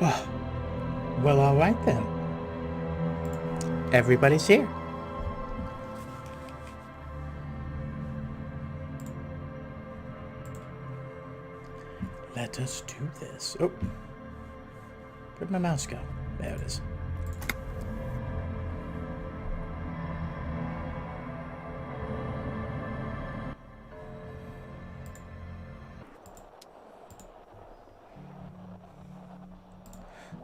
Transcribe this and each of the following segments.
Well, all right then. Everybody's here. Let us do this. Oh. Where'd my mouse go? There it is.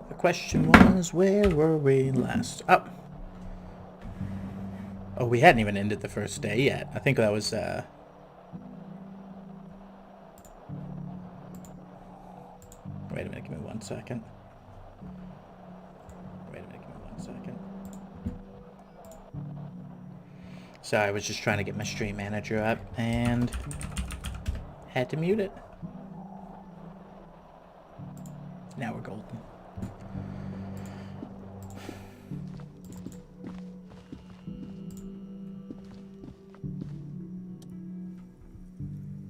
The question was, where were we last? Oh. Oh, we hadn't even ended the first day yet. I think that was, Wait a minute, give me 1 second. Sorry, I was just trying to get my stream manager up and had to mute it. Now we're golden.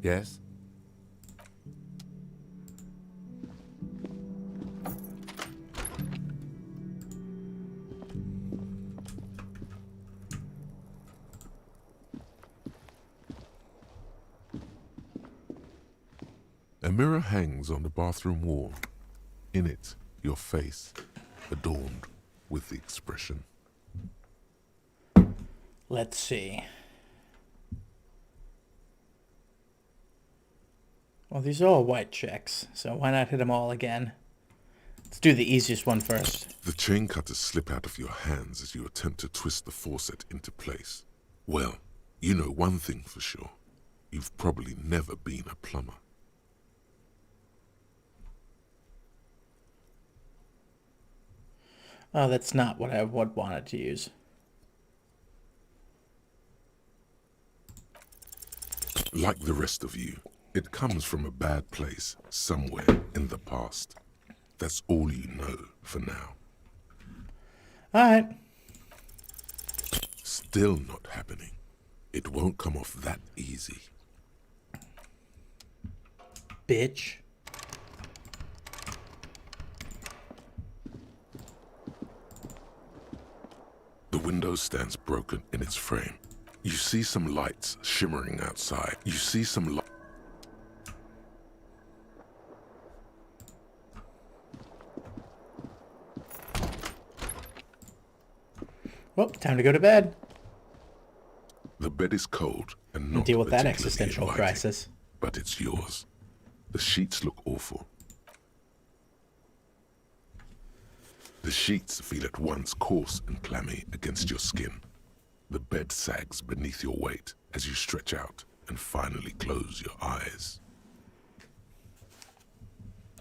Yes? A mirror hangs on the bathroom wall. In it, your face, adorned with the expression. Let's see. Well, these are all white checks, so why not hit them all again? Let's do the easiest one first. The chain cutters slip out of your hands as you attempt to twist the faucet into place. Well, you know one thing for sure. You've probably never been a plumber. Oh, that's not what I would wanted to use. Like the rest of you, it comes from a bad place somewhere in the past. That's all you know for now. Alright. Still not happening. It won't come off that easy. Bitch. The window stands broken in its frame. You see some lights shimmering outside. You see some lights. Well, time to go to bed. The bed is cold and not Deal with that particularly existential inviting, crisis. but it's yours. The sheets look awful. The sheets feel at once coarse and clammy against your skin. The bed sags beneath your weight as you stretch out and finally close your eyes.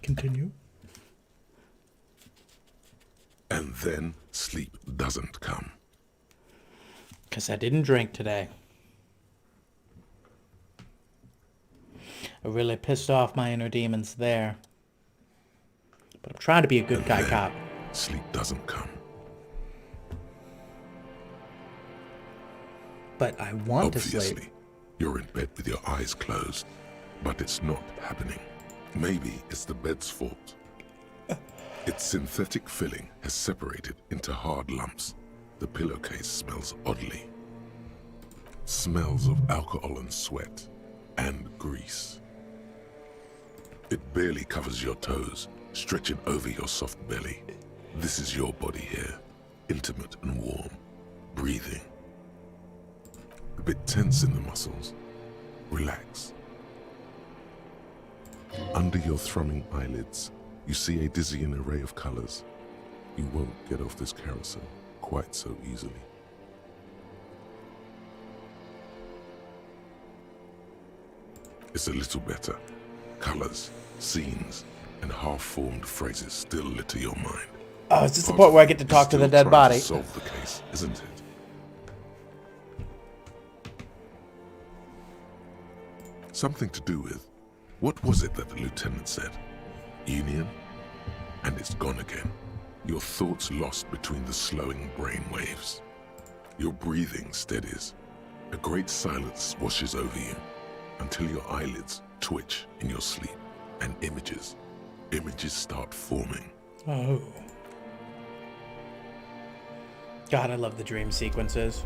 Continue. And then sleep doesn't come. Because I didn't drink today. I really pissed off my inner demons there. But I'm trying to be a good guy cop. Sleep doesn't come. But I want to sleep. Obviously, you're in bed with your eyes closed, but it's not happening. Maybe it's the bed's fault. Its synthetic filling has separated into hard lumps. The pillowcase smells oddly. Smells of alcohol and sweat and grease. It barely covers your toes, stretching over your soft belly. This is your body here, intimate and warm, breathing. A bit tense in the muscles. Relax. Under your thrumming eyelids, you see a dizzying array of colors. You won't get off this carousel quite so easily. It's a little better. Colors, scenes, and half-formed phrases still litter your mind. Oh, is this the part where I get to talk to the dead body? Still trying to solve the case, isn't it? Something to do with, what was it that the lieutenant said? Union? And it's gone again. Your thoughts lost between the slowing brain waves. Your breathing steadies. A great silence washes over you until your eyelids twitch in your sleep and images start forming. Oh. God, I love the dream sequences.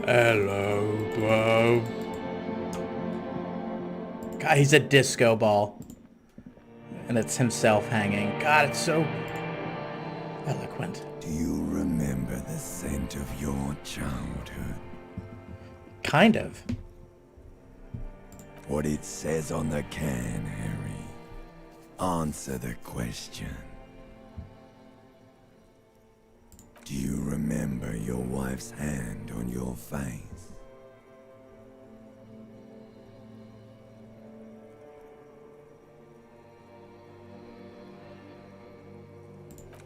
Hello, bro. God, he's a disco ball. And it's himself hanging. God, it's so eloquent. Do you remember the scent of your childhood? Kind of. What it says on the can, Harry. Answer the question. Do you remember your wife's hand on your face?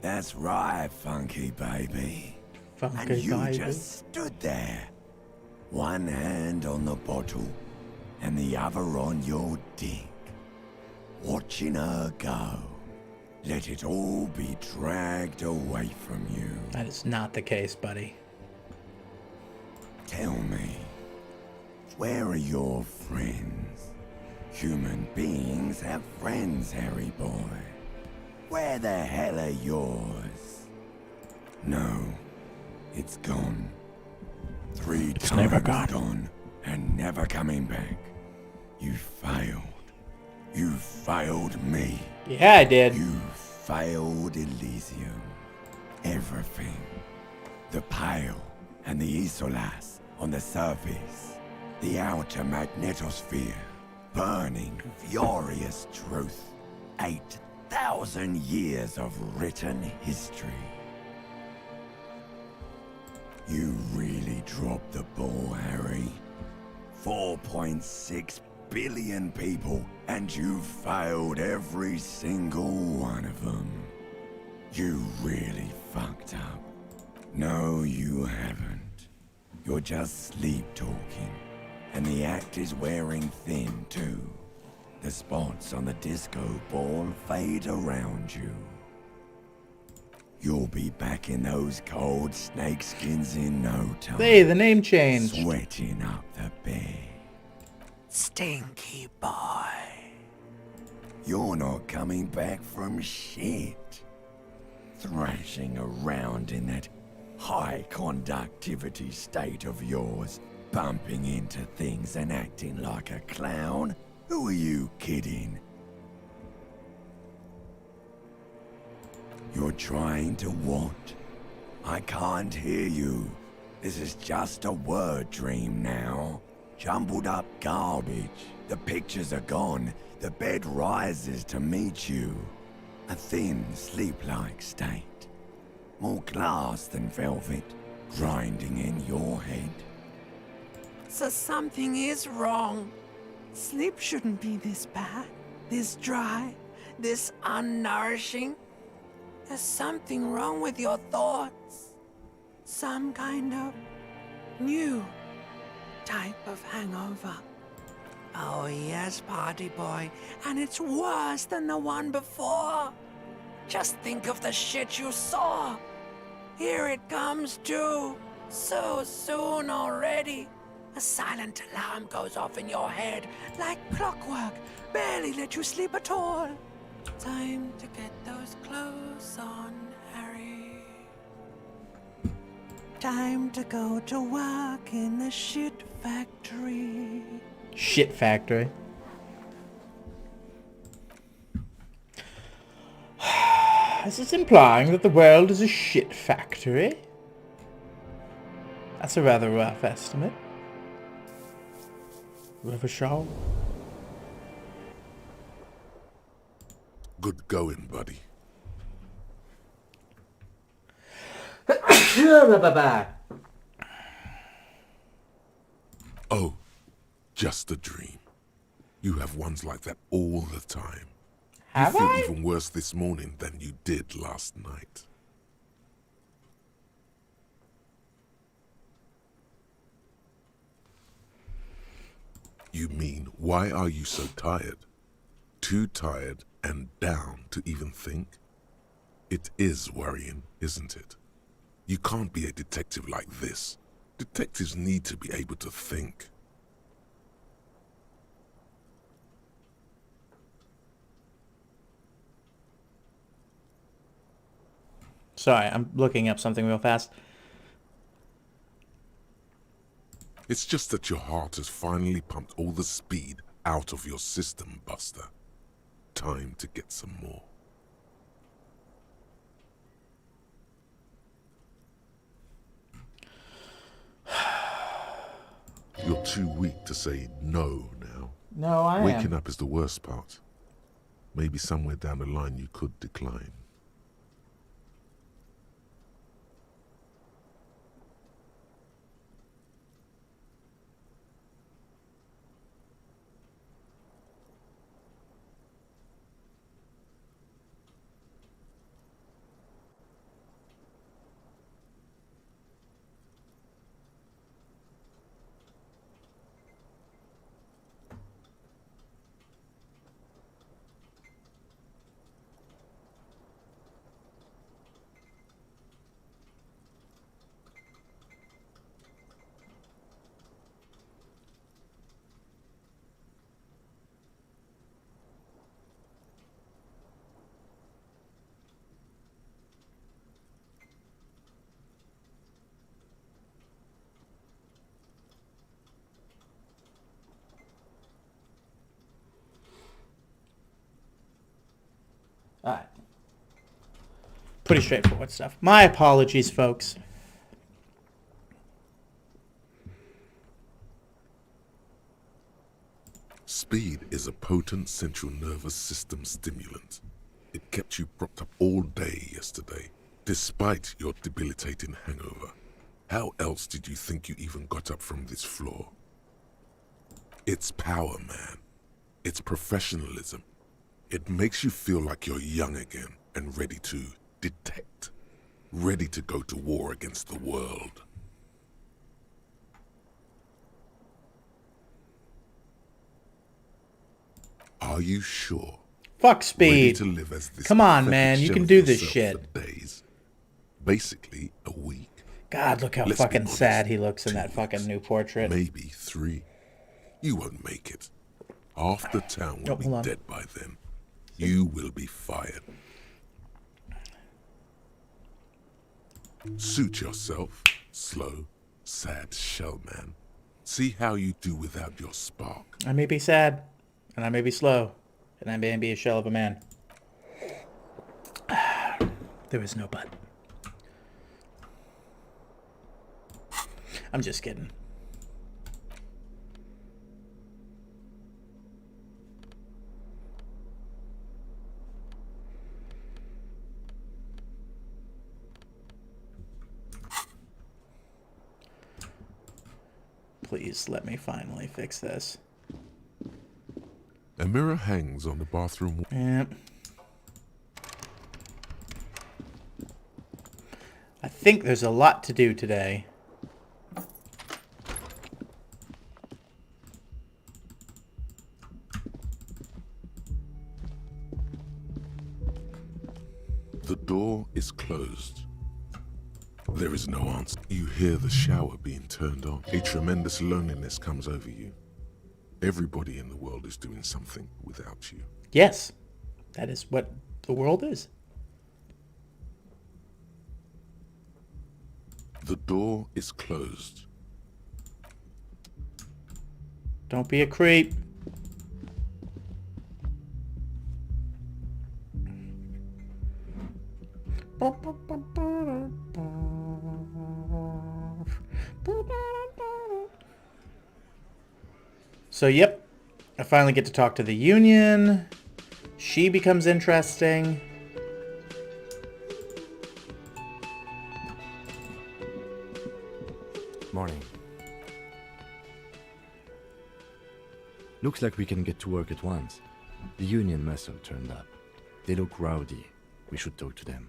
That's right, Funky Baby. Funky And you baby. just stood there. One hand on the bottle and the other on your dick. Watching her go. Let it all be dragged away from you. That is not the case, buddy. Tell me, where are your friends? Human beings have friends, Harry boy. Where the hell are yours? No, it's gone. 3 It's times never gone. gone and never coming back. You failed. You failed me. Yeah, I did. You failed Elysium. Everything. The Pale and the Isolas on the surface. The outer magnetosphere. Burning, furious truth. 8,000 years of written history. You really dropped the ball, Harry. 4.6 billion people, and you failed every single one of them. You really fucked up. No, you haven't. You're just sleep-talking. And the act is wearing thin, too. The spots on the disco ball fade around you. You'll be back in those cold snakeskins in no time. Hey, the name changed. Sweating up the bed. Stinky boy. You're not coming back from shit. Thrashing around in that high conductivity state of yours, bumping into things and acting like a clown? Who are you kidding? You're trying to what? I can't hear you. This is just a word dream now. Jumbled up garbage. The pictures are gone. The bed rises to meet you. A thin, sleep-like state. More glass than velvet, grinding in your head. So something is wrong. Sleep shouldn't be this bad, this dry, this unnourishing. There's something wrong with your thoughts. Some kind of new type of hangover. Oh yes, party boy, and it's worse than the one before. Just think of the shit you saw. Here it comes too, so soon already. A silent alarm goes off in your head, like clockwork, barely let you sleep at all. Time to get those clothes on, Harry. Time to go to work in the shit factory. Shit factory. Is this implying that the world is a shit factory? That's a rather rough estimate. Rivershaw? Good going, buddy. Oh, just a dream. You have ones like that all the time. Have You feel I? even worse this morning than you did last night. You mean, why are you so tired? Too tired and down to even think? It is worrying, isn't it? You can't be a detective like this Detectives need to be able to think. Sorry, I'm looking up something real fast. It's just that your heart has finally pumped all the speed out of your system, Buster. Time to get some more. You're too weak to say no now. No, I Waking am. up is the worst part. Maybe somewhere down the line you could decline. Alright. Pretty straightforward stuff. My apologies, folks. Speed is a potent central nervous system stimulant. It kept you propped up all day yesterday, despite your debilitating hangover. How else did you think you even got up from this floor? It's power, man. It's professionalism. It makes you feel like you're young again and ready to detect, ready to go to war against the world. Are you sure? Fuck Ready speed. to live as this Come on, pathetic man. You shell can of do this yourself shit. for days, basically a week, God, look how Let's be fucking honest, sad he looks in 2 that fucking weeks, new portrait. maybe 3. You won't make it. Half the town will Oh, hold on. be dead by then. You will be fired. Suit yourself, slow, sad shell man. See how you do without your spark. I may be sad, and I may be slow, and I may be a shell of a man. There is no but. I'm just kidding. Please let me finally fix this. A mirror hangs on the bathroom wall. Yep. I think there's a lot to do today. The door is closed. There is no answer. You hear the shower being turned on. A tremendous loneliness comes over you. Everybody in the world is doing something without you. Yes, that is what the world is. The door is closed. Don't be a creep. So, yep, I finally get to talk to the Union. She becomes interesting. Morning. Looks like we can get to work at once. The Union muscle turned up. They look rowdy. We should talk to them.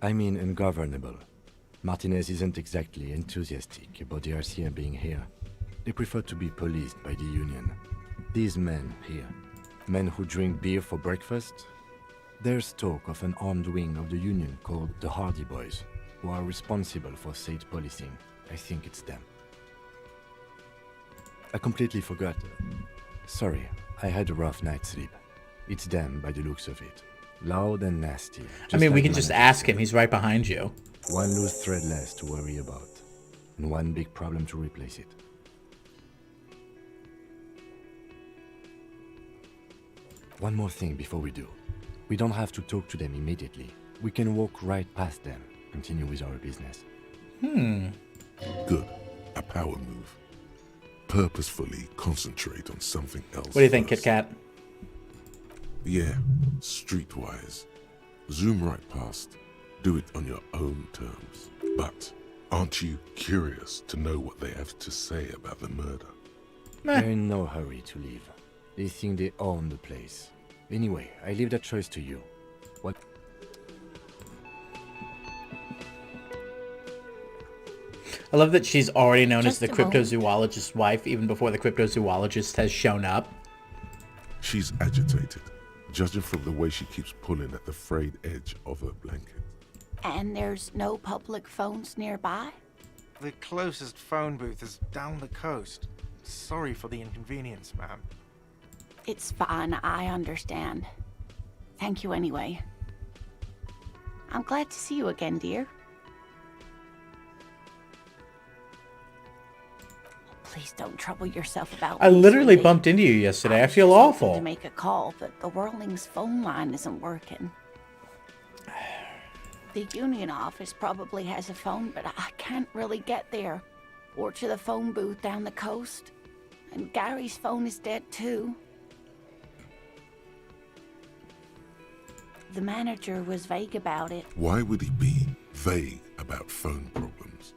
I mean ungovernable. Martinez isn't exactly enthusiastic about the RCM being here. They prefer to be policed by the Union. These men here, Men who drink beer for breakfast? There's talk of an armed wing of the Union called the Hardy Boys, who are responsible for state policing. I think it's them. I completely forgot. Sorry, I had a rough night's sleep. It's them by the looks of it. Loud and nasty. I mean, we like can just Manager ask said. him. He's right behind you. One loose thread less to worry about, and one big problem to replace it. One more thing before we do. We don't have to talk to them immediately. We can walk right past them, continue with our business. Good. A power move. Purposefully concentrate on something else. What do you think, Kit first. Kat? Yeah, streetwise. Zoom right past. Do it on your own terms. But aren't you curious to know what they have to say about the murder? They're in no hurry to leave. They think they own the place. Anyway, I leave that choice to you. What? I love that she's already known as Just the a moment. cryptozoologist's wife, even before the cryptozoologist has shown up. She's agitated, judging from the way she keeps pulling at the frayed edge of her blanket. And there's no public phones nearby? The closest phone booth is down the coast. Sorry for the inconvenience, ma'am. It's fine, I understand. Thank you anyway. I'm glad to see you again, dear. Please don't trouble yourself about I me, literally sweetie. bumped into you yesterday. I was feel just hoping awful. to make a call, but the Whirling's phone line isn't working. The Union office probably has a phone, but I can't really get there. Or to the phone booth down the coast. And Gary's phone is dead too. The manager was vague about it. Why would he be vague about phone problems?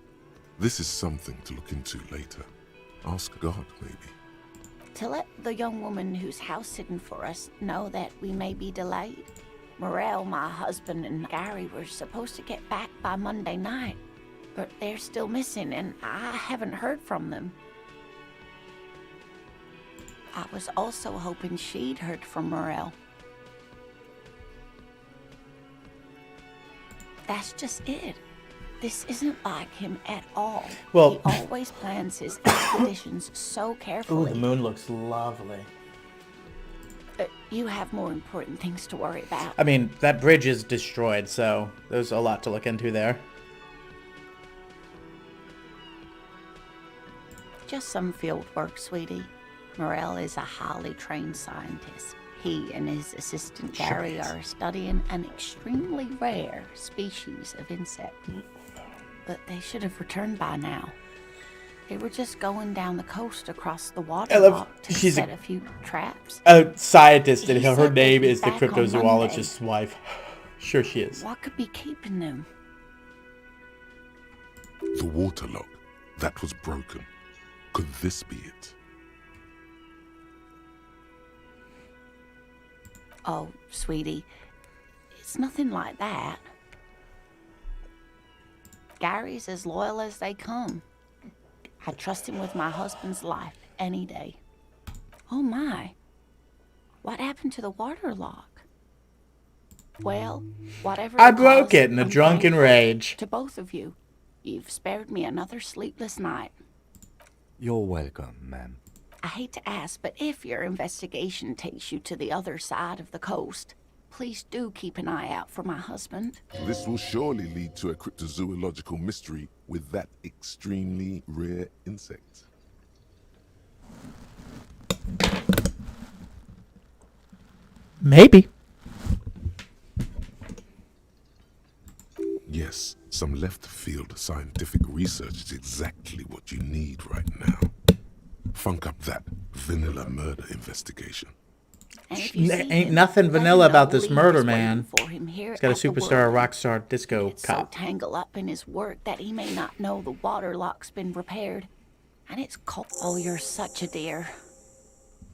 This is something to look into later. Ask God, maybe. To let the young woman who's house sitting for us know that we may be delayed. Morel, my husband, and Gary were supposed to get back by Monday night, but they're still missing, and I haven't heard from them. I was also hoping she'd heard from Morel. That's just it. This isn't like him at all. Well- he always plans his expeditions so Ooh, carefully. the moon looks lovely. You have more important things to worry about. I mean, that bridge is destroyed, so there's a lot to look into there. Just some field work, sweetie. Morel is a highly trained scientist. He and his assistant Gary are studying an extremely rare species of insect. But they should have returned by now. They were just going down the coast across the water I love- lock to she's a- set a few traps. A scientist, and He her said they'd name be is the back on cryptozoologist's wife. Sure she is. What could be keeping them? The water lock. That was broken. Could this be it? Oh, sweetie, it's nothing like that. Gary's as loyal as they come. I trust him with my husband's life any day. Oh my, what happened to the water lock? Well, whatever I the broke cause, it in a I'm drunken thankful rage. to both of you. You've spared me another sleepless night. You're welcome, ma'am. I hate to ask, but if your investigation takes you to the other side of the coast, please do keep an eye out for my husband. This will surely lead to a cryptozoological mystery with that extremely rare insect. Maybe. Yes, some left-field scientific research is exactly what you need right now. Funk up that vanilla murder investigation. And if you see Ain't him, nothing let vanilla him know about this Lee murder, is waiting man. for him here He's got a at the superstar, Whirling. rock star, disco It's so cop. tangled up in his work that he may not know the water lock's been repaired. And it's cold. Oh, you're such a dear.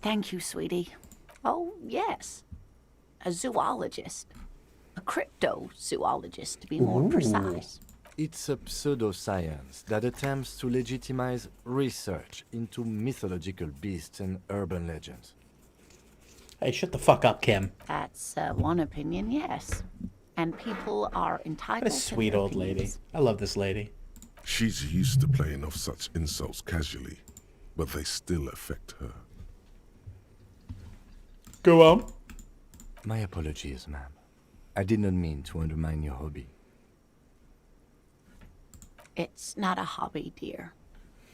Thank you, sweetie. Oh, yes. A zoologist. A cryptozoologist, to be more precise. It's a pseudoscience that attempts to legitimize research into mythological beasts and urban legends. Hey, shut the fuck up, Kim. That's one opinion, yes. And people are entitled What a to sweet their old lady. opinions. I love this lady. She's used to playing off such insults casually, but they still affect her. Go on. My apologies, ma'am. I did not mean to undermine your hobby. It's not a hobby, dear.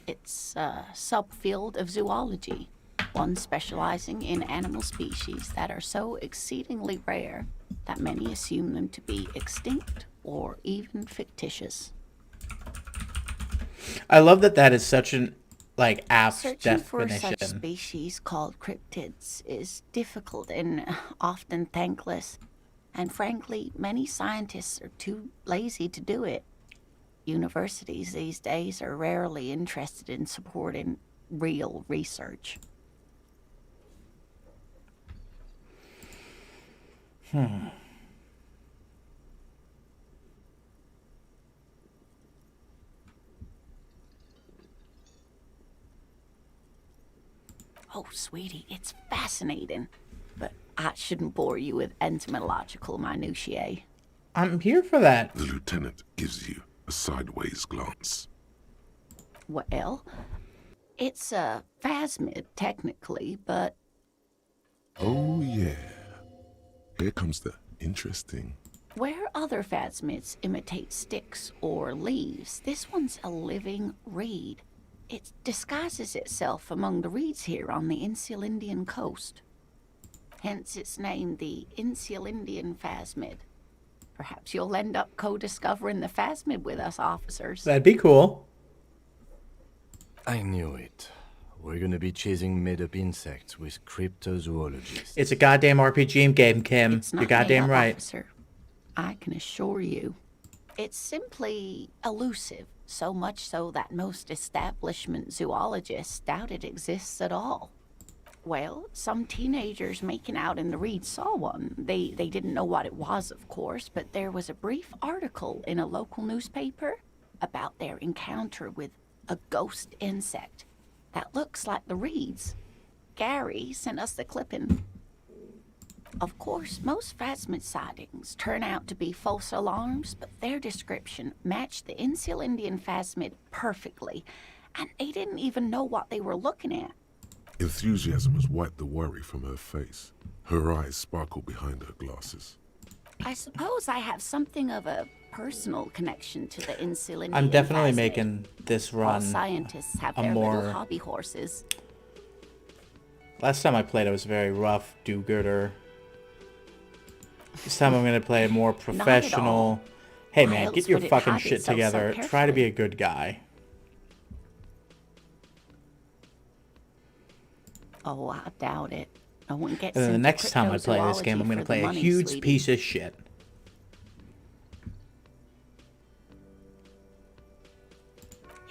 It's a subfield of zoology, one specializing in animal species that are so exceedingly rare that many assume them to be extinct or even fictitious. I love that that is such an, like, apt Searching for definition. such species called cryptids is difficult and often thankless, and frankly, many scientists are too lazy to do it. Universities these days are rarely interested in supporting real research. Oh, sweetie, it's fascinating. But I shouldn't bore you with entomological minutiae. I'm here for that. The lieutenant gives you a sideways glance. Well, it's a phasmid, technically, but Oh, yeah. Here comes the interesting. where other phasmids imitate sticks or leaves, this one's a living reed. It disguises itself among the reeds here on the Insulindian coast. Hence it's named the Insulindian phasmid. Perhaps you'll end up co-discovering the phasmid with us, officers. That'd be cool. I knew it. We're gonna be chasing made-up insects with cryptozoologists. It's a goddamn RPG game, Kim. It's not You're goddamn made up, right. officer. I can assure you. It's simply elusive, so much so that most establishment zoologists doubt it exists at all. Well, some teenagers making out in the reeds saw one. They didn't know what it was, of course, but there was a brief article in a local newspaper about their encounter with a ghost insect that looks like the reeds. Gary sent us the clipping. Of course, most phasmid sightings turn out to be false alarms, but their description matched the Insulindian phasmid perfectly, and they didn't even know what they were looking at. Enthusiasm has wiped the worry from her face. Her eyes sparkle behind her glasses. I suppose I have something of a personal connection to the Insulindian I'm definitely phasmid. making this All run. scientists have a their more- little hobby horses. Last time I played, it was very rough, do-gooder. This time I'm gonna play a more professional. Hey Why man, else get your would it fucking hide shit itself so together. Try to carefully? be a good guy. Oh, I doubt it. No one gets And then the into next time I play this game, cryptozoology I'm gonna for the play a money, huge sweetie. piece of shit.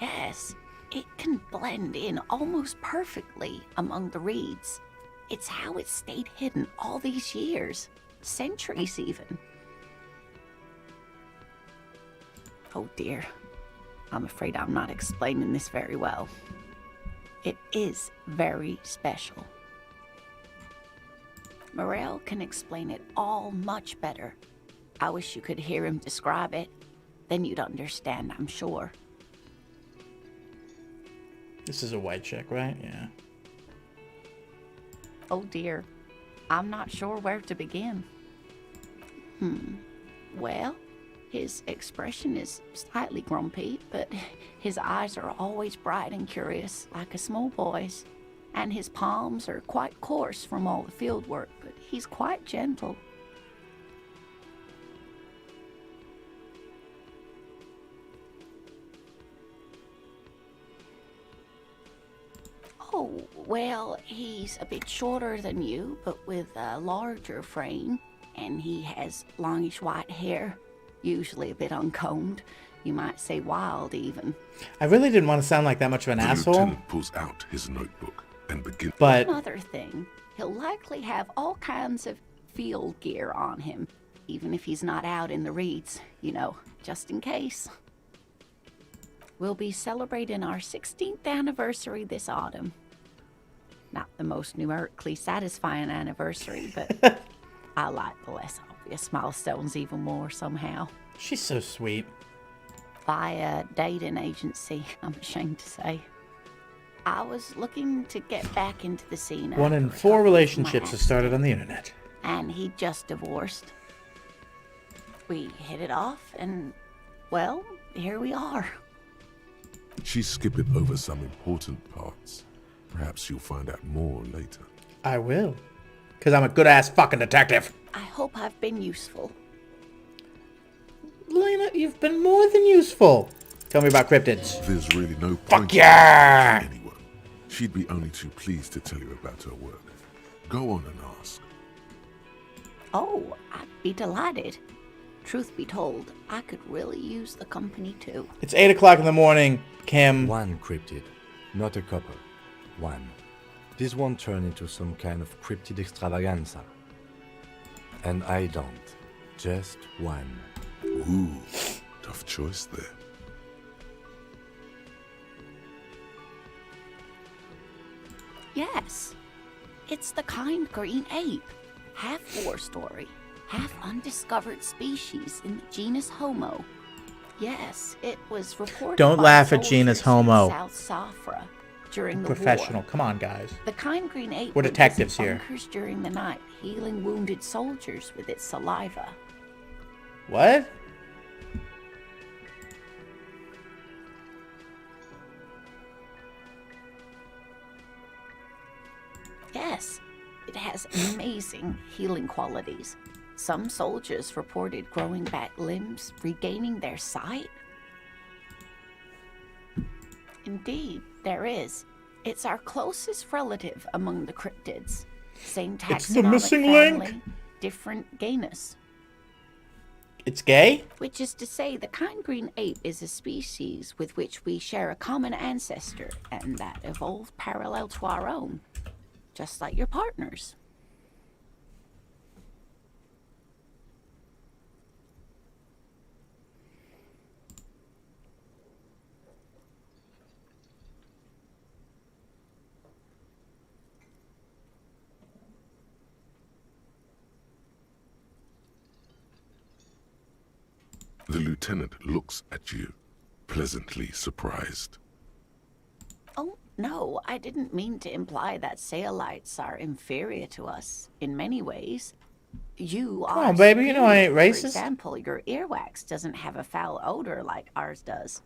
Yes, it can blend in almost perfectly among the reeds. It's how it stayed hidden all these years, centuries even. Oh dear, I'm afraid I'm not explaining this very well. It is very special. Morel can explain it all much better. I wish you could hear him describe it. Then you'd understand, I'm sure. This is a white chick, right? Yeah. Oh dear, I'm not sure where to begin. Well, his expression is slightly grumpy, but his eyes are always bright and curious, like a small boy's. And his palms are quite coarse from all the field work, but he's quite gentle. Oh, well, he's a bit shorter than you, but with a larger frame, and he has longish white hair, usually a bit uncombed. You might say wild, even. I really didn't want to sound like that much of an The asshole, lieutenant pulls out his notebook and begins. but Another thing, he'll likely have all kinds of field gear on him, even if he's not out in the reeds, you know, just in case. We'll be celebrating our 16th anniversary this autumn. Not the most numerically satisfying anniversary, but I like the less obvious milestones even more somehow. She's so sweet. Via dating agency, I'm ashamed to say. I was looking to get back into the scene. One in after a 4 couple of relationships my has started on the internet. and he just divorced. We hit it off, and, well, here we are. She's skipping over some important parts. Perhaps you'll find out more later. I will. Because I'm a good-ass fucking detective. I hope I've been useful. Lena, you've been more than useful. Tell me about cryptids. There's really no Fuck point yeah! in anyone. She'd be only too pleased to tell you about her work. Go on and ask. Oh, I'd be delighted. Truth be told, I could really use the company too. It's 8 o'clock in the morning, Kim. One cryptid, not a couple. One. This won't turn into some kind of cryptid extravaganza. And I don't. Just one. Ooh, tough choice there. Yes. It's the kind green ape. Half war story, half undiscovered species in the genus Homo. Yes, it was reported Don't by laugh at genus soldiers in Homo. South Safra during the Professional. war. Come on, guys. The kind green ape We're would detectives visit here. bunkers during the night, healing wounded soldiers with its saliva. What? Yes, it has amazing healing qualities. Some soldiers reported growing back limbs, regaining their sight. Indeed, there is. It's our closest relative among the cryptids. Same taxonomic It's the missing family, link. different genus. It's gay? Which is to say, the kind green ape is a species with which we share a common ancestor, and that evolved parallel to our own. Just like your partners. The lieutenant looks at you, pleasantly surprised. Oh, no, I didn't mean to imply that Saolites are inferior to us in many ways. You are. on, baby, you know I ain't superior. racist. For example, your earwax doesn't have a foul odor like ours does.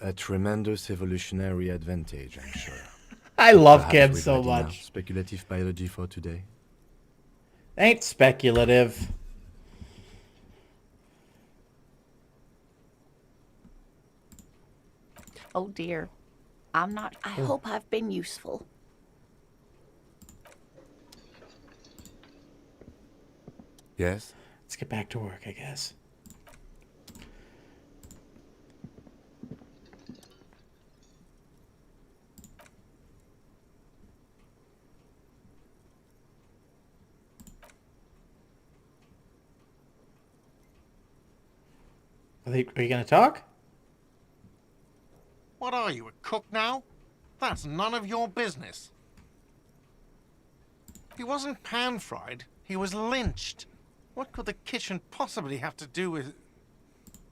A tremendous evolutionary advantage, I'm sure. I love Perhaps Kim we've so had enough much. Speculative biology for today. Ain't speculative. Oh dear. I'm not. I hope I've been useful. Yes? Let's get back to work, I guess. Are you going to talk? What are you, a cook now? That's none of your business. He wasn't pan-fried, he was lynched. What could the kitchen possibly have to do with...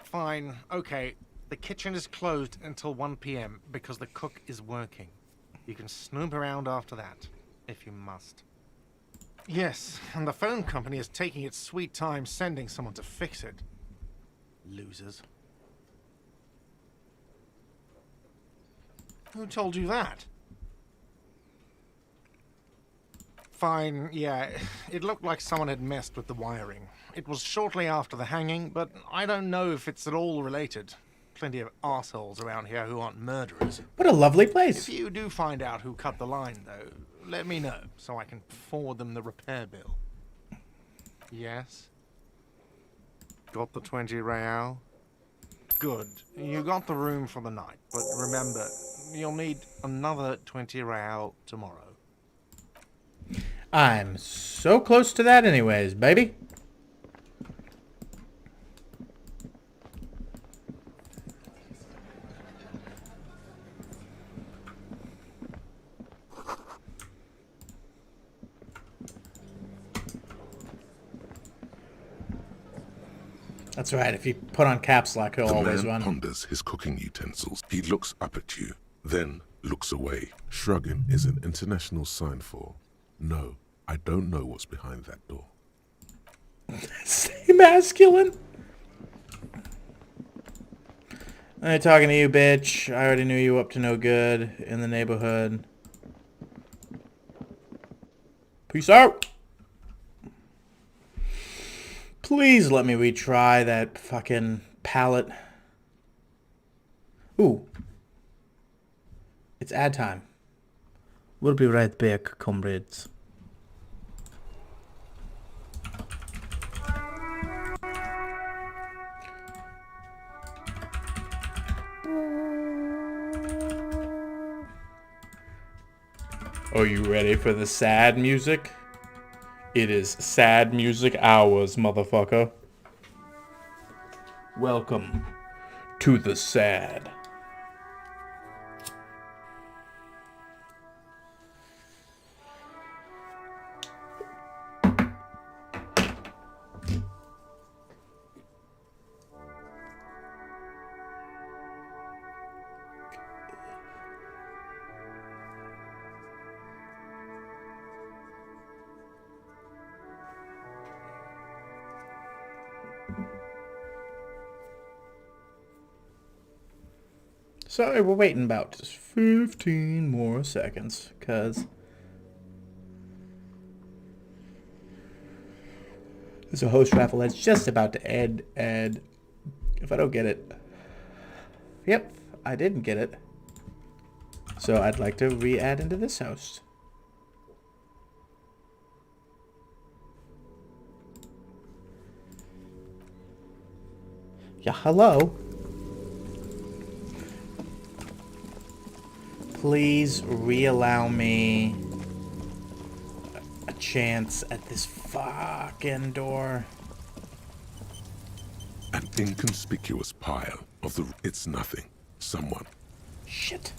Fine, okay. The kitchen is closed until 1 p.m. because the cook is working. You can snoop around after that, if you must. Yes, and the phone company is taking its sweet time sending someone to fix it. Losers. Who told you that? Fine, yeah, it looked like someone had messed with the wiring. It was shortly after the hanging, but I don't know if it's at all related. Plenty of assholes around here who aren't murderers. What a lovely place. If you do find out who cut the line, though, let me know, so I can forward them the repair bill. Yes? Got the 20 real? Good. You got the room for the night, but remember, you'll need another 20 real tomorrow. I'm so close to that anyways, baby. That's right. If you put on caps lock, he'll The always man run. ponders his cooking utensils. He looks up at you, then looks away. Shrugging is an international sign for, no, I don't know what's behind that door. Stay masculine. I ain't talking to you, bitch. I already knew you up to no good in the neighborhood. Peace out. Please let me retry that fucking palette. Ooh. It's ad time. We'll be right back, comrades. Are you ready for the sad music? It is sad music hours, motherfucker. Welcome to the sad. Sorry, we're waiting about just 15 more seconds, cause there's a host raffle that's just about to end, and if I don't get it, yep, I didn't get it. So I'd like to re-add into this host. Yeah, hello. Please re-allow me a chance at this fucking door. An inconspicuous pile of the... It's nothing. Someone. Shit.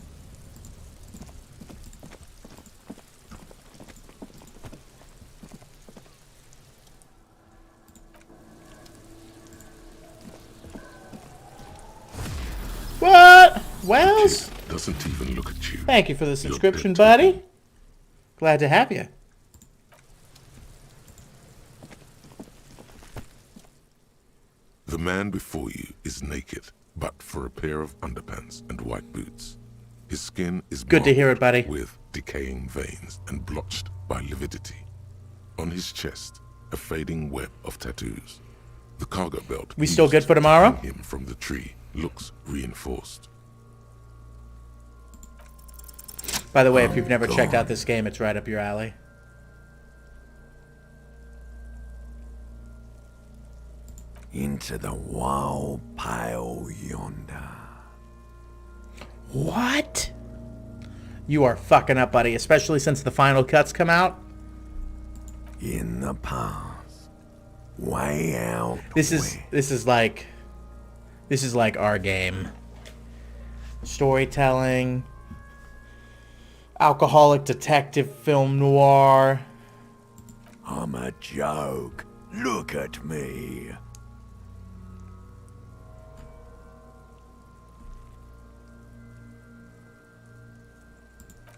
What? Wells? Doesn't even look at you. Thank you for the subscription, dead. buddy. Glad to have you. The man before you is naked, but for a pair of underpants and white boots. His skin is Good to hear it, buddy. with decaying veins and blotched by lividity. On his chest, a fading web of tattoos. The cargo belt. We still used good for to tomorrow? hang him from the tree looks reinforced. By the way, if you've never checked out this game, it's right up your alley. Into the wild pale yonder. What? You are fucking up, buddy, especially since the final cuts come out. In the past. Way out This west. is like our game. Storytelling, alcoholic detective film noir. I'm a joke. Look at me.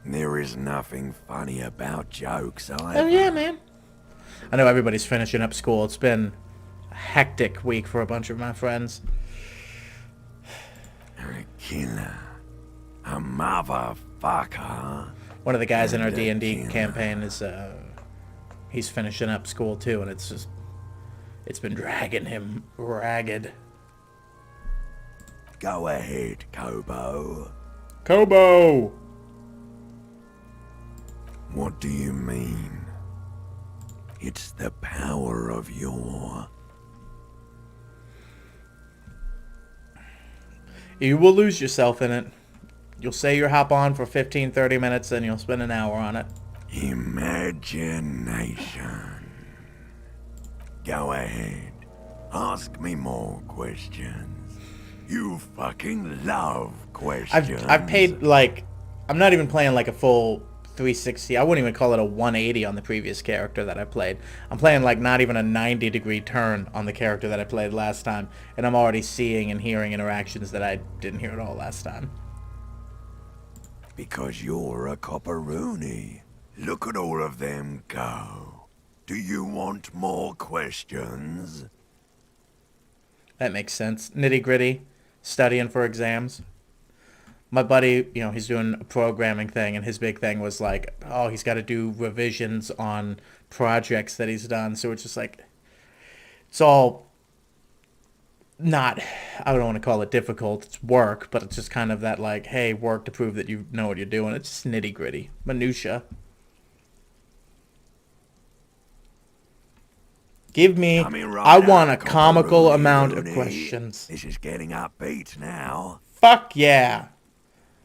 There is nothing funny about jokes either. Oh yeah, man. I know everybody's finishing up school. It's been a hectic week for a bunch of my friends. A killer. A motherfucker. One of the guys in our And a D&D killer. campaign is he's finishing up school too, and it's been dragging him ragged. Go ahead, Kobo. Kobo! What do you mean? It's the power of your... You will lose yourself in it. You'll say you'll hop on for 15, 30 minutes, and you'll spend an hour on it. imagination. Go ahead. Ask me more questions. You fucking love questions. I've paid, like, I'm not even playing like a full 360. I wouldn't even call it a 180 on the previous character that I played. I'm playing like not even a 90-degree turn on the character that I played last time, and I'm already seeing and hearing interactions that I didn't hear at all last time. Because you're a copperoonie. Look at all of them go. Do you want more questions? That makes sense. Nitty gritty, studying for exams. My buddy, you know, he's doing a programming thing, and his big thing was like, oh, he's got to do revisions on projects that he's done. So it's just like, it's all not, I don't want to call it difficult. It's work, but it's just kind of that like, hey, work to prove that you know what you're doing. It's just nitty gritty, minutia. Give me, Coming right I want a up, comical copperoonie, amount of Rooney. questions. This is getting upbeat now. Fuck yeah.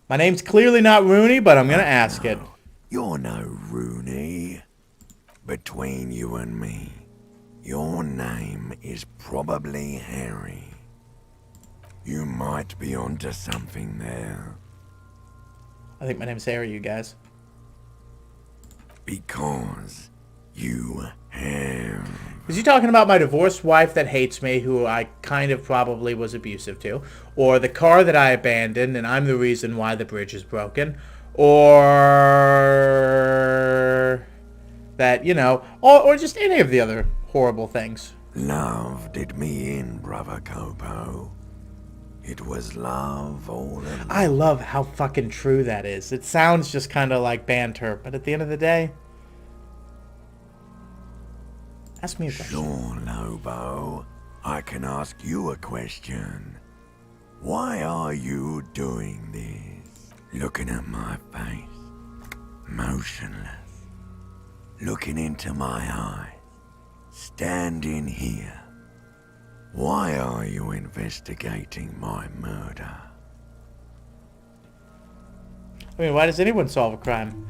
My name's clearly not Rooney, but I'm going to ask it. You're no Rooney. Between you and me, your name is probably Harry. You might be onto something there. I think my name's Harry, you guys. Because you have... Is he talking about my divorced wife that hates me, who I kind of probably was abusive to? Or the car that I abandoned and I'm the reason why the bridge is broken? Or that, you know, or just any of the other horrible things. Love did me in, brother Copo. It was love all along. I love how fucking true that is. It sounds just kind of like banter, but at the end of the day, ask me a question. Sure, Lobo. I can ask you a question. Why are you doing this? Looking at my face, motionless. Looking into my eyes, standing here. Why are you investigating my murder? I mean, why does anyone solve a crime?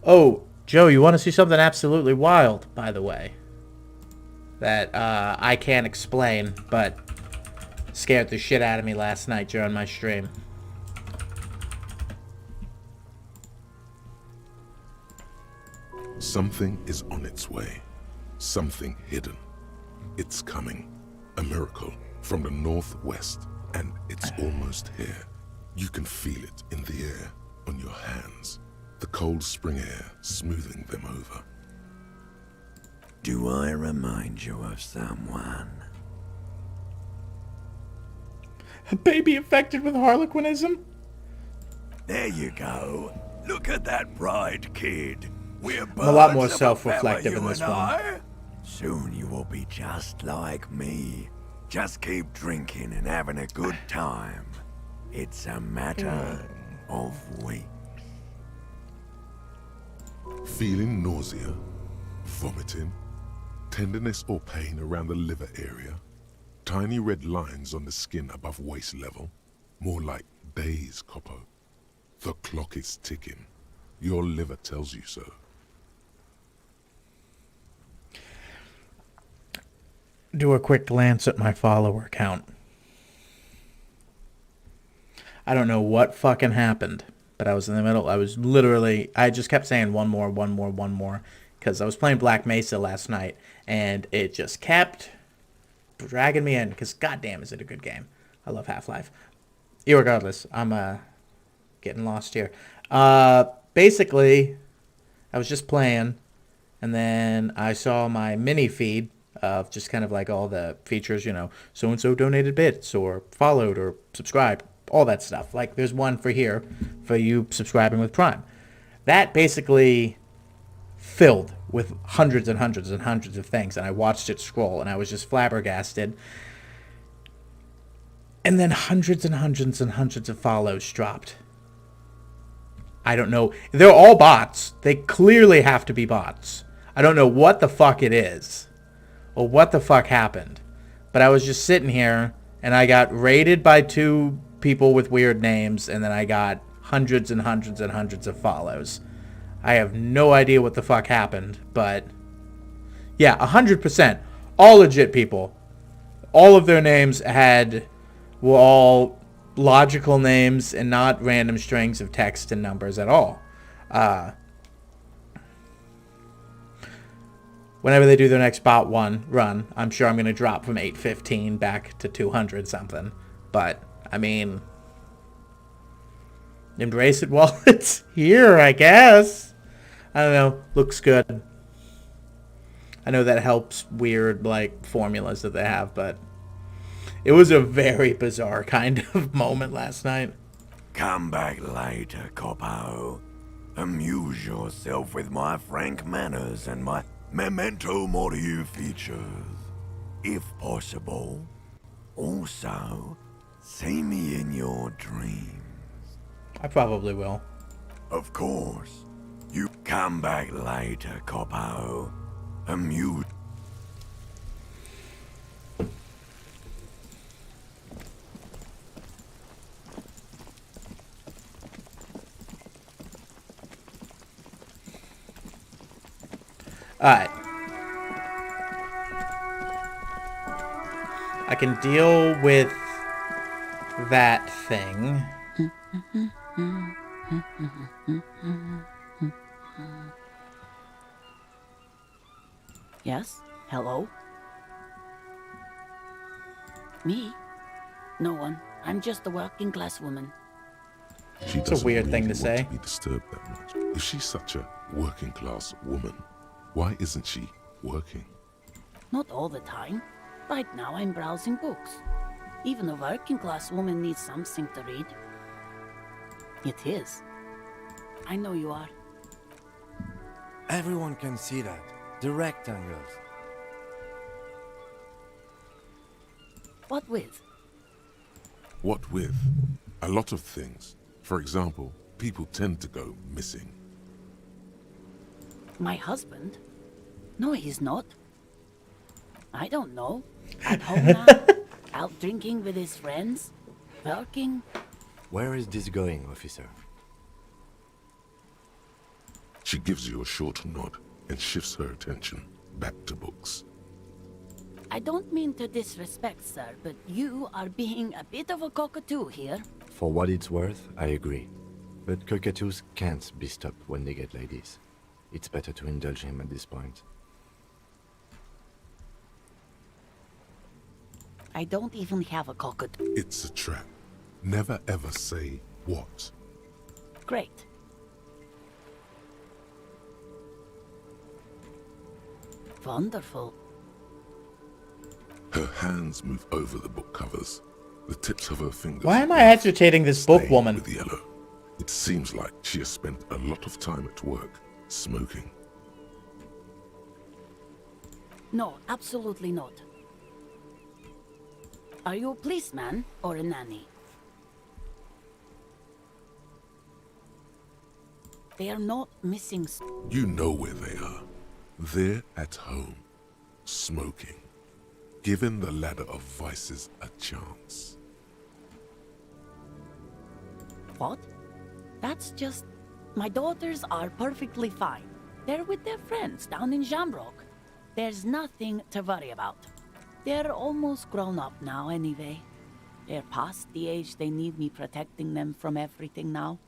Oh, Joe, you want to see something absolutely wild, by the way? That I can't explain, but scared the shit out of me last night during my stream. Something is on its way. Something hidden. It's coming. A miracle from the northwest, and it's almost here. You can feel it in the air, on your hands. The cold spring air smoothing them over. Do I remind you of someone? A baby infected with harlequinism? There you go. Look at that bright kid. We're I'm a lot more birds of a self-reflective feather, in this you and one. I. Soon you will be just like me. Just keep drinking and having a good time. It's a matter of weeks. Feeling nausea, vomiting, tenderness or pain around the liver area, tiny red lines on the skin above waist level, more like days, Coppo. The clock is ticking. Your liver tells you so. Do a quick glance at my follower count. I don't know what fucking happened, but I was in the middle. I was literally, I just kept saying one more, because I was playing Black Mesa last night, and it just kept dragging me in, because goddamn is it a good game. I love Half-Life. Irregardless, I'm getting lost here. Basically, I was just playing, and then I saw my mini feed of just kind of like all the features, you know, so-and-so donated bits, or followed, or subscribed, all that stuff. Like, there's one for here, for you subscribing with Prime. That basically filled with hundreds and hundreds and hundreds of things, and I watched it scroll, and I was just flabbergasted. And then hundreds and hundreds and hundreds of follows dropped. I don't know. They're all bots. They clearly have to be bots. I don't know what the fuck it is, or what the fuck happened. But I was just sitting here, and I got raided by 2 people with weird names, and then I got hundreds and hundreds and hundreds of follows. I have no idea what the fuck happened, but yeah, 100%. All legit people. All of their names were all logical names and not random strings of text and numbers at all. Whenever they do their next bot 1 run, I'm sure I'm going to drop from 815 back to 200 something. But, I mean, embrace it while it's here, I guess. I don't know. Looks good. I know that helps weird, like, formulas that they have, but it was a very bizarre kind of moment last night. Come back later, Coppo. Amuse yourself with my frank manners and my memento mori features, if possible. Also, see me in your dreams. I probably will. Of course. You come back later, Coppo. Amuse. Alright. I can deal with that thing. Yes? Hello? Me? No one. I'm just a working class woman. She It's a doesn't weird really thing to want say. to be disturbed that much. If she's such a working class woman, why isn't she working? Not all the time. Right now I'm browsing books. Even a working class woman needs something to read. It is. I know you are. Everyone can see that. The rectangles. What with? What with? A lot of things. For example, people tend to go missing. My husband? No, he's not. I don't know. At home now? Out drinking with his friends? Working? Where is this going, officer? She gives you a short nod and shifts her attention back to books. I don't mean to disrespect, sir, but you are being a bit of a cockatoo here. For what it's worth, I agree. But cockatoos can't be stopped when they get like this. It's better to indulge him at this point. I don't even have a cockatoo. It's a trap. Never ever say what. Great. Wonderful. Her hands move over the book covers. The tips of her fingers. Why am I agitating this book stained woman? with yellow. It seems like she has spent a lot of time at work smoking. No, absolutely not. Are you a policeman or a nanny? They are not missing. You know where they are. They're at home, smoking, giving the ladder of vices a chance. What? That's just... My daughters are perfectly fine. They're with their friends down in Jamrock. There's nothing to worry about. They're almost grown up now anyway. They're past the age they need me protecting them from everything now.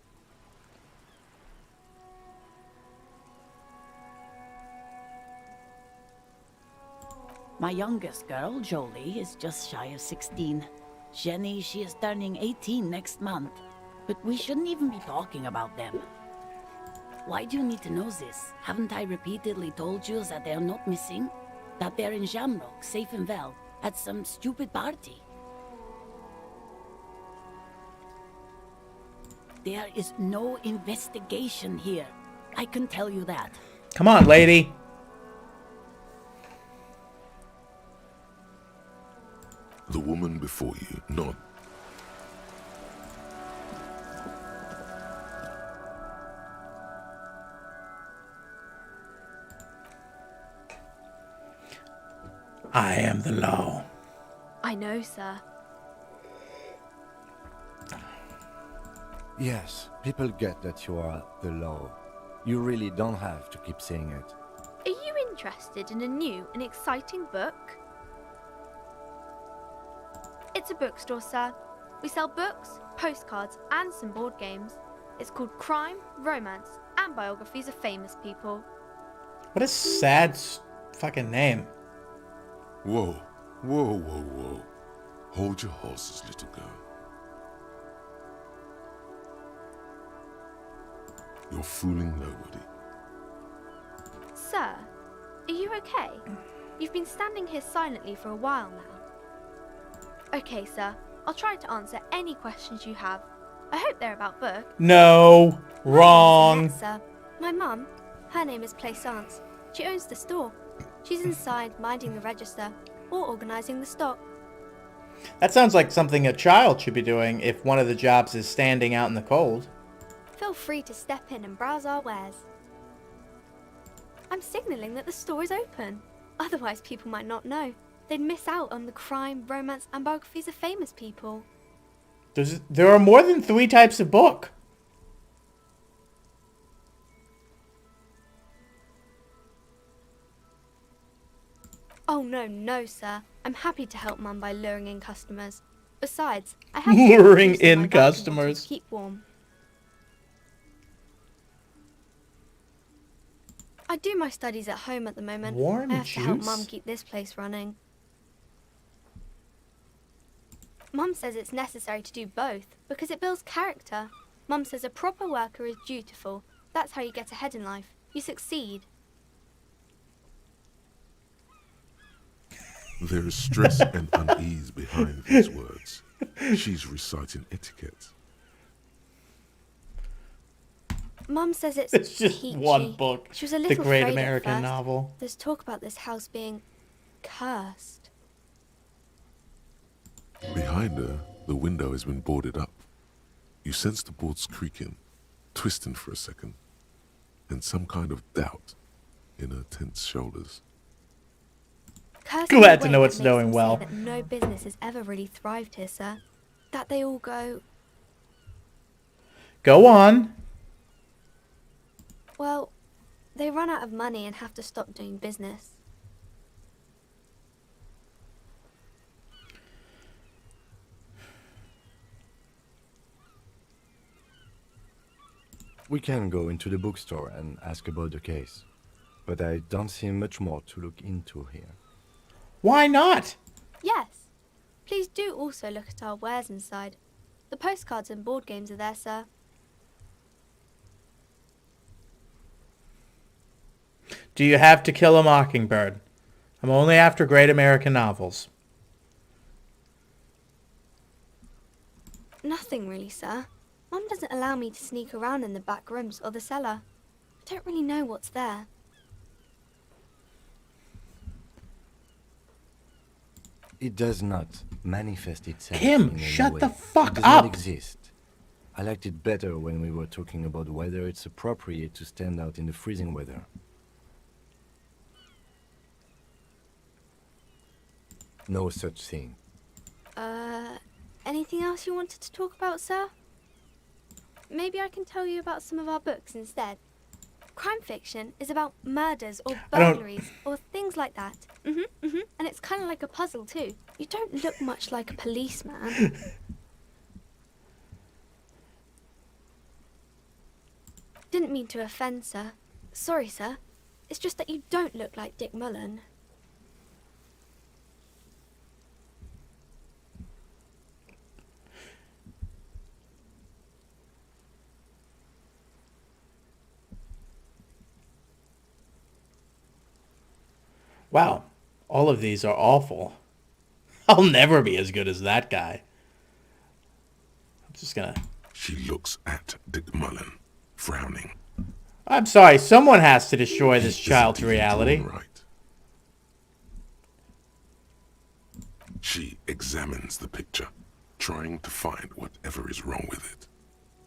My youngest girl, Jolie, is just shy of 16. Jenny, she is turning 18 next month. But we shouldn't even be talking about them. Why do you need to know this? Haven't I repeatedly told you that they're not missing? That they're in Jamrock, safe and well, at some stupid party? There is no investigation here. I can tell you that. Come on, lady. The woman before you nod. I am the law. I know, sir. Yes, people get that you are the law. You really don't have to keep saying it. Are you interested in a new and exciting book? It's a bookstore, sir. We sell books, postcards, and some board games. It's called Crime, Romance, and Biographies of Famous People. What a sad fucking name. Whoa, whoa, whoa, whoa. Hold your horses, little girl. You're fooling nobody. Sir, are you okay? You've been standing here silently for a while now. Okay, sir. I'll try to answer any questions you have. I hope they're about books. No. Wrong. Yes, sir. My mum, her name is Plaisance. She owns the store. She's inside minding the register or organising the stock. That sounds like something a child should be doing if one of the jobs is standing out in the cold. Feel free to step in and browse our wares. I'm signalling that the store is open. Otherwise, people might not know. They'd miss out on the crime, romance, and biographies of famous people. There are more than 3 types of book. Oh, no, sir. I'm happy to help Mum by luring in customers. Besides, I have Luring juice in my in vacuum bottle customers. to keep warm. I do my studies at home at the moment. Warm I have to help juice? Mum keep this place running. Mum says it's necessary to do both because it builds character. Mum says a proper worker is dutiful. That's how you get ahead in life. You succeed. There is stress and unease behind these words. She's reciting etiquette. Mum says it's Just peachy. one book. She was a The little Great afraid at American first. Novel. There's talk about this house being cursed. Behind her, the window has been boarded up. You sense the boards creaking, twisting for a second, and some kind of doubt in her tense shoulders. Cursed Glad in to a know way it's that makes going them say well. that no business has ever really thrived here, sir. That they all go, Go on. well, they run out of money and have to stop doing business. We can go into the bookstore and ask about the case, but I don't see much more to look into here. Why not? Yes. Please do also look at our wares inside. The postcards and board games are there, sir. Do you have To Kill a Mockingbird? I'm only after great American novels. Nothing really, sir. Mum doesn't allow me to sneak around in the back rooms or the cellar. I don't really know what's there. It does not manifest itself. Kim, in any shut way. the fuck It does up. not exist. I liked it better when we were talking about whether it's appropriate to stand out in the freezing weather. No such thing. Anything else you wanted to talk about, sir? Maybe I can tell you about some of our books instead. Crime fiction is about murders or I don't- burglaries or things like that. And it's kind of like a puzzle too. You don't look much like a policeman. Didn't mean to offend, sir. Sorry, sir. It's just that you don't look like Dick Mullen. Wow. All of these are awful. I'll never be as good as that guy. I'm just gonna... She looks at Dick Mullen, frowning. I'm sorry, someone has to destroy He this isn't child's even reality. drawn right. She examines the picture, trying to find whatever is wrong with it.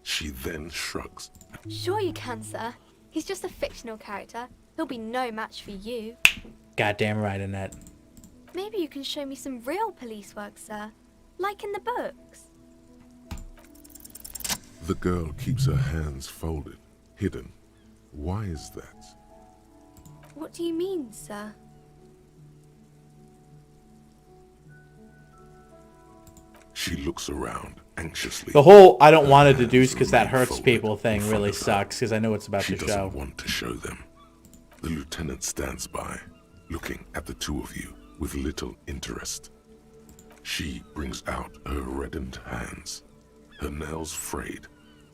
She then shrugs. Sure you can, sir. He's just a fictional character. He'll be no match for you. Goddamn right, Annette. Maybe you can show me some real police work, sir. Like in the books. The girl keeps her hands folded, hidden. Why is that? What do you mean, sir? She looks around anxiously. The whole I don't want to Her deduce hands because that remain hurts folded people in thing front really of her. sucks because I know it's about She to doesn't show. want to show them. The lieutenant stands by, looking at the two of you with little interest. She brings out her reddened hands, her nails frayed,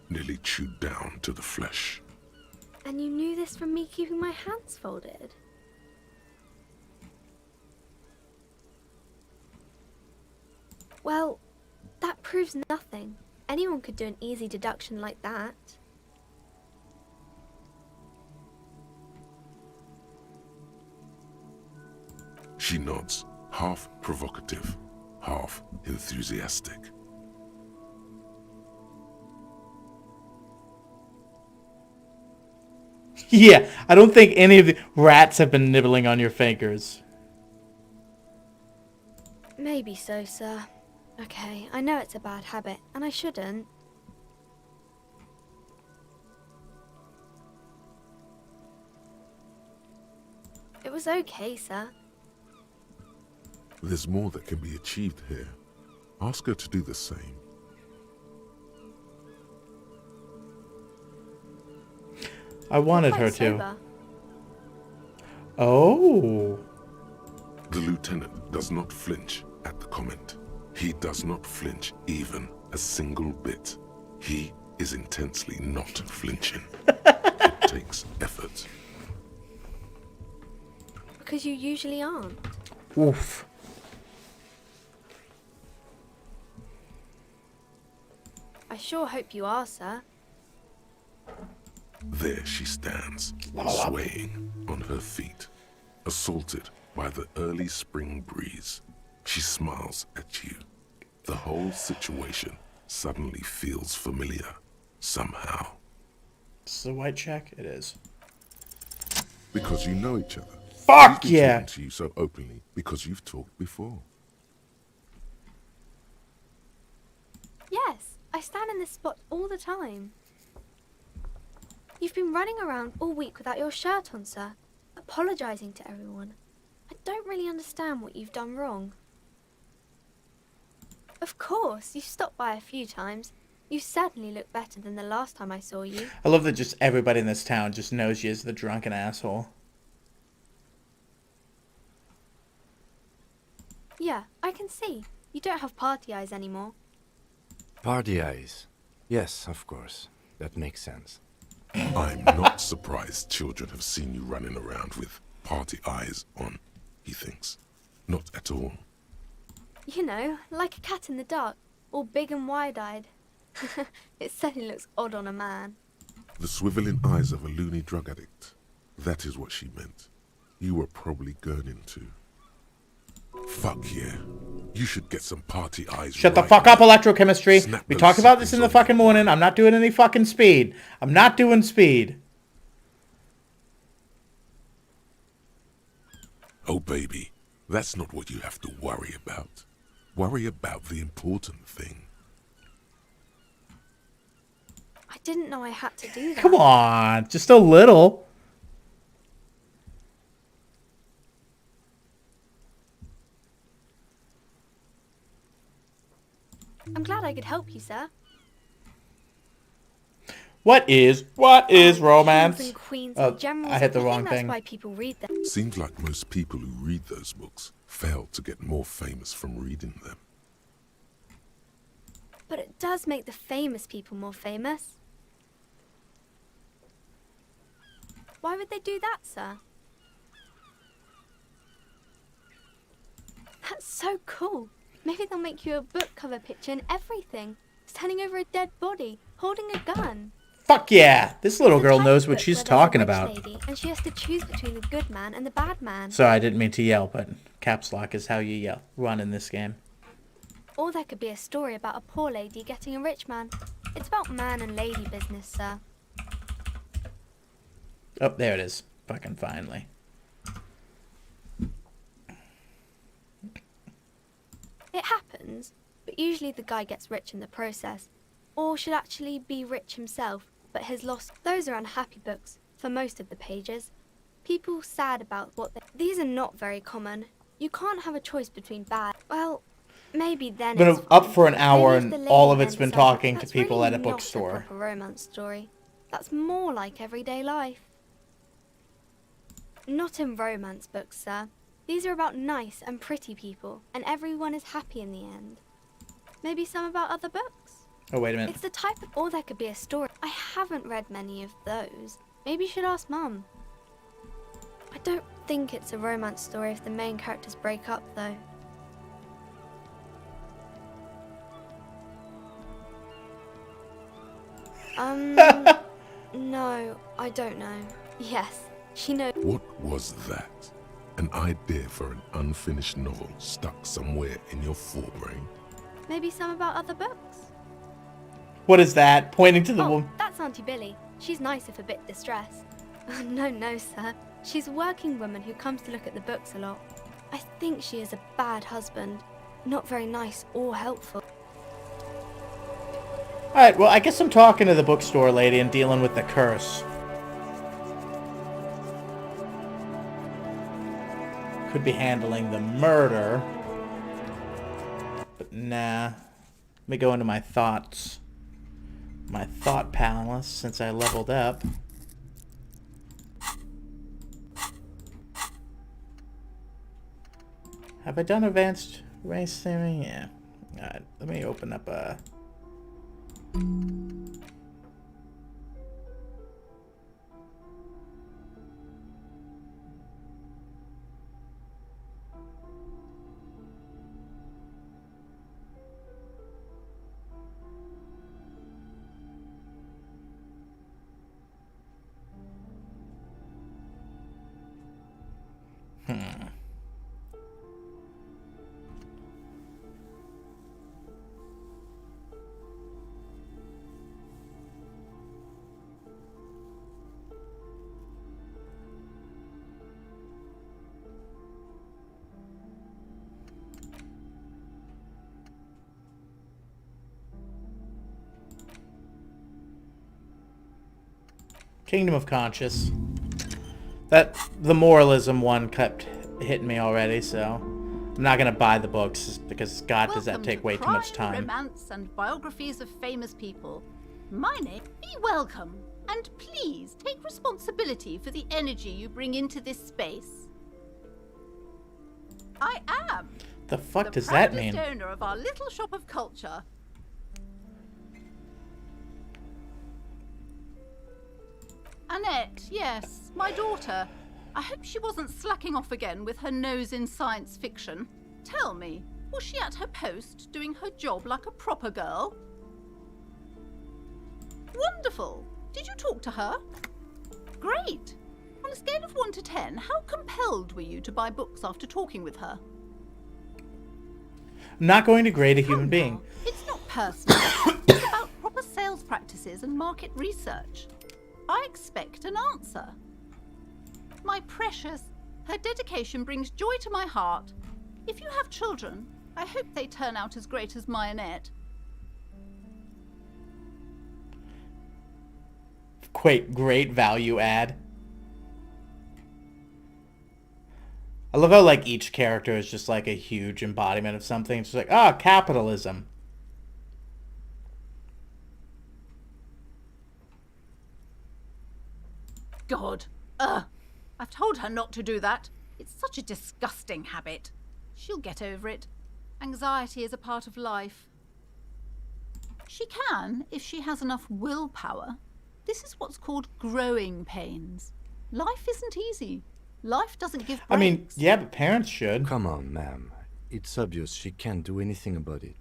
nearly chewed down to the flesh. And you knew this from me keeping my hands folded? Well, that proves nothing. Anyone could do an easy deduction like that. She nods, half provocative, half enthusiastic. Yeah, I don't think any of the rats have been nibbling on your fingers. Maybe so, sir. Okay, I know it's a bad habit, and I shouldn't. It was okay, sir. There's more that can be achieved here. Ask her to do the same. I wanted Quite her to. sober. Oh. The lieutenant does not flinch at the comment. He does not flinch even a single bit. He is intensely not flinching. It takes effort. Because you usually aren't. Oof. I sure hope you are, sir. There she stands, swaying on her feet, assaulted by the early spring breeze. She smiles at you. The whole situation suddenly feels familiar, somehow. This is a white check? It is. Because you know each other. Fuck She's been yeah! talking to you so openly because you've talked before. Yes, I stand in this spot all the time. You've been running around all week without your shirt on, sir, apologizing to everyone. I don't really understand what you've done wrong. Of course, you've stopped by a few times. You certainly look better than the last time I saw you. I love that just everybody in this town just knows you as the drunken asshole. Yeah, I can see. You don't have party eyes anymore. Party eyes. Yes, of course. That makes sense. I'm not surprised children have seen you running around with party eyes on, he thinks. Not at all. You know, like a cat in the dark, all big and wide-eyed. It certainly looks odd on a man. The swiveling eyes of a loony drug addict. That is what she meant. You were probably gurning too. Fuck yeah. You should get some party eyes. Shut the right fuck now. up, electrochemistry. Snap We those talked about this in the seconds on fucking morning. I'm not doing any fucking speed. I'm not doing speed. Oh baby, that's not what you have to worry about. Worry about the important thing. I didn't know I had to do that. Come on, just a little. I'm glad I could help you, sir. What is Kings romance? and queens Oh, and generals. I hit the think wrong that's thing. why people read them. Seems like most people who read those books fail to get more famous from reading them. But it does make the famous people more famous. Why would they do that, sir? That's so cool. Maybe they'll make you a book cover picture and everything. Standing over a dead body, holding a gun. Fuck yeah. This little It's a girl type knows of what book she's where there's a talking rich about. lady, and she has to choose between the good man and the bad man. Sorry, I didn't mean to yell, but caps lock is how you yell. Run in this game. Or there could be a story about a poor lady getting a rich man. It's about man and lady business, sir. Oh, there it is. Fucking finally. It happens, but usually the guy gets rich in the process. Or should actually be rich himself, but has lost. Those are unhappy books, for most of the pages. People sad about what they... These are not very common. You can't have a choice between bad... Well, Maybe then Been it's up fine. for an hour Maybe if and the all lady of it's then been decides talking to that's people really at a not bookstore. proper romance story. That's more like everyday life. Not in romance books, sir. These are about nice and pretty people, and everyone is happy in the end. Maybe some about other books? Oh, wait a minute. It's the type of... Or there could be a story. I haven't read many of those. Maybe you should ask Mum. I don't think it's a romance story if the main characters break up, though. No, I don't know. Yes, she knows. What was that? An idea for an unfinished novel stuck somewhere in your forebrain? Maybe some about other books? What is that? Pointing to the Oh, woman. that's Auntie Billy. She's nice if a bit distressed. No, sir. She's a working woman who comes to look at the books a lot. I think she is a bad husband. Not very nice or helpful. Alright, well, I guess I'm talking to the bookstore lady and dealing with the curse. Could be handling the murder. But nah. Let me go into my thoughts. My thought palace, since I leveled up. Have I done advanced race theory? Yeah. Alright, let me open up a... Kingdom of Conscious. That the moralism one kept hitting me already, so I'm not gonna buy the books because God, does that take way too much time. Romance and biographies of famous people. My name. Be welcome, and please take responsibility for the energy you bring into this space. I am. The fuck the does that mean? proudest owner of our little shop of culture. Annette, yes, my daughter. I hope she wasn't slacking off again with her nose in science fiction. Tell me, was she at her post doing her job like a proper girl? Wonderful. Did you talk to her? Great. On a scale of 1 to 10, how compelled were you to buy books after talking with her? I'm not going to grade a human Come being. now, it's not personal. It's about proper sales practices and market research. I expect an answer. My precious, her dedication brings joy to my heart. If you have children, I hope they turn out as great as my Annette. Great value add. I love how like each character is just like a huge embodiment of something. It's just like, capitalism. God. I've told her not to do that. It's such a disgusting habit. She'll get over it. Anxiety is a part of life. She can, if she has enough willpower. This is what's called growing pains. Life isn't easy. Life doesn't give breaks. I mean, yeah, but parents should. Come on, ma'am. It's obvious she can't do anything about it.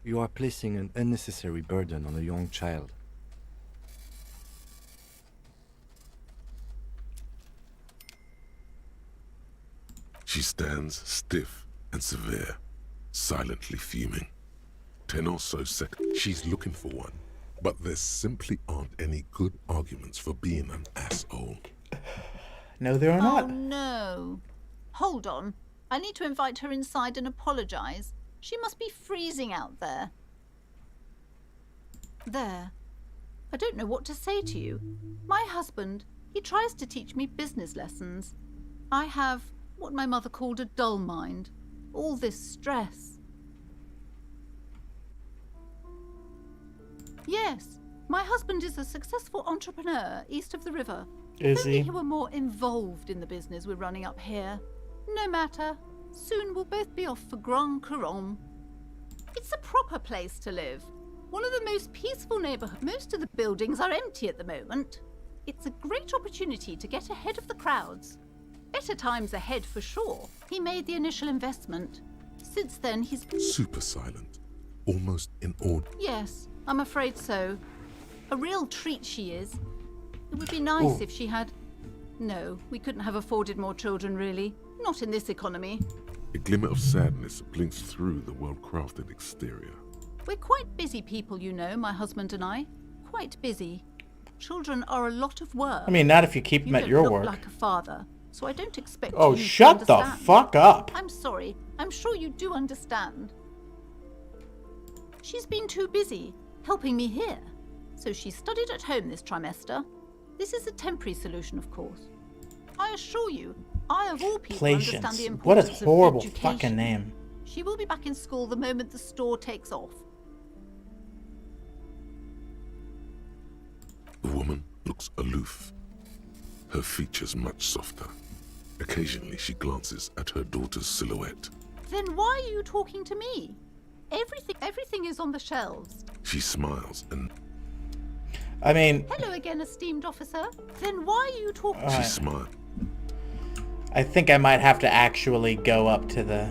You are placing an unnecessary burden on a young child. She stands stiff and severe, silently fuming. 10 or so seconds. She's looking for one, but there simply aren't any good arguments for being an asshole. No, there are Oh not. no. Hold on. I need to invite her inside and apologize. She must be freezing out there. There. I don't know what to say to you. My husband, he tries to teach me business lessons. I have what my mother called a dull mind. All this stress. Yes, my husband is a successful entrepreneur east of the river. Is If only he? he were more involved in the business we're running up here. No matter. Soon we'll both be off for Grand Couronne. It's a proper place to live. One of the most peaceful neighborhoods. Most of the buildings are empty at the moment. It's a great opportunity to get ahead of the crowds. Better times ahead for sure. He made the initial investment. Since then, he's... Super silent, almost inaudible. Yes, I'm afraid so. A real treat she is. It would be nice if she had... No, we couldn't have afforded more children, really. Not in this economy. A glimmer of sadness blinks through the well-crafted exterior. We're quite busy people, you know, my husband and I. Quite busy. Children are a lot of work. I mean, not if you keep them You at don't your look work. like a father, so I don't expect Oh, you to shut the understand. fuck up. I'm sorry. I'm sure you do understand. She's been too busy helping me here, so she studied at home this trimester. This is a temporary solution, of course. I assure you, I of all people understand Patience. the What a importance horrible of education. fucking name. She will be back in school the moment the store takes off. The woman looks aloof, her features much softer. Occasionally she glances at her daughter's silhouette. Then why are you talking to me? Everything is on the shelves. She smiles and I mean, Hello again, esteemed officer. Then why are you talking? she smiles. I think I might have to actually go up to the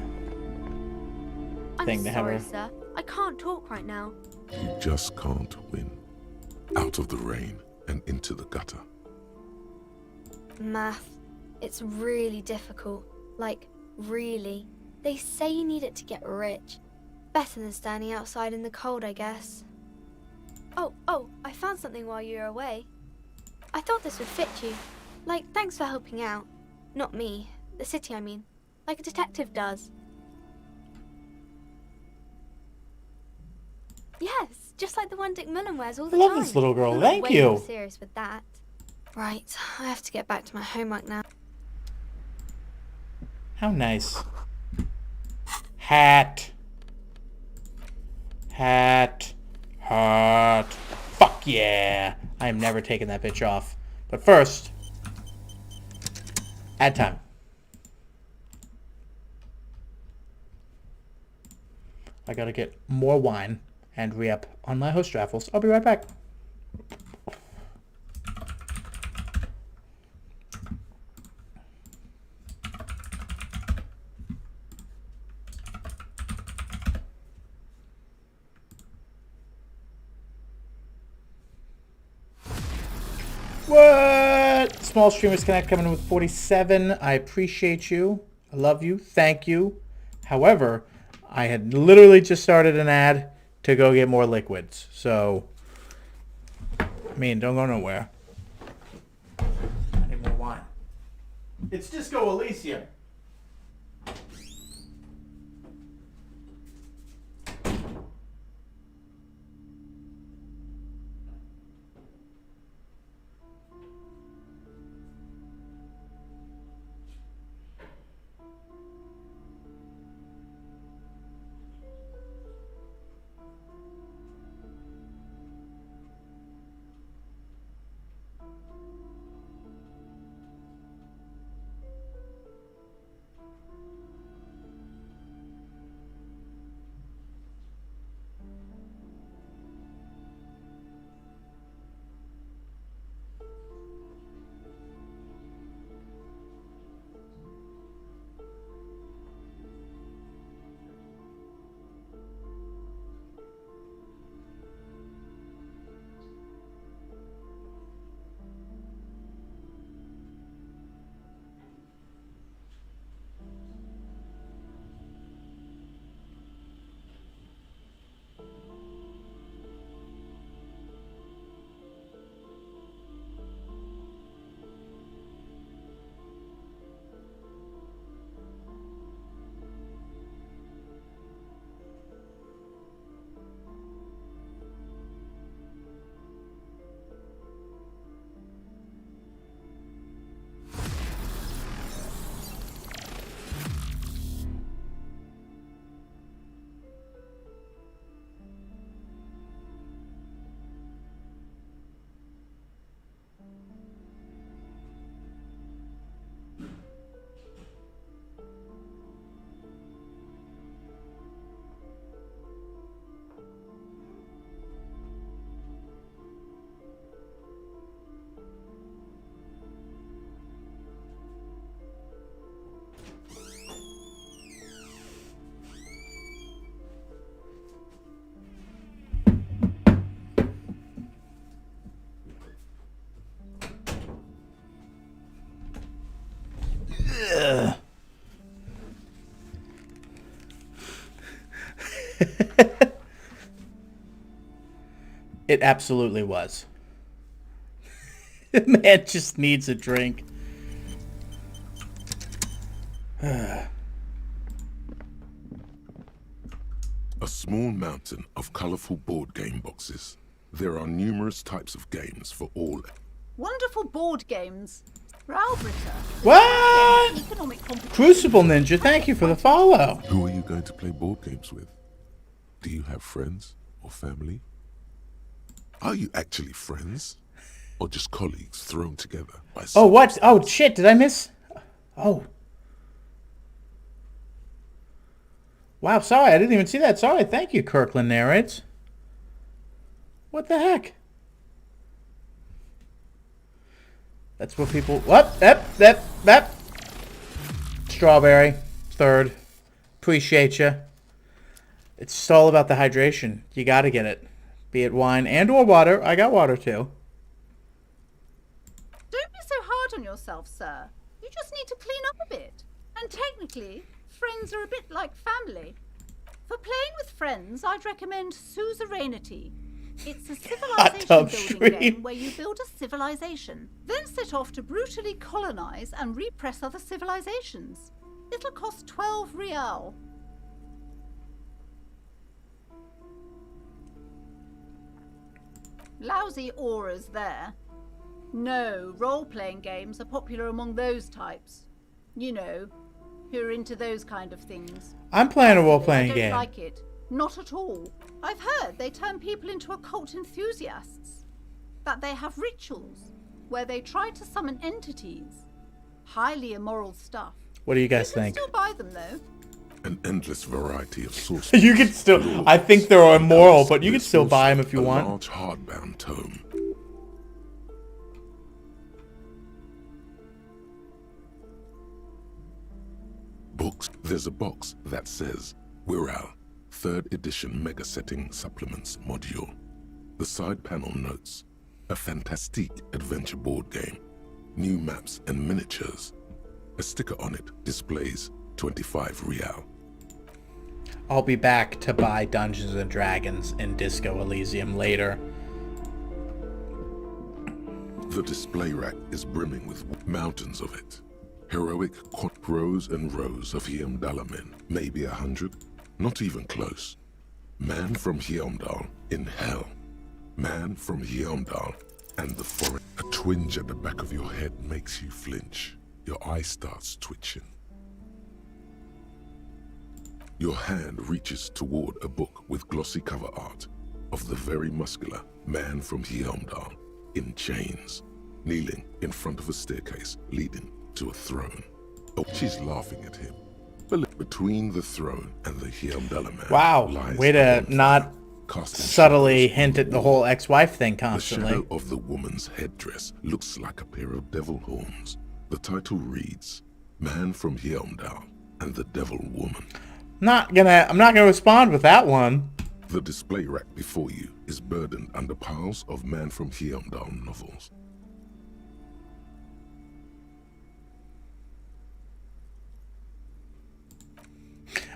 thing I'm to have sorry, her. sir. I can't talk right now. You just can't win. Out of the rain and into the gutter. Math. It's really difficult. Like, really. They say you need it to get rich. Better than standing outside in the cold, I guess. Oh, I found something while you were away. I thought this would fit you. Like, thanks for helping out. Not me. The city, I mean. Like a detective does. Yes, just like the one Dick Mullen wears all the I love time. this little girl. I'm Thank way you. more serious with that. Right, I have to get back to my homework now. How nice. Hat. Hat. Hat. Fuck yeah. I am never taking that bitch off. But first, ad time. I gotta get more wine and re-up on my host raffles. I'll be right back. What? Small Streamers Connect coming in with 47. I appreciate you. I love you. Thank you. However, I had literally just started an ad to go get more liquids. So, I mean, don't go nowhere. I need more wine. It's Disco Elysium. It absolutely was. The man just needs a drink. A small mountain of colorful board game boxes. There are numerous types of games for all. Wonderful board games. Ralbrita. What? Economic competition. Crucible Ninja, thank you for the follow. Who are you going to play board games with? Do you have friends or family? Are you actually friends? Or just colleagues thrown together by Oh, what? Oh, shit, did I miss? Oh. Wow, sorry, I didn't even see that. Sorry, thank you, Kirkland narrates. What the heck? That's what people... What? That. Strawberry. Third. Appreciate you. It's just all about the hydration. You gotta get it. Be it wine and or water. I got water, too. Don't be so hard on yourself, sir. You just need to clean up a bit. And technically, friends are a bit like family. For playing with friends, I'd recommend Suzerainty. It's a civilization building game where you build a civilization, then set off to brutally colonize and repress other civilizations. It'll cost 12 real. Lousy auras there. No, role-playing games are popular among those types. You know, who are into those kind of things. I'm playing a role-playing I game. don't like it. Not at all. I've heard they turn people into occult enthusiasts. That they have rituals where they try to summon entities. Highly immoral stuff. What do you guys You can think? still buy them though. An endless variety of sources. You can still... I think they're immoral, but you can still buy them if you a want. large hardbound tome. Books. There's a box that says Wirral, 3rd edition mega setting supplements module. The side panel notes a fantastic adventure board game, new maps and miniatures. A sticker on it displays 25 real. I'll be back to buy Dungeons and Dragons and Disco Elysium later. The display rack is brimming with mountains of it. Heroic rows and rows of Heimdall men, maybe 100, not even close. Man from Heimdall in hell. Man from Heimdall and the forest. A twinge at the back of your head makes you flinch. Your eye starts twitching. Your hand reaches toward a book with glossy cover art of the very muscular man from Heimdall in chains, kneeling in front of a staircase leading to a throne. Oh, she's laughing at him. But between the throne and the Heimdall man, Wow, lies way to a not casting subtly shadows hint at the whole ex-wife thing The constantly. shadow of the woman's headdress looks like a pair of devil horns. The title reads, Man from Heimdall and the Devil Woman. I'm not gonna respond with that one. The display rack before you is burdened under piles of Man from Heimdall novels.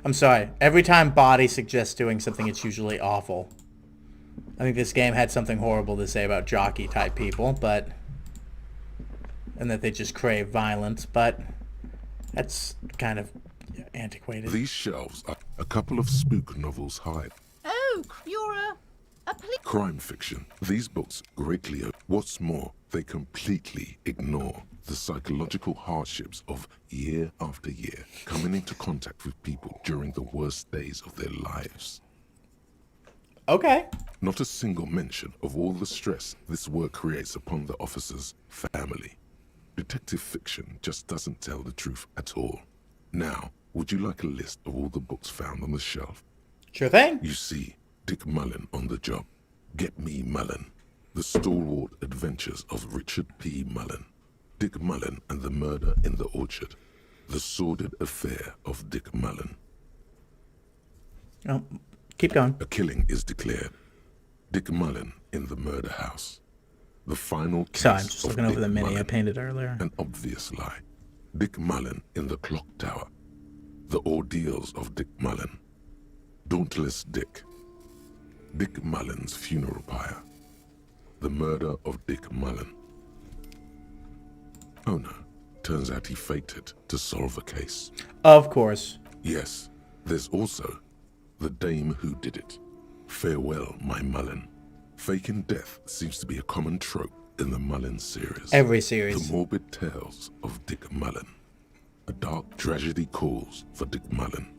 I'm sorry. Every time Body suggests doing something, it's usually awful. I think this game had something horrible to say about jockey type people, but... and that they just crave violence, but that's kind of antiquated. These shelves are a couple of spook novels hide. Oh, you're a police... Crime fiction. These books greatly... What's more, they completely ignore the psychological hardships of year after year coming into contact with people during the worst days of their lives. Okay. Not a single mention of all the stress this work creates upon the officer's family. Detective fiction just doesn't tell the truth at all. Now, would you like a list of all the books found on the shelf? Sure thing. You see Dick Mullen on the job. Get Me Mullen. The Stalwart Adventures of Richard P. Mullen. Dick Mullen and the Murder in the Orchard. The Sordid Affair of Dick Mullen. Oh, keep going. A killing is declared. Dick Mullen in the Murder House. The Final Case Sorry, I'm just of looking over Dick the mini I Mullen. painted earlier. An obvious lie. Dick Mullen in the Clock Tower. The Ordeals of Dick Mullen. Dauntless Dick. Dick Mullen's Funeral Pyre. the murder of Dick Mullen. Oh no, turns out he faked it to solve a case. Of course. Yes, there's also the dame who did it. Farewell, my Mullen. Faking death seems to be a common trope in the Mullen series. Every series. The morbid tales of Dick Mullen. A dark tragedy calls for Dick Mullen.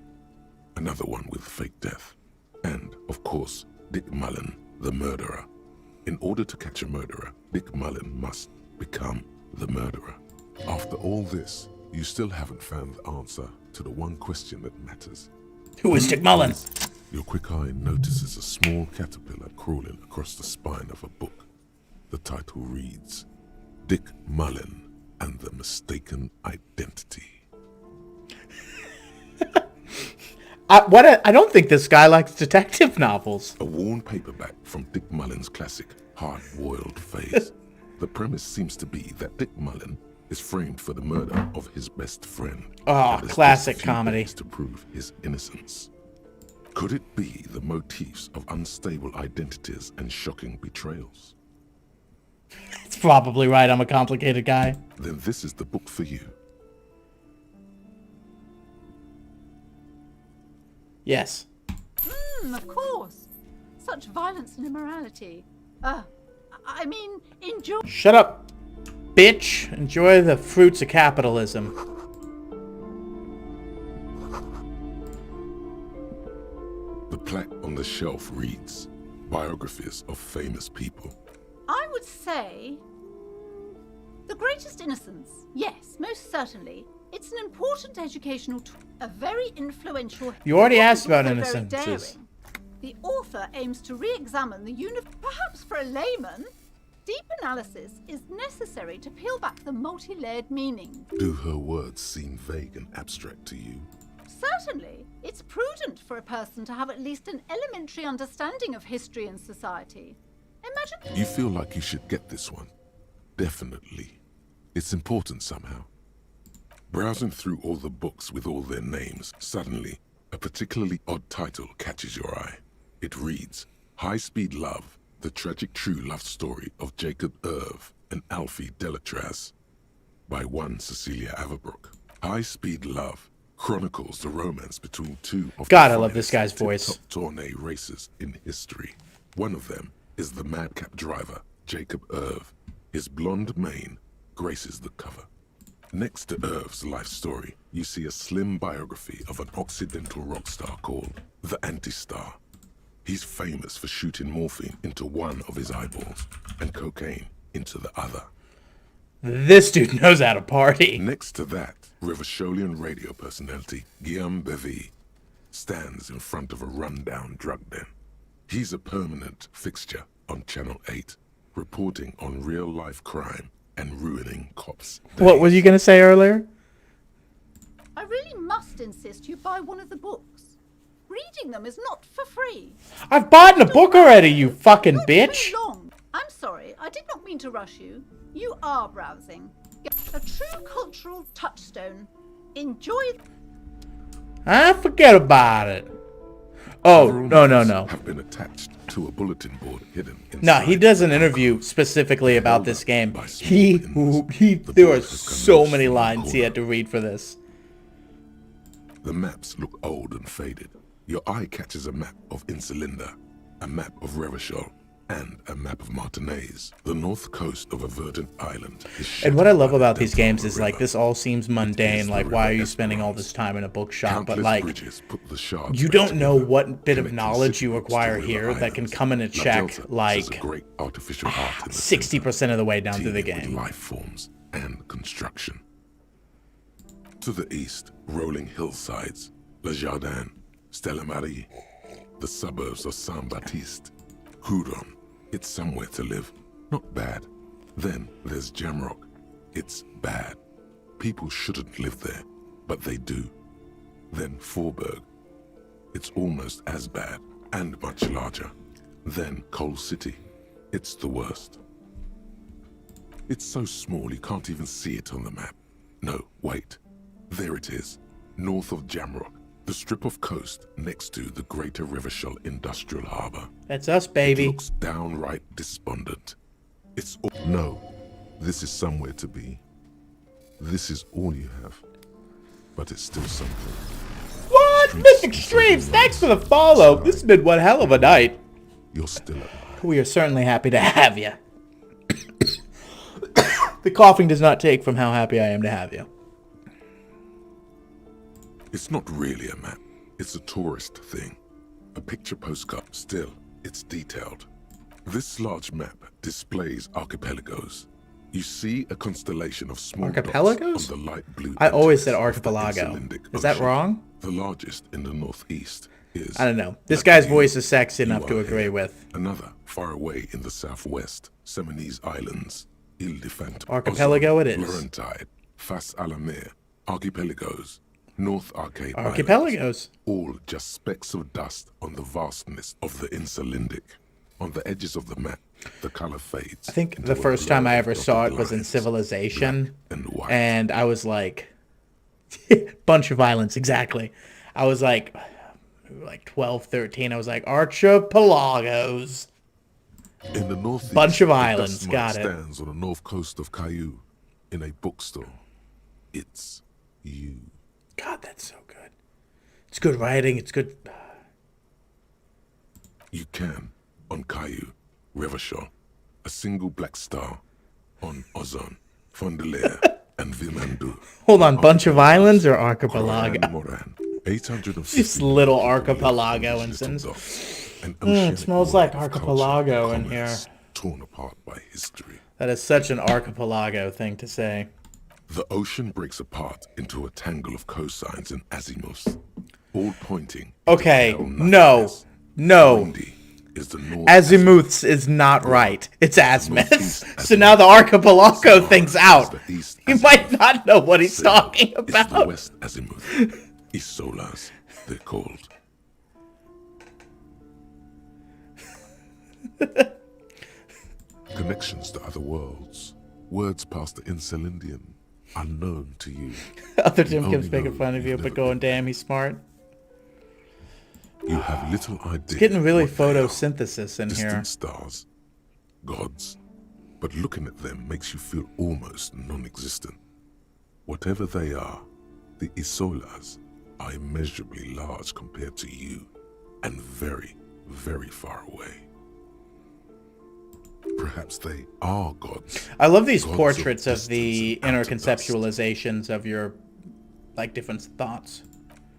Another one with fake death. And, of course, Dick Mullen, the murderer. In order to catch a murderer, Dick Mullen must become the murderer. After all this, you still haven't found the answer to the one question that matters. Who is Dick Mullen? Your quick eye notices a small caterpillar crawling across the spine of a book. The title reads, Dick Mullen and the Mistaken Identity. I don't think this guy likes detective novels. A worn paperback from Dick Mullen's classic hard-boiled phase. The premise seems to be that Dick Mullen is framed for the murder of his best friend. Oh, But classic there's just a few comedy. ways to prove his innocence. Could it be the motifs of unstable identities and shocking betrayals? It's probably right. I'm a complicated guy. Then this is the book for you. Yes. Of course. Such violence and immorality. I mean, enjoy. Shut up, bitch. Enjoy the fruits of capitalism. The plaque on the shelf reads, Biographies of Famous People. I would say The Greatest Innocence. Yes, most certainly. It's an important educational tool, a very influential. You already but asked about also very Innocences. daring. The author aims to re-examine the perhaps for a layman. Deep analysis is necessary to peel back the multi-layered meaning. Do her words seem vague and abstract to you? Certainly, it's prudent for a person to have at least an elementary understanding of history and society. Imagine. You feel like you should get this one. Definitely. It's important somehow. Browsing through all the books with all their names, suddenly, a particularly odd title catches your eye. It reads, High Speed Love, the tragic true love story of Jacob Irv and Alfie Delatraz, by one Cecilia Averbrook. High Speed Love chronicles the romance between two of God, the I love this guy's finest voice. tip-top tourney racers in history. One of them is the madcap driver, Jacob Irv. His blonde mane graces the cover. Next to Irv's life story, you see a slim biography of an Occidental rock star called the Anti-Star. He's famous for shooting morphine into one of his eyeballs and cocaine into the other. This dude knows how to party. Next to that, Rivasholian radio personality Guillaume Bevy stands in front of a rundown drug den. He's a permanent fixture on Channel 8, reporting on real-life crime and ruining cops' What was you going to say earlier? I really must insist you buy one of the books. Reading them is not for free. I've bought a book already, you fucking Not bitch. very long. I'm sorry, I did not mean to rush you. You are browsing. A true cultural touchstone. Enjoy. Forget about it. Oh, Several no. notes have been attached to a bulletin board hidden inside. No, he does an interview specifically about Held this up game. by small pins. The There board are has come so loose many from the lines he corner. had to read for this. The maps look old and faded. Your eye catches a map of Insulinda, a map of Revachol, and a map of Martinaise. The north coast of a verdant island is And what I shattered love by the about these depth of games a is like river. this all seems mundane. is the Like, why are River you spending all Esperance. this time in a bookshop? But Countless like, bridges put the shards you back don't know together, what bit of connecting knowledge you city-groups to acquire river here that can islands. come in and La check Delta, which is a like great artificial art in the 60% of the way down through the teeming with game. life forms and construction. To the east, rolling hillsides, Le Jardin, Stella Marie, the suburbs of Saint-Baptiste, Hudon. It's somewhere to live. Not bad. Then there's Jamrock. It's bad. People shouldn't live there, but they do. Then Forburg. It's almost as bad and much larger. Then Coal City. It's the worst. It's so small you can't even see it on the map. No, wait. There it is, north of Jamrock, the strip of coast next to the Greater Revachol Industrial Harbour. That's us, It baby. looks downright despondent. It's all. No, this is somewhere to be. This is all you have. But it's still something. What? Streets Mystic of Streams, Southern thanks for the Lights. follow. This has been one hell of a night. You're still alive. We are certainly happy to have you. The coughing does not take from how happy I am to have you. It's not really a map. It's a tourist thing. A picture postcard. Still, it's detailed. This large map displays archipelagos. You see a constellation of small Archipelagos? dots on the light blue. I always said edges of the archipelago. Insulindic Is that Ocean. wrong? The largest in the northeast is. I don't know. This Latin guy's View. voice is sexy enough You to are agree here. with. Another far away in the southwest, Seminese Islands, Ile de Fant, Archipelago it is. Laurentide, Fas Alamir, Archipelagos, North Arcade Islands, Archipelagos. all just specks of dust on the vastness of the Insulindic. On the edges of the map, the color fades. I think into the a first time I blur ever of saw it dotted was in lines, Civilization. black and white. And I was like, bunch of violence, exactly. I was like 12, 13. I was like, archipelagos. In the northeast, Bunch of the islands, dust got mite it. stands on the north coast of Caillou, in a bookstore. It's you. God, that's so good. It's good writing. It's good. You can, on Caillou, Revachol, a single black star, on Ozon, Fondelier, and Vilmandu. Hold on, bunch of islands or archipelago? Moran, 850 Just little little archipelago little instance. dots, an It oceanic smells world like of culture archipelago and in here. commerce, torn apart by history. That is such an archipelago thing to say. The ocean breaks apart into a tangle of cosines and azimuths, all pointing. into Okay, hell no, nothingness. no. Windy is the north Azimuths is not right. It's azimuths. Northeast So now the archipelago Sahara thing's is out. the east He azimuth. might not know what he's Sail talking is the about. west azimuth. Isolas, they're called. Connections to other worlds. Words past the Insulindian. Unknown to you. Other You Tim Kim's only making know fun of you've you, but never going, been. damn, he's smart. You have little idea. It's getting really what they are. photosynthesis in Distant here. stars. Gods. But looking at them makes you feel almost non-existent. Whatever they are, the Isolas are immeasurably large compared to you, and very, very far away. Perhaps they are gods. I love these Gods of portraits of distance the and inner outer dust. conceptualizations of your, like, different thoughts.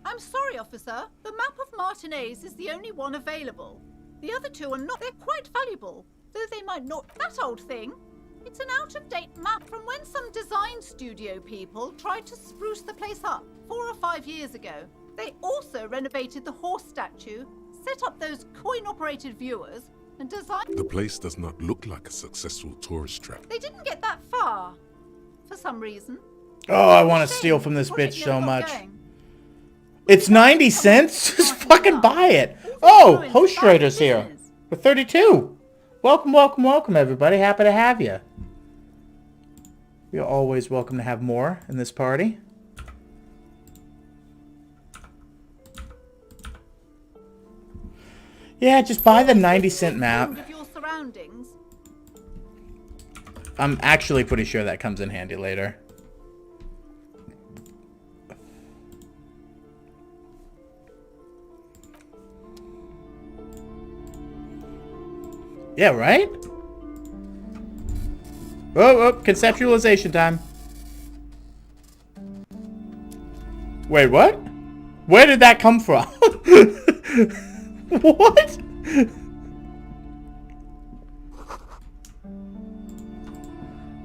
I'm sorry, officer. The map of Martinez is the only one available. The other two are not. They're quite valuable, though they might not. That old thing. It's an out-of-date map from when some design studio people tried to spruce the place up 4 or 5 years ago. They also renovated the horse statue, set up those coin-operated viewers, and designed. The place does not look like a successful tourist trap. They didn't get that far, for some reason. Oh, I want to Shame. steal from this Project bitch never so got much. going. It's 90 cents? Just fucking buy it. Oh, Host Trader's here. For 32. Welcome, welcome, welcome, everybody. Happy to have you. You're always welcome to have more in this party. Yeah, just buy the 90-cent map. Of your surroundings. I'm actually pretty sure that comes in handy later. Yeah, right? Oh, conceptualization time. Wait, what? Where did that come from? What?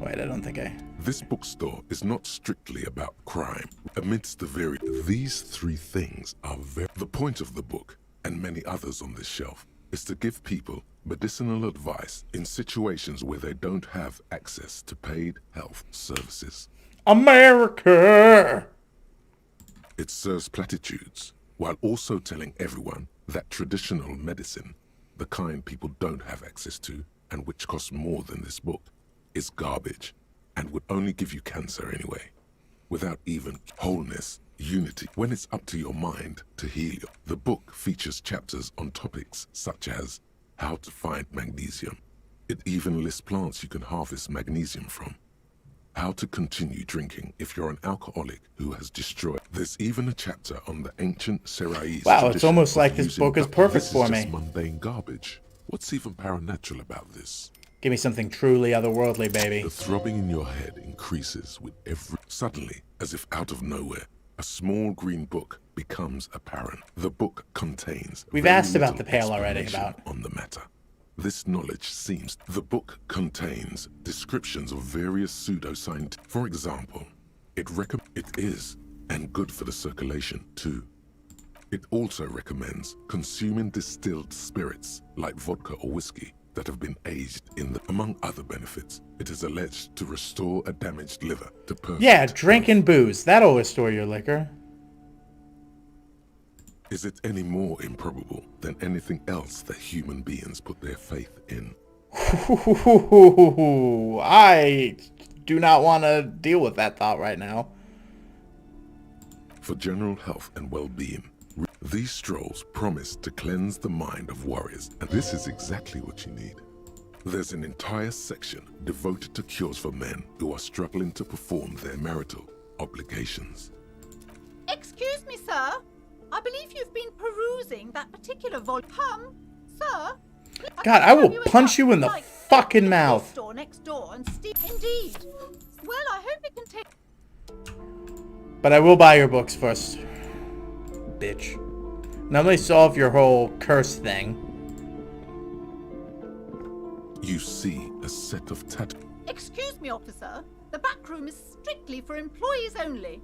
Wait, I don't think I... This bookstore is not strictly about crime. Amidst the these three things are the point of the book, and many others on this shelf, is to give people medicinal advice in situations where they don't have access to paid health services. America! It serves platitudes, while also telling everyone that traditional medicine, the kind people don't have access to, and which costs more than this book, is garbage, and would only give you cancer anyway, without even wholeness, unity. When it's up to your mind to heal you, the book features chapters on topics such as how to find magnesium, It even lists plants you can harvest magnesium from. How to continue drinking if you're an alcoholic who has destroyed. There's even a chapter on the ancient Seraïs. Wow, it's almost like this book is perfect for me. This is just mundane garbage. What's even paranatural about this? Give me something truly otherworldly, baby. The throbbing in your head increases with every... Suddenly, as if out of nowhere, a small green book becomes apparent. The book contains... We've very asked about little the Pale already, explanation about... on the matter. This knowledge seems... The book contains descriptions of various pseudoscientific... For example, it is, and good for the circulation, too. It also recommends consuming distilled spirits, like vodka or whiskey, that have been aged in the... Among other benefits, it is alleged to restore a damaged liver to perfect... Yeah, drinking booze. That'll restore your liquor. Is it any more improbable than anything else that human beings put their faith in? I do not want to deal with that thought right now. For general health and well-being, these strolls promise to cleanse the mind of warriors, and this is exactly what you need. There's an entire section devoted to cures for men who are struggling to perform their marital obligations. Excuse me, sir. I believe you've been perusing that particular volume, sir. God, I will punch you in the fucking mouth. Store next door and indeed. Well, I hope it can take. But I will buy your books first, bitch. Now let me solve your whole curse thing. You see a set of Excuse me, officer. The back room is strictly for employees only.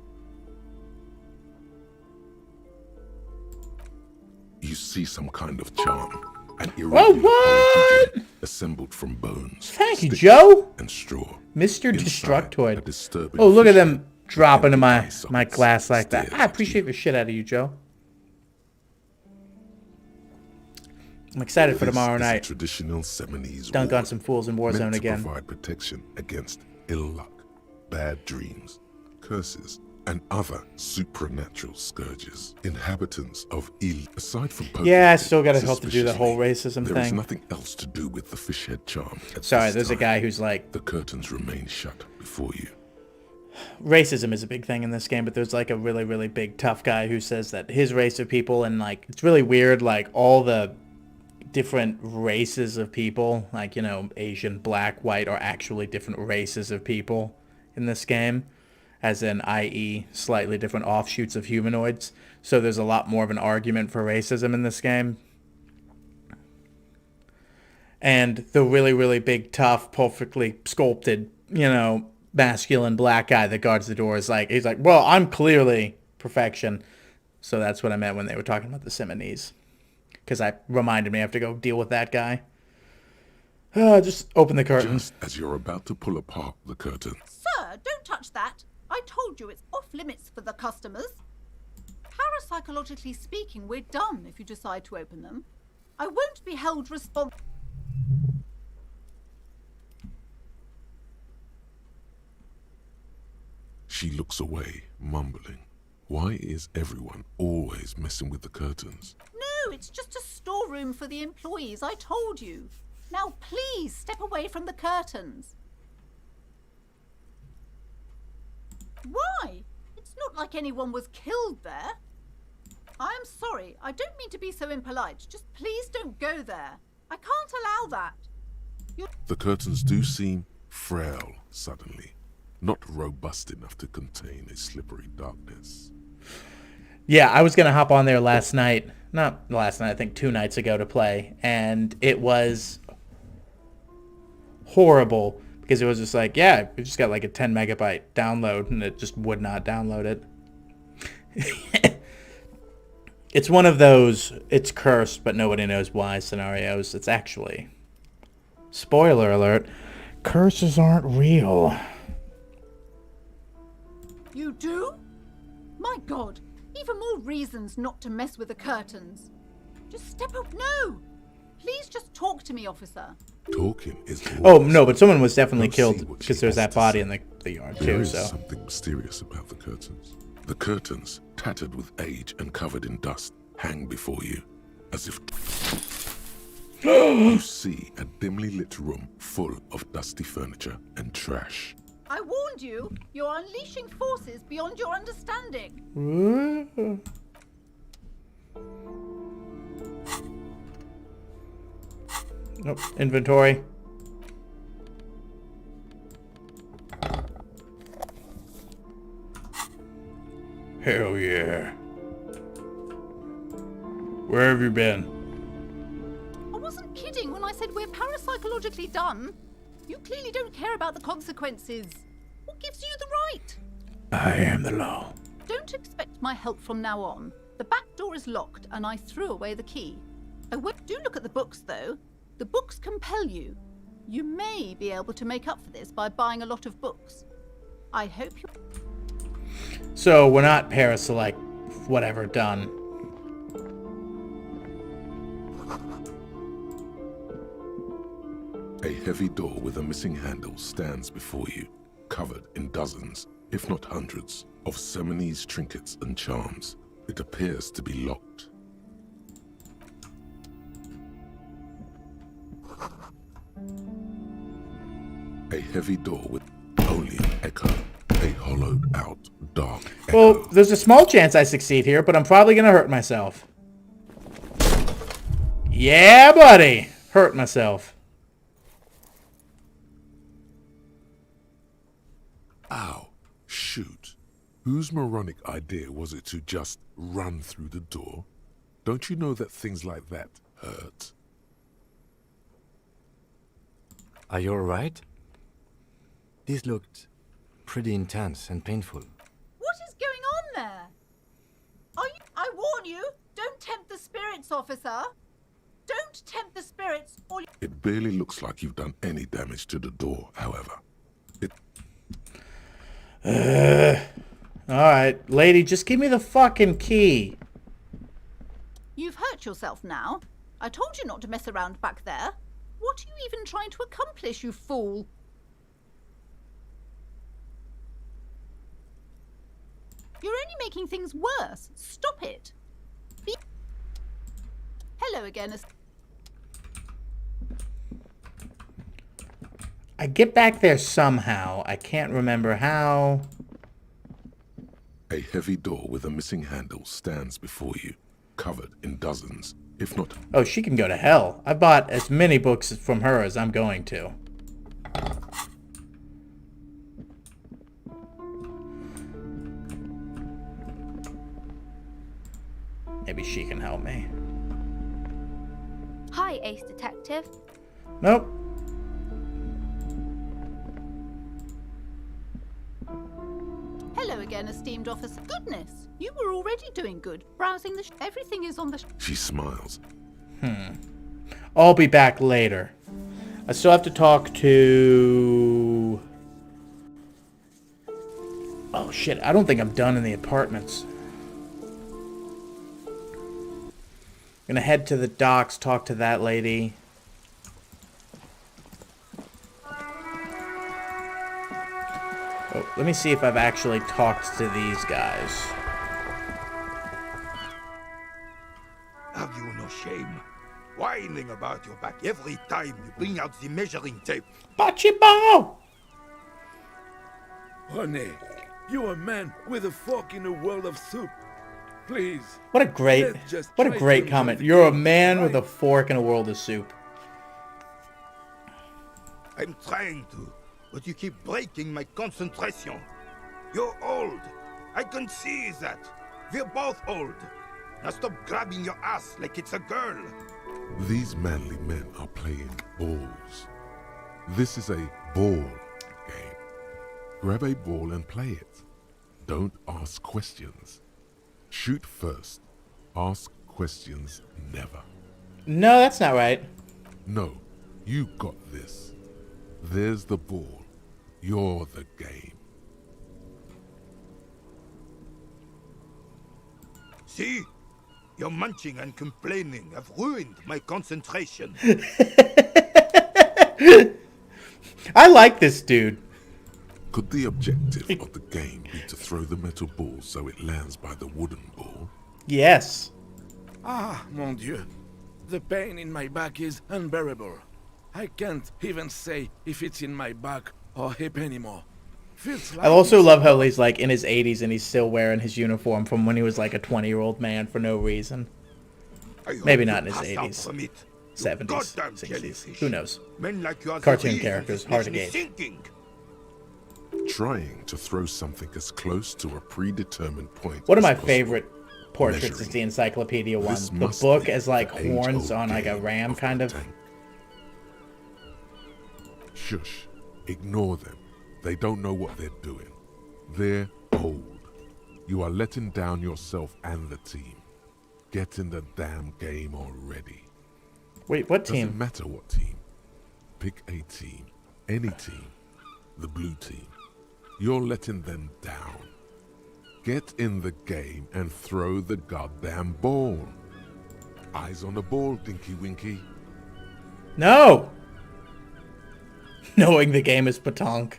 You see some kind of charm, an Whoa, irregular what? polyhedron assembled from bones, Thank you, sticks, Joe. and straw. Mr. Inside, a Destructoid. disturbing Oh, look at fish them drop into my eye sockets glass like that. stares I at appreciate you. the shit out of you, Joe. I'm excited for This tomorrow is a night. traditional Seminese Dunk ward on some fools in meant Warzone to again. provide protection against ill luck, bad dreams, curses, and other supernatural scourges. Inhabitants of aside from Yeah, I still gotta poking help to do the whole suspiciously, racism there is thing. nothing else to do with the fish head charm. at Sorry, this there's a time. guy who's like, The curtains remain shut before you. racism is a big thing in this game, but there's like a really, really big tough guy who says that his race of people, and like, it's really weird, like all the different races of people, like, you know, Asian, black, white, are actually different races of people in this game, as in, i.e., slightly different offshoots of humanoids. So there's a lot more of an argument for racism in this game. And the really, really big, tough, perfectly sculpted, you know, masculine black guy that guards the door is like, he's like, well, I'm clearly perfection. So that's what I meant when they were talking about the Simonese. Because I reminded me I have to go deal with that guy. Just open the curtain. Just as you're about to pull apart the curtain, Sir, don't touch that. I told you it's off limits for the customers. Parapsychologically speaking, we're done if you decide to open them. I won't be held responsible. she looks away, mumbling. Why is everyone always messing with the curtains? No, it's just a storeroom for the employees, I told you. Now please step away from the curtains. Why? It's not like anyone was killed there. I am sorry, I don't mean to be so impolite. Just please don't go there. I can't allow that. The curtains do seem frail suddenly, not robust enough to contain a slippery darkness. Yeah, I was going to hop on there last night. Not last night, I think 2 nights ago to play. And it was horrible because it was just like, yeah, it just got like a 10 megabyte download and it just would not download it. It's one of those, it's cursed, but nobody knows why scenarios. It's actually, spoiler alert, curses aren't real. You do? My God, even more reasons not to mess with the curtains. Just step up. No! Please just talk to me, officer. Talking is Oh, no, but someone was definitely You'll see killed what because she there's has that to body say. in the yard There too, is so. something mysterious about the curtains. The curtains, tattered with age and covered in dust, hang before you, as if... You see a dimly lit room full of dusty furniture and trash. I warned you. You're unleashing forces beyond your understanding. Nope. Inventory. Hell yeah. Where have you been? I wasn't kidding when I said we're parapsychologically done. You clearly don't care about the consequences. What gives you the right? I am the law. Don't expect my help from now on. The back door is locked and I threw away the key. Do look at the books, though. The books compel you. You may be able to make up for this by buying a lot of books. I hope you... So we're not paraselect, whatever, done. A heavy door with a missing handle stands before you, covered in dozens, if not hundreds, of Seminese trinkets and charms. It appears to be locked. A heavy door with only an echo, a hollowed-out, dark echo. Well, there's a small chance I succeed here, but I'm probably gonna hurt myself. Yeah, buddy! Hurt myself. Ow. Shoot. Whose moronic idea was it to just run through the door? Don't you know that things like that hurt? Are you alright? This looked pretty intense and painful. What is going on there? I warn you, don't tempt the spirits, officer. Don't tempt the spirits, or... It barely looks like you've done any damage to the door, however. Alright, lady, just give me the fucking key. You've hurt yourself now. I told you not to mess around back there. What are you even trying to accomplish, you fool? You're only making things worse. Stop it. Hello again. I get back there somehow. I can't remember how. A heavy door with a missing handle stands before you, covered in dozens, if not... Oh, she can go to hell. I bought as many books from her as I'm going to. Maybe she can help me. Hi, Ace Detective. Nope. Hello again, esteemed officer. Goodness, you were already doing good. Browsing the... Everything is on the... She smiles. I'll be back later. I still have to talk to... Oh shit, I don't think I'm done in the apartments. Gonna head to the docks, talk to that lady. Oh, let me see if I've actually talked to these guys. Have you no shame? Whining about your back every time you bring out the measuring tape. Bachibao! Honey, you're a man with a fork in a world of soup. Please. What a great comment. You're a man with a fork in a world of soup. I'm trying to, but you keep breaking my concentration. You're old. I can see that. We're both old. Now stop grabbing your ass like it's a girl. These manly men are playing balls. This is a ball game. Grab a ball and play it. Don't ask questions. Shoot first. Ask questions never. No, that's not right. No, you got this. There's the ball. You're the game. See? Your munching and complaining have ruined my concentration. I like this dude. Could the objective of the game be to throw the metal ball so it lands by the wooden ball? Yes. Ah, mon Dieu. The pain in my back is unbearable. I can't even say if it's in my back or hip anymore. Feels like I also it's love how he's like in his 80s and he's still wearing his uniform from when he was like a 20-year-old man for no reason. I hope Maybe you not in his pass out 80s. from it. 70s, Goddamn 60s. jellyfish. Who knows? Men like you are the Cartoon reason characters, this hard to nation is gauge. sinking. Trying to throw something as close to a predetermined point. One of as my possible. favorite portraits is Measuring. the encyclopedia one. This The must book be has like the horns age-old on like a game ram kind of. tank. Shush. Ignore them. They don't know what they're doing. They're old. You are letting down yourself and the team. Get in the damn game already. Wait, what Doesn't team? matter what team. Pick a team. Any team. The blue team. You're letting them down. Get in the game and throw the goddamn ball. Eyes on the ball, Dinky Winky. No! Knowing the game is petanque.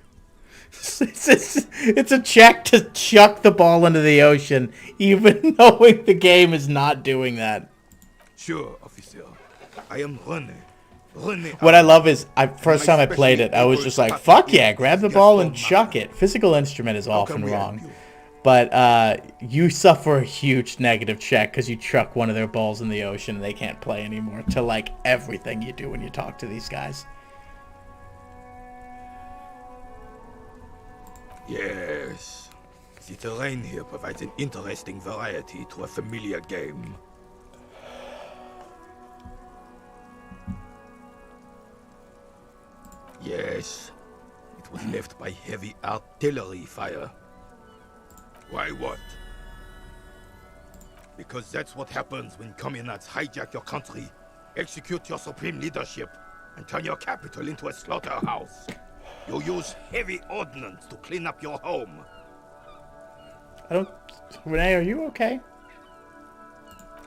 It's a check to chuck the ball into the ocean, even knowing the game is not doing that. Sure, officer. I am René. René. What I love is, first time I played it, I was just like, fuck yeah, grab the ball and chuck it. Physical instrument is often wrong. But you suffer a huge negative check because you chuck one of their balls in the ocean and they can't play anymore to like everything you do when you talk to these guys. Yes. The terrain here provides an interesting variety to a familiar game. Yes. It was left by heavy artillery fire. Why what? Because that's what happens when communists hijack your country, execute your supreme leadership, and turn your capital into a slaughterhouse. You use heavy ordnance to clean up your home. Renee, are you okay?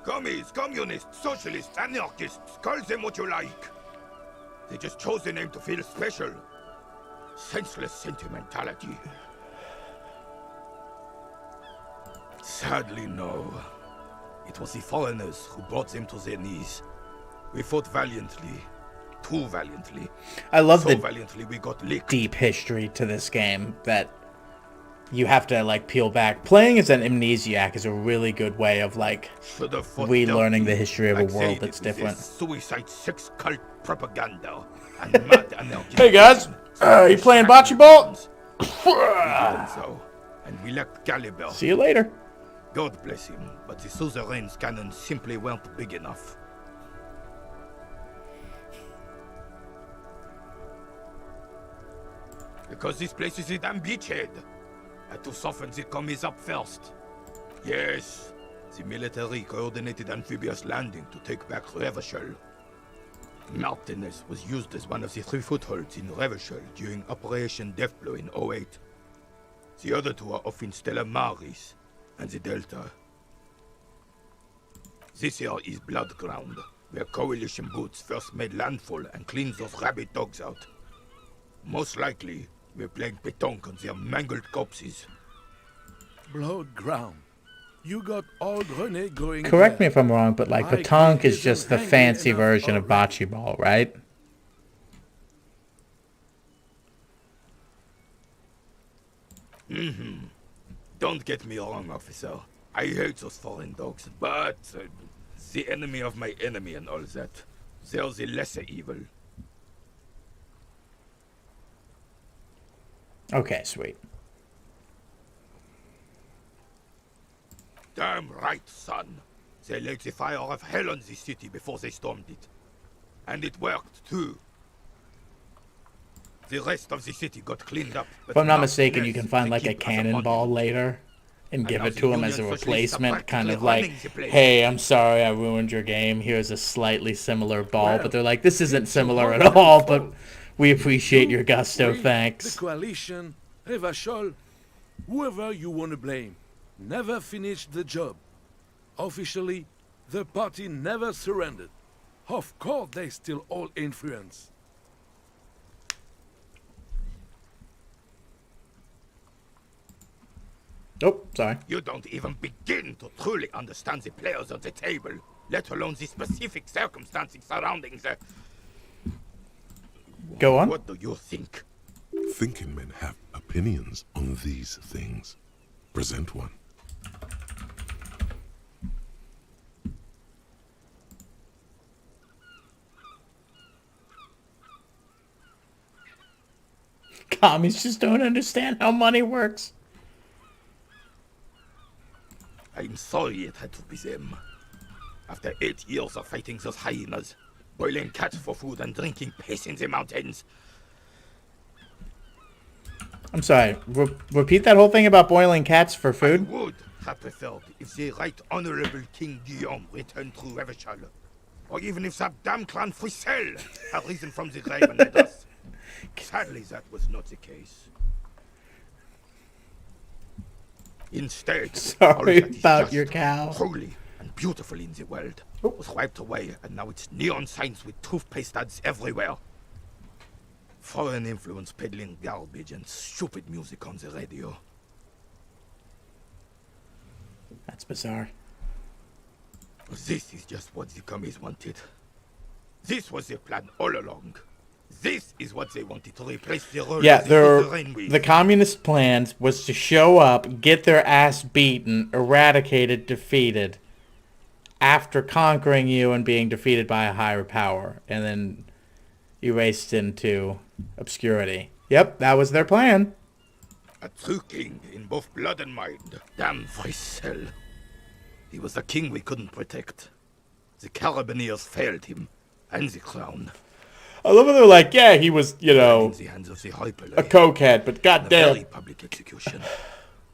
Commies, communists, socialists, anarchists, call them what you like. They just chose the name to feel special. Senseless sentimentality. Sadly, no. It was the foreigners who brought them to their knees. We fought valiantly. Too valiantly. I love so the valiantly we got licked. deep history to this game that you have to like peel back. Playing as an amnesiac is a really good way of like relearning the history of a world that's different. Suicide sex cult propaganda and mad anarchy. Hey guys, you playing bocce ball? And we lacked caliber. See you later. God bless him, but the suzerain's cannons simply weren't big enough. Because this place is a damn beachhead. Had to soften the commies up first. Yes, the military coordinated amphibious landing to take back Revachol. Martinez was used as one of the 3 footholds in Revachol during Operation Deathblow in 08. The other 2 are off in Stella Maris and the Delta. This here is Blood Ground, where Coalition boots first made landfall and cleaned those rabid dogs out. Most likely, we're playing pétanque on their mangled corpses. Blood ground. You got old René going. Correct me if I'm wrong, but like petanque is just the fancy version of bocce ball, right? Don't get me wrong, officer. I hate those foreign dogs, but the enemy of my enemy and all that. They're the lesser evil. Okay, sweet. Damn right, son. They laid the fire of hell on the city before they stormed it. And it worked, too. The rest of the city got cleaned up. If I'm not mistaken, you can find like a cannonball later and give it to him as a replacement, kind of like, hey, I'm sorry I ruined your game, here's a slightly similar ball, but they're like, this isn't similar at all, but we appreciate your gusto, thanks. The coalition, Revachol, whoever you want to blame, never finished the job. Officially, the party never surrendered. Of course they still hold influence. Oh, sorry. You don't even begin to truly understand the players on the table. let alone the specific circumstances surrounding the... Go on. What do you think? Thinking men have opinions on these things. Present one. Commies just don't understand how money works. I'm sorry it had to be them. After 8 years of fighting those hyenas, boiling cats for food and drinking piss in the mountains, I'm sorry. Repeat that whole thing about boiling cats for I food. would have preferred if the Right Honorable King Guillaume returned to Revachol, or even if that damn clan Frisel had risen from the grave and led us. Sadly, that was not the case. Instead, all Sorry that is about just your cow. holy and beautiful in the world was wiped away, and now it's neon signs with toothpaste ads everywhere. Foreign influence peddling garbage and stupid music on the radio. That's bizarre. This is just what the commies wanted. This was their plan all along. This is what they wanted to replace the role Yeah, of the Suzerain with. the communist plans was to show up, get their ass beaten, eradicated, defeated, after conquering you and being defeated by a higher power, and then erased into obscurity. Yep, that was their plan. A true king in both blood and mind. Damn Frisel. He was a king we couldn't protect. The Carabineers failed him, and the crown. I love how they're like, yeah, he was, you In know, the hands of the Hyperlay. a cokehead, but A goddamn, very public execution.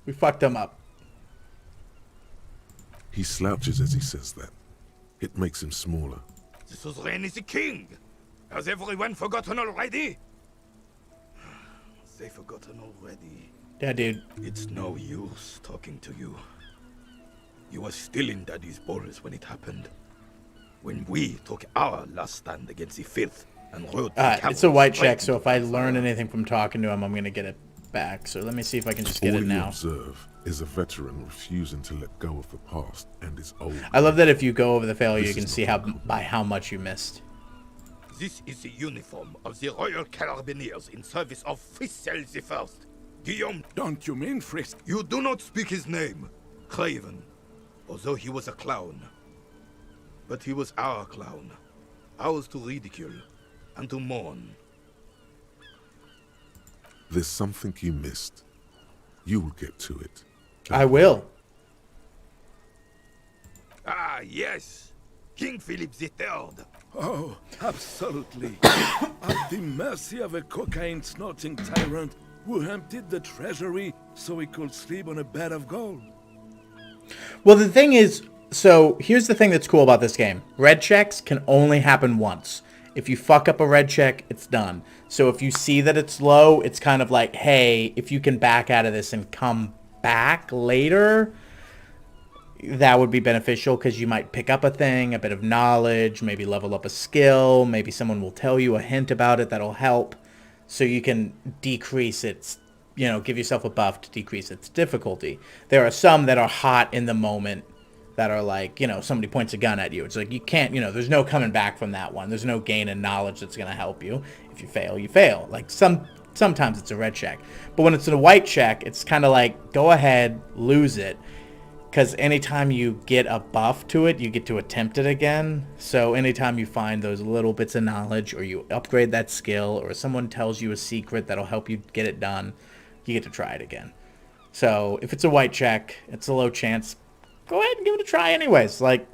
we fucked him up. He slouches as he says that. It makes him smaller. The Suzerain is the king. Has everyone forgotten already? They've forgotten already. Yeah, dude. It's no use talking to you. You were still in Daddy's balls when it happened. When we took our last stand against the Fifth and rode the It's a white straight check, so if I into the learn fire. anything from talking to him, I'm gonna get it back. So let me see if I can just get All it you now. observe is a veteran refusing to let go of the past and his old. I love that if you go over the failure, This you can is see not how by how much you missed. This is the uniform of the Royal Carabineers in service of Frisel the First. Guillaume, Don't you mean Frisk? you do not speak his name. Craven, although he was a clown. But he was our clown. Ours to ridicule and to mourn. There's something you missed. You will get to it. I will. Ah, yes. King Philip III. Oh, absolutely. At the mercy of a cocaine-snorting tyrant who emptied the treasury so he could sleep on a bed of gold. Well, the thing is, so here's the thing that's cool about this game. Red checks can only happen once. If you fuck up a red check, it's done. So if you see that it's low, it's kind of like, hey, if you can back out of this and come back later, that would be beneficial because you might pick up a thing, a bit of knowledge, maybe level up a skill, maybe someone will tell you a hint about it that'll help. So you can decrease its, you know, give yourself a buff to decrease its difficulty. There are some that are hot in the moment that are like, you know, somebody points a gun at you. It's like, you can't, you know, there's no coming back from that one. There's no gain in knowledge that's going to help you. If you fail, you fail. Like, sometimes it's a red check. But when it's a white check, it's kind of like, go ahead, lose it. Because anytime you get a buff to it, you get to attempt it again. So anytime you find those little bits of knowledge, or you upgrade that skill, or someone tells you a secret that'll help you get it done, you get to try it again. So if it's a white check, it's a low chance. Go ahead and give it a try anyways. Like,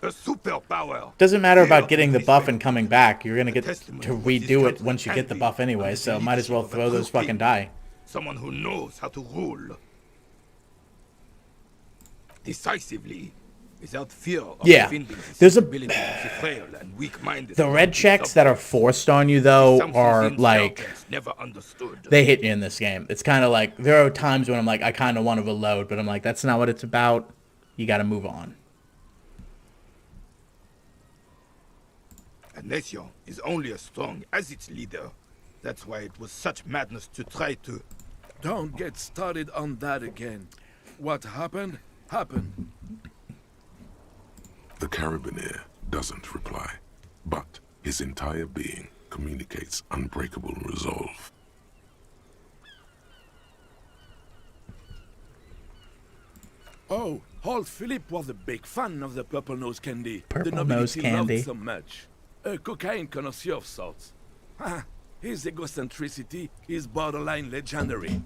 A superpower. doesn't matter Fear about getting the buff respect. and coming back. You're going to get Testament to of what this redo it country once you can get the be buff anyway. under So the might as well leadership of a throw those true fucking king. die. Someone who knows how to rule. Decisively, without fear of Yeah. offending the There's a- sensibilities of the frail and weak-minded. The among red his checks that are subjects. forced on you, though, Something are the like, insurgents never understood. they hit you in this game. It's kind of like, there are times when I'm like, I kind of want to reload, but I'm like, that's not what it's about. You got to move on. A nation is only as strong as its leader. That's why it was such madness to try to... Don't get started on that again. What happened, happened. The Carabiner doesn't reply, but his entire being communicates unbreakable resolve. Oh, old Philip was a big fan of the purple nose candy. Purple the nose nobility candy. loved so much. A cocaine connoisseur of sorts. His egocentricity is borderline legendary.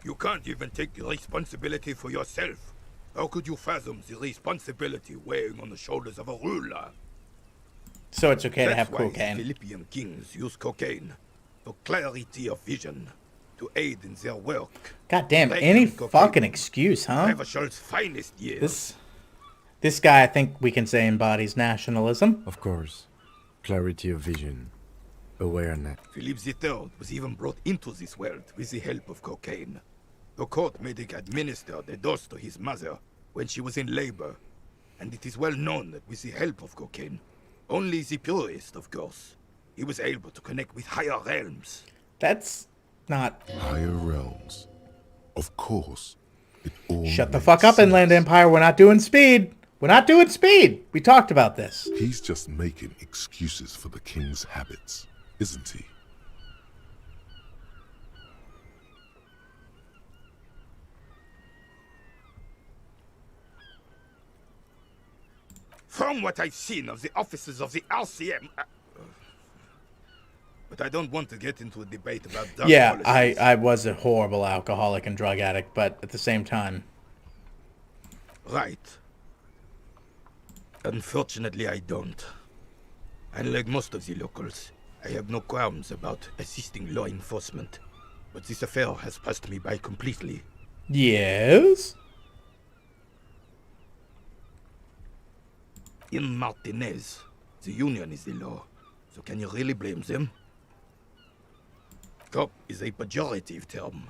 You can't even take responsibility for yourself. How could you fathom the responsibility weighing on the shoulders of a ruler? So it's okay to That's have why cocaine. the Philippian kings use cocaine for clarity of vision, to aid in their work. God damn, Like any cocaine. fucking excuse, huh? Revachol's finest years. This guy, I think we can say, embodies nationalism. Of course. Clarity of vision. Awareness. Philip III was even brought into this world with the help of cocaine. The court made him administer the dose to his mother when she was in labor, and it is well known that with the help of cocaine, only the purest, of course, he was able to connect with higher realms. That's not... Higher realms. Of course. It all Shut the makes fuck up, sense. Inland Empire. We're not doing speed. We're not doing speed. We talked about this. He's just making excuses for the king's habits, isn't he? From what I've seen of the officers of the RCM... but I don't want to get into a debate about drug Yeah, policies. I was a horrible alcoholic and drug addict, but at the same time... Right. Unfortunately, I don't. Unlike most of the locals, I have no qualms about assisting law enforcement. But this affair has passed me by completely. Yes? In Martinez, the union is the law. So can you really blame them? Cop is a pejorative term.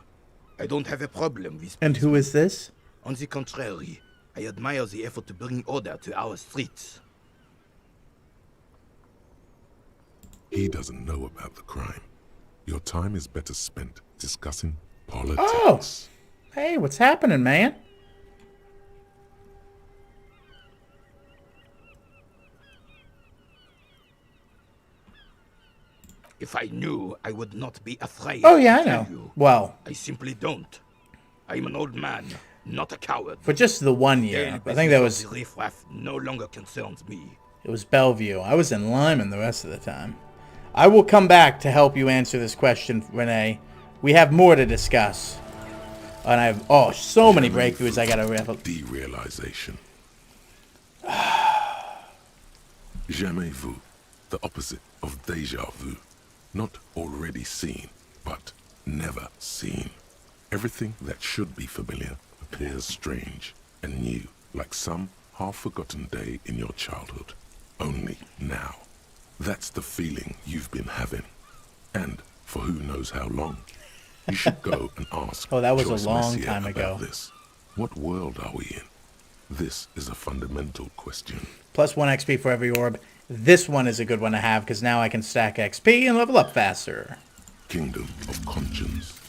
I don't have a problem with... And who is this? On the contrary, I admire the effort to bring order to our streets. He doesn't know about the crime. Your time is better spent discussing politics. Oh! Hey, what's happening, man? If I knew, I would not be afraid. Oh, yeah, to I tell know. you. Well, I simply don't. I'm an old man, not a coward. for just the 1 year. Daily I think that business was... of the riffraff no longer concerns me. It was Bellevue. I was in Lyman the rest of the time. I will come back to help you answer this question, Renee. We have more to discuss. And I have, oh, so many breakthroughs I gotta revel. Derealization. Jamais vu, the opposite of déjà vu. Not already seen, but never seen. Everything that should be familiar appears strange and new, like some half-forgotten day in your childhood. Only now. That's the feeling you've been having. And for who knows how long. You should go and ask Oh, that was a Joyce long Messier time about ago. This. What world are we in? This is a fundamental question. Plus 1 XP for every orb. This one is a good one to have, because now I can stack XP and level up faster. Kingdom of Conscience.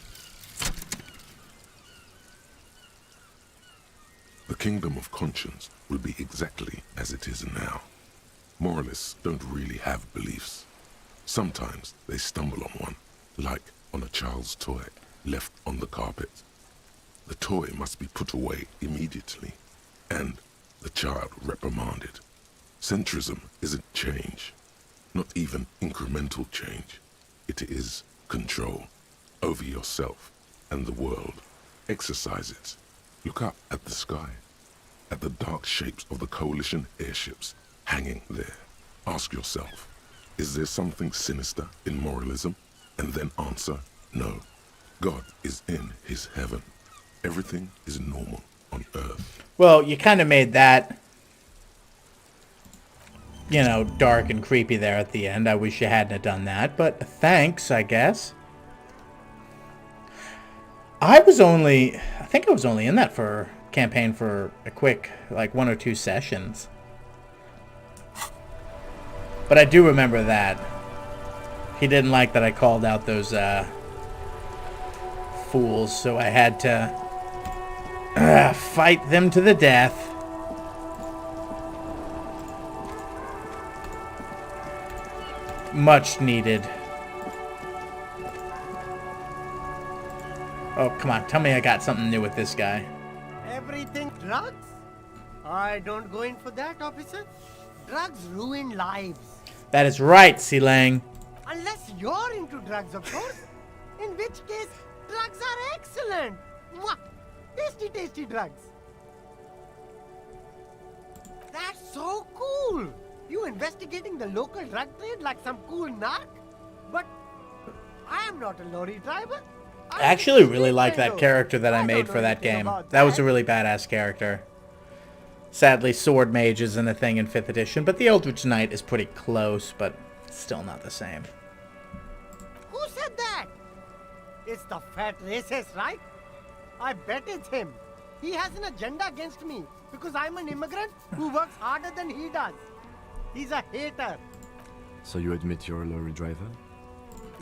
The Kingdom of Conscience will be exactly as it is now. Moralists don't really have beliefs. Sometimes they stumble on one, like on a child's toy left on the carpet. The toy must be put away immediately, and the child reprimanded. Centrism isn't change, not even incremental change. It is control over yourself and the world. Exercise it. Look up at the sky, at the dark shapes of the coalition airships hanging there. Ask yourself, is there something sinister in moralism? And then answer, no. God is in his heaven. Everything is normal on earth. Well, you kind of made that, you know, dark and creepy there at the end. I wish you hadn't have done that, but thanks, I guess. I think I was only in that for campaign for a quick, like 1 or 2 sessions. But I do remember that. He didn't like that I called out those fools, so I had to fight them to the death. Much needed. Oh, come on. Tell me I got something new with this guy. Everything drugs? I don't go in for that, officer. Drugs ruin lives. That is right, Sealang. Unless you're into drugs, of course. In which case, drugs are excellent. Mwah! Tasty, tasty drugs. That's so cool. You investigating the local drug trade like some cool narc? But I am not a lorry driver. I actually really like that character that I made for that game. That was a really badass character. Sadly, Sword Mage isn't a thing in 5th edition, but the Eldritch Knight is pretty close, but still not the same. Who said that? It's the fat racist, right? I bet it's him. He has an agenda against me because I'm an immigrant who works harder than he does. He's a hater. So you admit you're a lorry driver?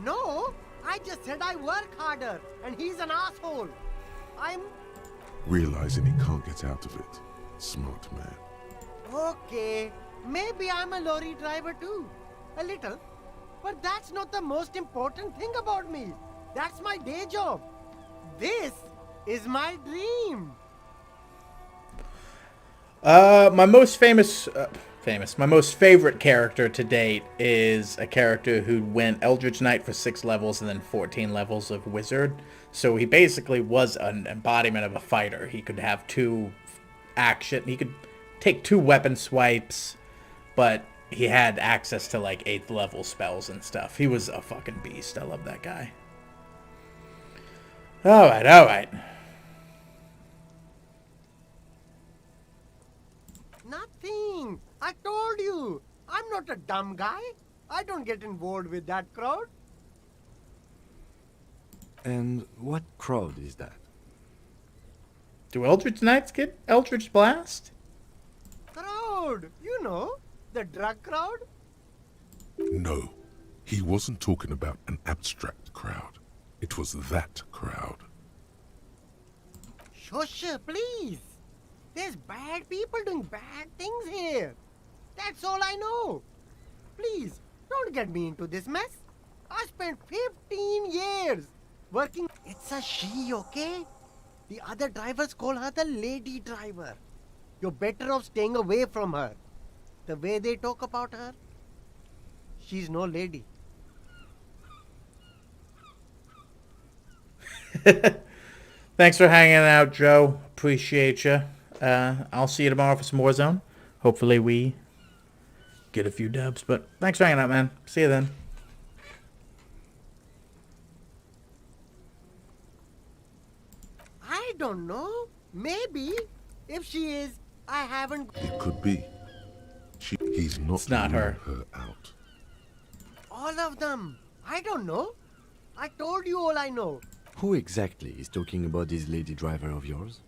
No, I just said I work harder, and he's an asshole. Realizing he can't get out of it. Smart man. Okay, maybe I'm a lorry driver too. A little. But that's not the most important thing about me. That's my day job. This is my dream. My most my most favorite character to date is a character who went Eldritch Knight for 6 levels and then 14 levels of Wizard. So he basically was an embodiment of a fighter. He could have 2 action. He could take 2 weapon swipes, but he had access to like 8th level spells and stuff. He was a fucking beast. I love that guy. Alright. Nothing. I told you. I'm not a dumb guy. I don't get involved with that crowd. And what crowd is that? Do Eldritch Knights get Eldritch Blast? Crowd. You know, the drug crowd. No, he wasn't talking about an abstract crowd. It was that crowd. Shush, please. There's bad people doing bad things here. That's all I know. Please, don't get me into this mess. I spent 15 years working. It's a she, okay? The other drivers call her the lady driver. You're better off staying away from her. The way they talk about her, she's no lady. Thanks for hanging out, Joe. Appreciate you. I'll see you tomorrow for some Warzone. Hopefully we get a few dubs. But thanks for hanging out, man. See you then. I don't know. Maybe. If she is, I haven't. It could be. He's not. It's not her. Her out. All of them. I don't know. I told you all I know. Who exactly is talking about this lady driver of yours?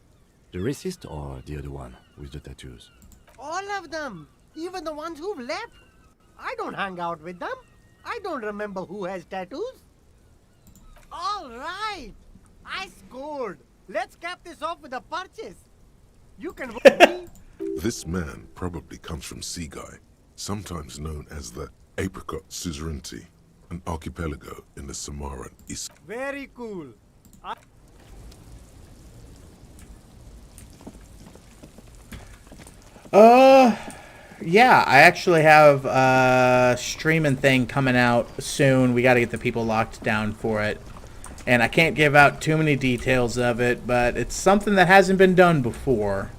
The racist or the other one with the tattoos? All of them. Even the ones who've left. I don't hang out with them. I don't remember who has tattoos. All right. I scored. Let's cap this off with a purchase. You can vote me. This man probably comes from Seaguy, sometimes known as the Apricot Suzerainty, an archipelago in the Samaran East. Very cool. Yeah, I actually have a streaming thing coming out soon. We got to get the people locked down for it. And I can't give out too many details of it, but it's something that hasn't been done before.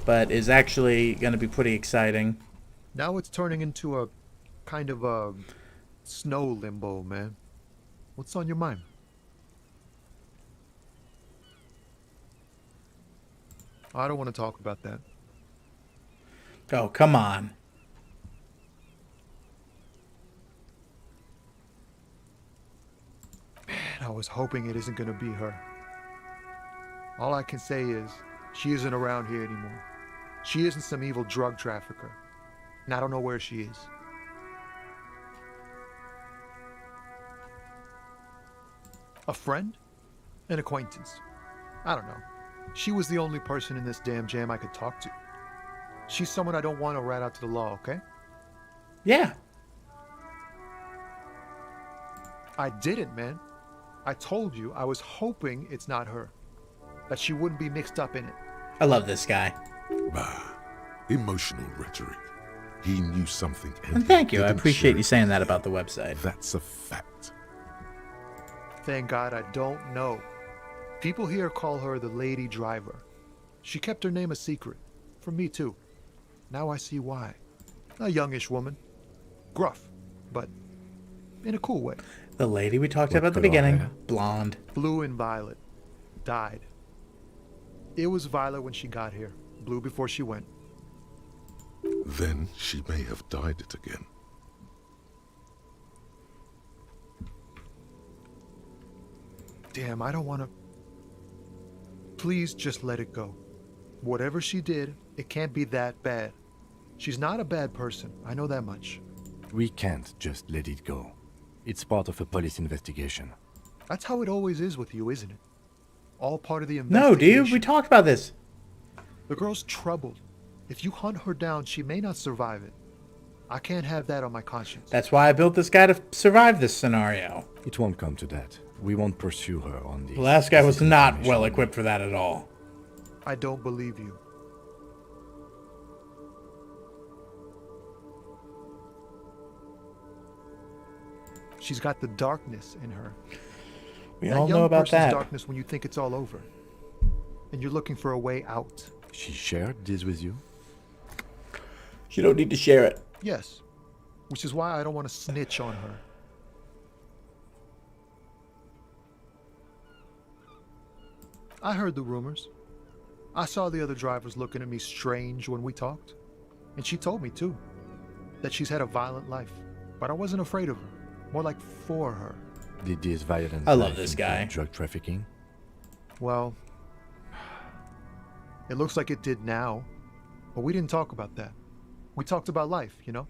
But is actually going to be pretty exciting. Now it's turning into a kind of a snow limbo, man. What's on your mind? I don't want to talk about that. Oh, come on. Man, I was hoping it isn't going to be her. All I can say is, she isn't around here anymore. She isn't some evil drug trafficker. And I don't know where she is. A friend? An acquaintance? I don't know. She was the only person in this damn jam I could talk to. She's someone I don't want to rat out to the law, okay? Yeah. I didn't, man. I told you I was hoping it's not her. That she wouldn't be mixed up in it. I love this guy. Bah. Emotional rhetoric. He knew something. And thank you. I didn't appreciate share you it. saying that about the website. That's a fact. Thank God I don't know. People here call her the Lady Driver. She kept her name a secret. From me, too. Now I see why. A youngish woman. Gruff, but in a cool way. The lady we talked What about at the color beginning. hair? Blonde. Blue and violet. Died. It was violet when she got here. Blue before she went. Then she may have dyed it again. Damn, I don't want to... Please just let it go. Whatever she did, it can't be that bad. She's not a bad person. I know that much. We can't just let it go. It's part of a police investigation. That's how it always is with you, isn't it? All part of the No, investigation. dude. We talked about this. The girl's troubled. If you hunt her down, she may not survive it. I can't have that on my conscience. That's why I built this guy to survive this scenario. It won't come to that. We won't pursue her on The the... last guy was not information. well equipped for that at all. I don't believe you. She's got the darkness in her. We That all young know about person's that. darkness when you think it's all over. And you're looking for a way out. She shared this with you? You don't need to share it. Yes. Which is why I don't want to snitch on her. I heard the rumors. I saw the other drivers looking at me strange when we talked. And she told me, too, that she's had a violent life. But I wasn't afraid of her. More like for her. Did this violent I love life this include guy. drug trafficking? Well, it looks like it did now. But we didn't talk about that. We talked about life, you know?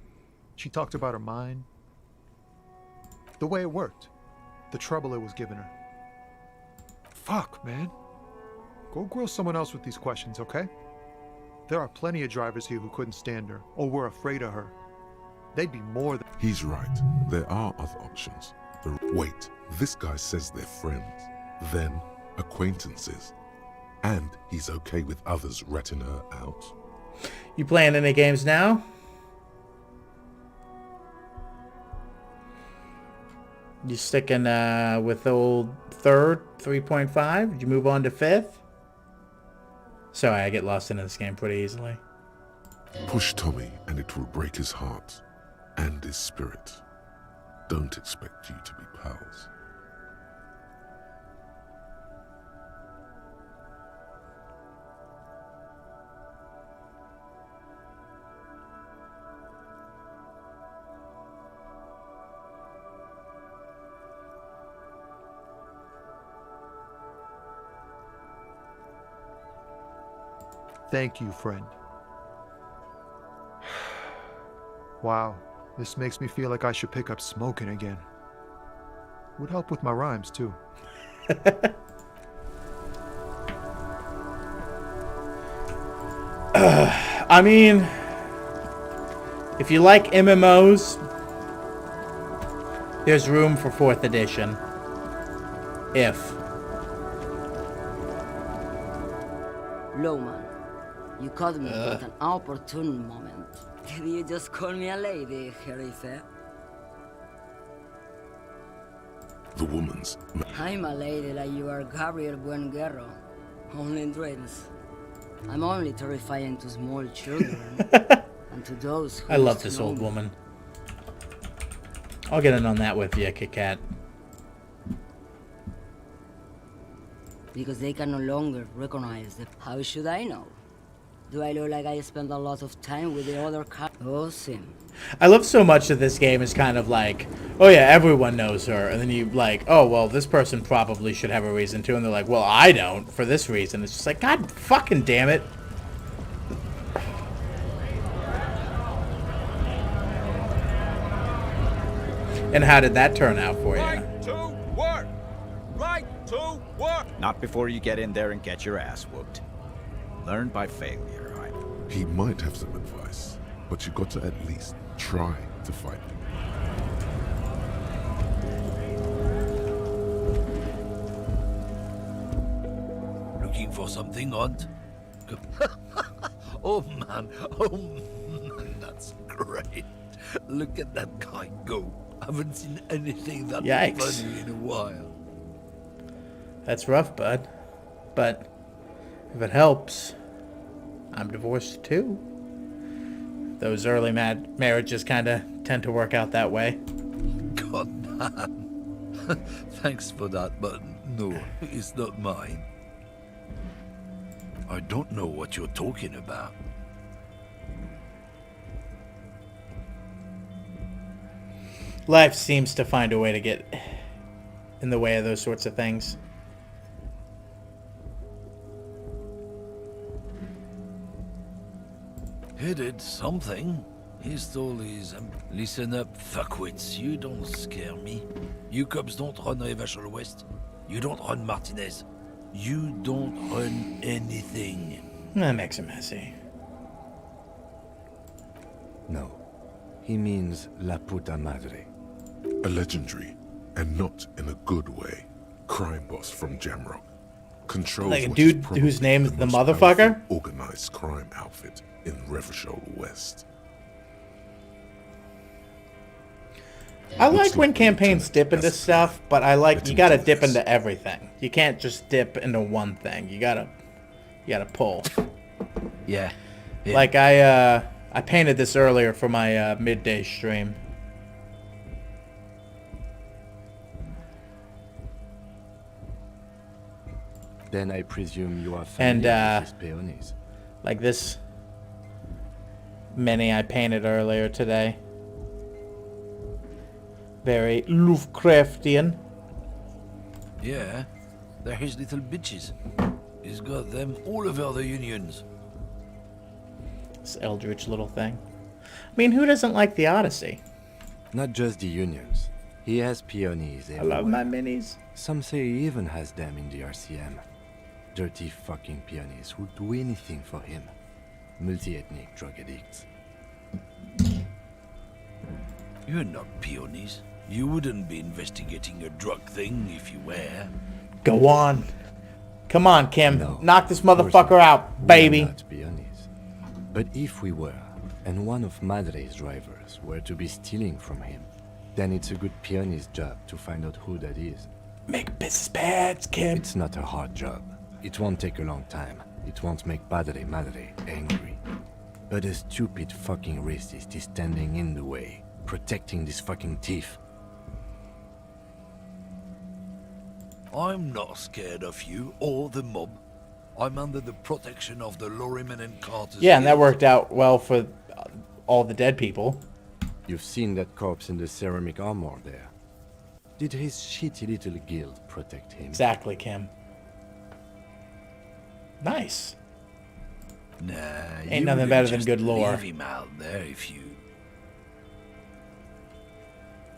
She talked about her mind. The way it worked. The trouble it was giving her. Fuck, man. Go grill someone else with these questions, okay? There are plenty of drivers here who couldn't stand her, or were afraid of her. They'd be more than... He's right. There are other options. Wait, this guy says they're friends, then acquaintances, and he's okay with others ratting her out. You playing any games now? You sticking with the old third 3.5? Did you move on to fifth? Sorry, I get lost into this game pretty easily. Push Tommy and it will break his heart and his spirit. Don't expect you to be pals. Thank you, friend. Wow, this makes me feel like I should pick up smoking again. Would help with my rhymes, too. I mean, if you like MMOs, there's room for 4th edition. If. Lowman, you caught me at an opportune moment. Did you just call me a lady, Jerife? The woman's... I'm a lady like you are, Gabriel Buenguerro. Only in dreams. I'm only terrifying to small children. And to those who I love used to this know old me. woman. I'll get in on that with you, Kit Kat. Because they can no longer recognize them. How should I know? Do I look like I spend a lot of time with the other Oh, Sim. I love so much that this game is kind of like, oh yeah, everyone knows her. And then you like, oh, well, this person probably should have a reason to. And they're like, well, I don't for this reason. It's just like, God fucking damn it. And how did that turn out for you? Right to work! Right to work! Not before you get in there and get your ass whooped. Learn by failure. He might have some advice, but you got to at least try to fight him. looking for something odd? Oh man, that's great. Look at that guy go. I haven't seen anything that Yikes. funny in a while. That's rough, bud. But if it helps, I'm divorced too. Those early marriages kind of tend to work out that way. God damn. Thanks for that, but no, it's not mine. I don't know what you're talking about. Life seems to find a way to get in the way of those sorts of things. He did something. He stole his... listen up, fuckwits. You don't scare me. You cops don't run Revachol West. You don't run Martinez. You don't run anything. That makes it messy. No. He means La Puta Madre. A legendary, and not in a good way, crime boss from Jamrock. Controls Like a what is dude probably whose name's the most motherfucker? powerful organized crime outfit in Revachol West. I like Looks when like campaigns Lieutenant dip into Esper. stuff, but I like Let you him gotta do dip this. into everything. You can't just dip into one thing. You gotta pull. Yeah. Like I painted this earlier for my midday stream. Then I presume you are And familiar with his peonies. like this mini I painted earlier today. Very Lovecraftian. Yeah, they're his little bitches. He's got them all over the unions. This eldritch little thing. I mean, who doesn't like the Odyssey? Not just the unions. He has peonies I everywhere. love my minis. Some say he even has them in the RCM. Dirty fucking peonies who'd do anything for him. Multi-ethnic drug addicts. You're not peonies. You wouldn't be investigating a drug thing if you were. Go on. Come on, Kim. No, Knock this of course motherfucker not. out, We are baby. not peonies. But if we were, and one of Madre's drivers were to be stealing from him, then it's a good peony's job to find out who that is. Make business bad, Kim. It's not a hard job. It won't take a long time. It won't make Padre Madre angry. But a stupid fucking racist is standing in the way, protecting this fucking thief. I'm not scared of you or the mob. I'm under the protection of the Lorryman and Carter's. Yeah, and that Guild. worked out well for all the dead people. You've seen that corpse in the ceramic armor there. Did his shitty little guild protect him? Exactly, Kim. Nice. Nah, Ain't you nothing wouldn't better than just good lore. Leave him out there if you.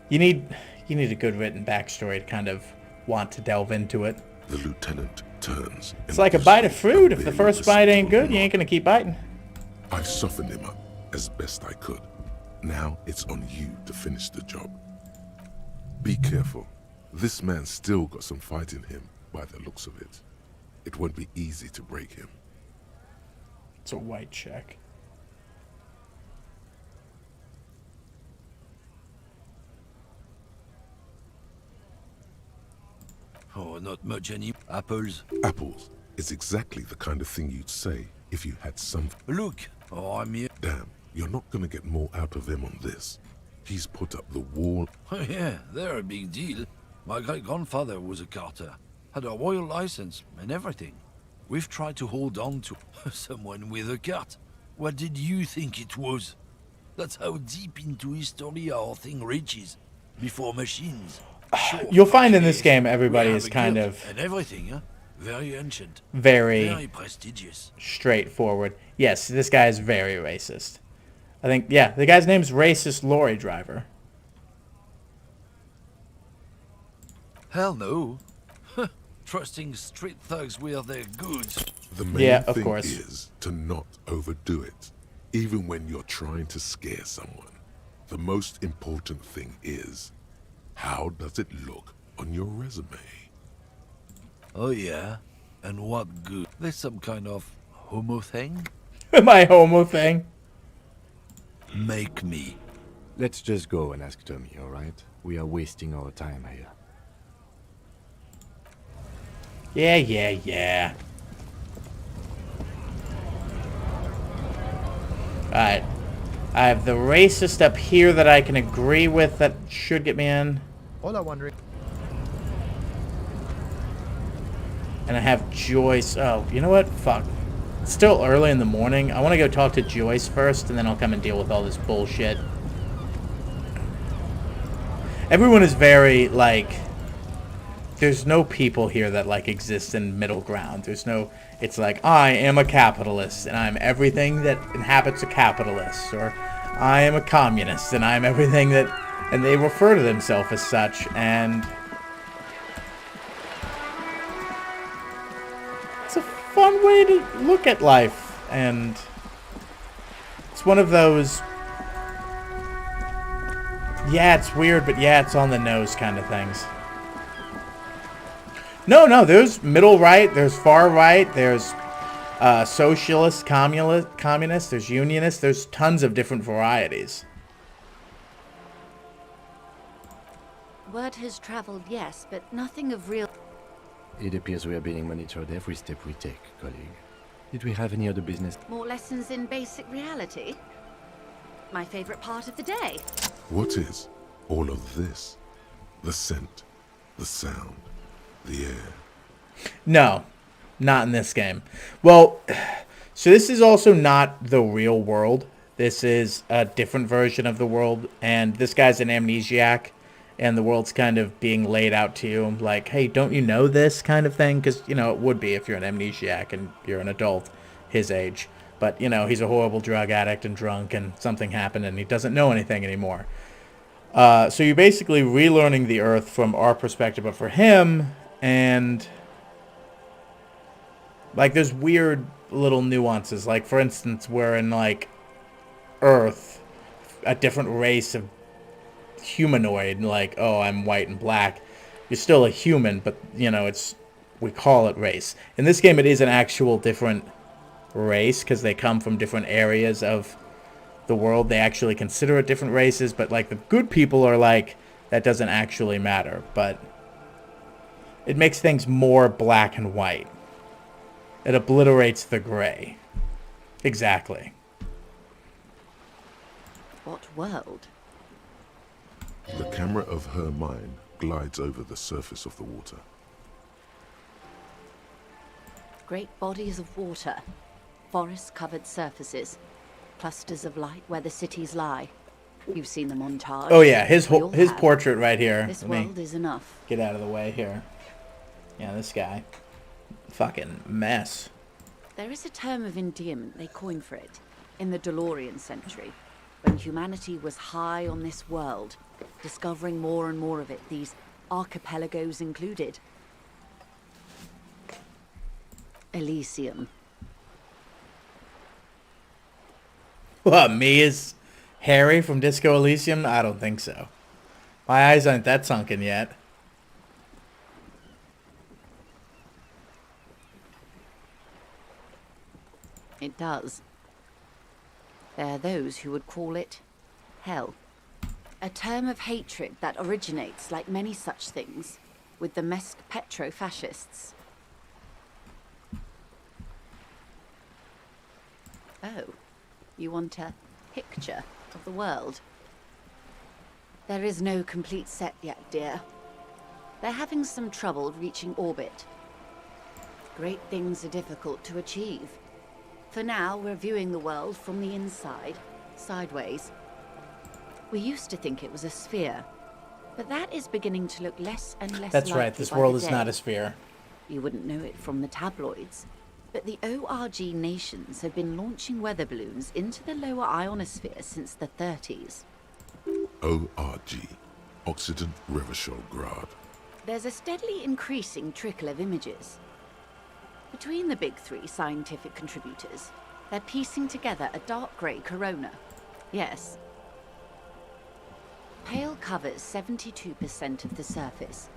You need a good written backstory to kind of want to delve into it. The lieutenant turns. It's like a bite of fruit. If the first bite ain't good, you ain't gonna keep biting. I softened him up as best I could. Now it's on you to finish the job. Be careful. This man's still got some fight in him by the looks of it. It won't be easy to break him. It's a white check. Oh, not much any apples. Apples is exactly the kind of thing you'd say if you had some... Look, oh, I'm here. Damn, you're not gonna get more out of him on this. He's put up the wall. Oh, yeah, they're a big deal. My great-grandfather was a carter, had a royal license and everything. We've tried to hold on to someone with a cart. What did you think it was? That's how deep into history our thing reaches. Before machines. Sure, You'll find in this yes, game we everybody have is a kind guild of and everything, huh? Very ancient. very prestigious. straightforward. Yes, this guy is very racist. I think, yeah, the guy's name's Racist Lorry Driver. Hell no. Trusting street thugs with their goods. The main Yeah, of thing course. is to not overdo it, even when you're trying to scare someone. The most important thing is, how does it look on your resume? Oh yeah, And what good? There's some kind of homo thing? My homo thing. Make me. Let's just go and ask Tommy, alright? We are wasting our time here. Yeah. Alright. I have the racist up here that I can agree with that should get me in. Hola, wondering. And I have Joyce. Oh, you know what? Fuck. It's still early in the morning. I want to go talk to Joyce first, and then I'll come and deal with all this bullshit. Everyone is very, like... There's no people here that, like, exist in middle ground. There's no... It's like, I am a capitalist, and I'm everything that inhabits a capitalist. Or, I am a communist, and I'm everything that... And they refer to themselves as such, and... It's a fun way to look at life, and... It's one of those... Yeah, it's weird, but yeah, it's on the nose kind of things. No, there's middle right, there's far right, there's socialist, communist, there's unionist, there's tons of different varieties. Word has traveled, yes, but nothing of real... It appears we are being monitored every step we take, colleague. Did we have any other business? More lessons in basic reality? My favorite part of the day. What is all of this? The scent, the sound, the air. No, not in this game. Well, so this is also not the real world. This is a different version of the world, and this guy's an amnesiac, and the world's kind of being laid out to you, like, hey, don't you know this kind of thing? Because, you know, it would be if you're an amnesiac and you're an adult his age. But, you know, he's a horrible drug addict and drunk, and something happened, and he doesn't know anything anymore. So you're basically relearning the Earth from our perspective, but for him, and... Like, there's weird little nuances. Like, for instance, we're in, like, Earth, a different race of humanoid. Like, oh, I'm white and black. You're still a human, but, you know, we call it race. In this game, it is an actual different race, because they come from different areas of the world. They actually consider it different races, but, like, the good people are like, that doesn't actually matter. But it makes things more black and white. It obliterates the gray. Exactly. What world? The camera of her mind glides over the surface of the water. Great bodies of water. Forest-covered surfaces. Clusters of light where the cities lie. You've seen the montage. Oh yeah, his portrait right here. This world is enough. Get out of the way here. Yeah, this guy. Fucking mess. There is a term of endearment they coined for it in the DeLorean century, when humanity was high on this world, discovering more and more of it, these archipelagos included. Elysium. What, me is Harry from Disco Elysium? I don't think so. My eyes aren't that sunken yet. It does. There are those who would call it hell. A term of hatred that originates, like many such things, with the Mesk petro-fascists. Oh, you want a picture of the world? There is no complete set yet, dear. They're having some trouble reaching orbit. Great things are difficult to achieve. For now, we're viewing the world from the inside, sideways. We used to think it was a sphere, but that is beginning to look less and less That's likely right, this by world the is day. not a sphere. You wouldn't know it from the tabloids, but the ORG nations have been launching weather balloons into the lower ionosphere since the 30s. ORG, Occident Reverschol-Grad. There's a steadily increasing trickle of images. Between the big three scientific contributors, they're piecing together a dark grey corona. Yes. Pale covers 72% of the surface.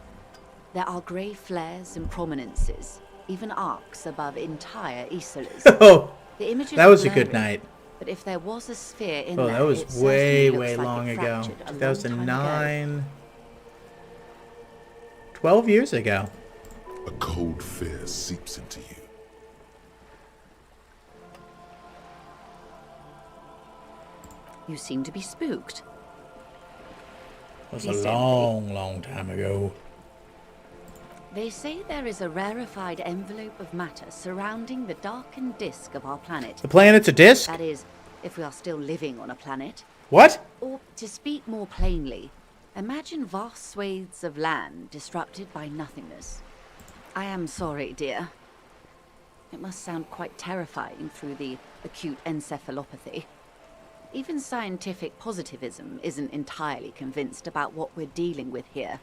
There are grey flares and prominences, even arcs above entire isolas. Oh, The images that are was a good blurry, night. But if there was a sphere in Oh, there, that was it certainly way, looks way like long it ago. fractured a long time 2009. 12 years ago. A cold fear seeps into you. You seem to be spooked. It was Please a don't long, long time ago. They say there is a rarefied envelope of matter surrounding the darkened disk of our planet. The planet's a disk? That is, if we are still living on a planet. What? Or, to speak more plainly, imagine vast swathes of land disrupted by nothingness. I am sorry, dear. It must sound quite terrifying through the acute encephalopathy. Even scientific positivism isn't entirely convinced about what we're dealing with here.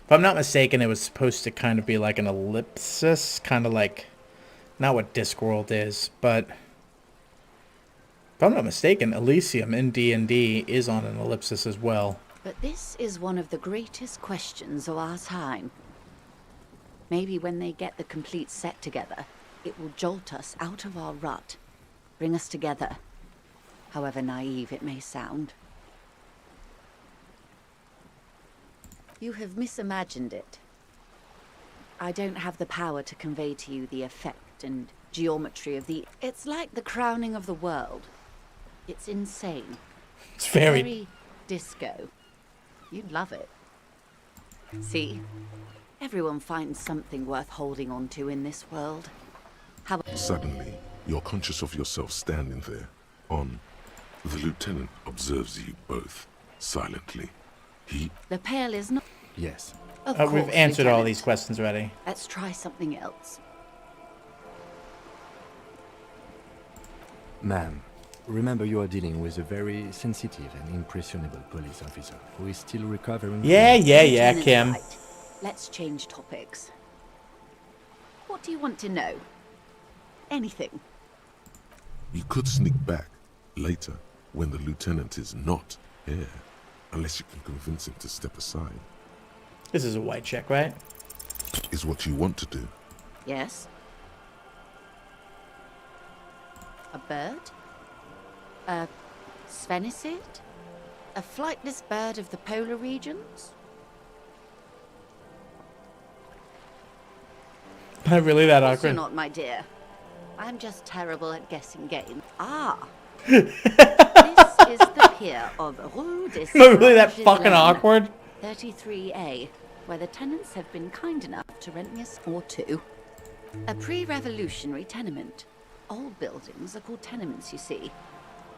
If I'm not mistaken, it was supposed to kind of be like an ellipsis, kind of like, not what Discworld is, but if I'm not mistaken, Elysium in D&D is on an ellipsis as well. But this is one of the greatest questions of our time. Maybe when they get the complete set together, it will jolt us out of our rut, bring us together, however naive it may sound. You have misimagined it. I don't have the power to convey to you the effect and geometry of the... It's like the crowning of the world. It's insane. It's very disco. You'd love it. See? Everyone finds something worth holding on to in this world. Suddenly, you're conscious of yourself standing there, on. The lieutenant observes you both, silently. The Pale is not... Yes. Of course, we've answered all Lieutenant. these questions already. Let's try something else. Ma'am, remember you are dealing with a very sensitive and impressionable police officer who is still recovering. Yeah, yeah, Lieutenant's Kim. right. Let's change topics. What do you want to know? Anything. You could sneak back later when the lieutenant is not here, unless you can convince him to step aside. This is a white check, right? Is what you want to do. Yes? A bird? A Svenicid? A flightless bird of the polar regions? Not really that Of course you're awkward. not, my dear. I'm just terrible at guessing game. Ah! This is the pier of Rue des Not really that Sages fucking Lane, awkward. 33A, where the tenants have been kind enough to rent me a or two. A pre-revolutionary tenement. Old buildings are called tenements, you see.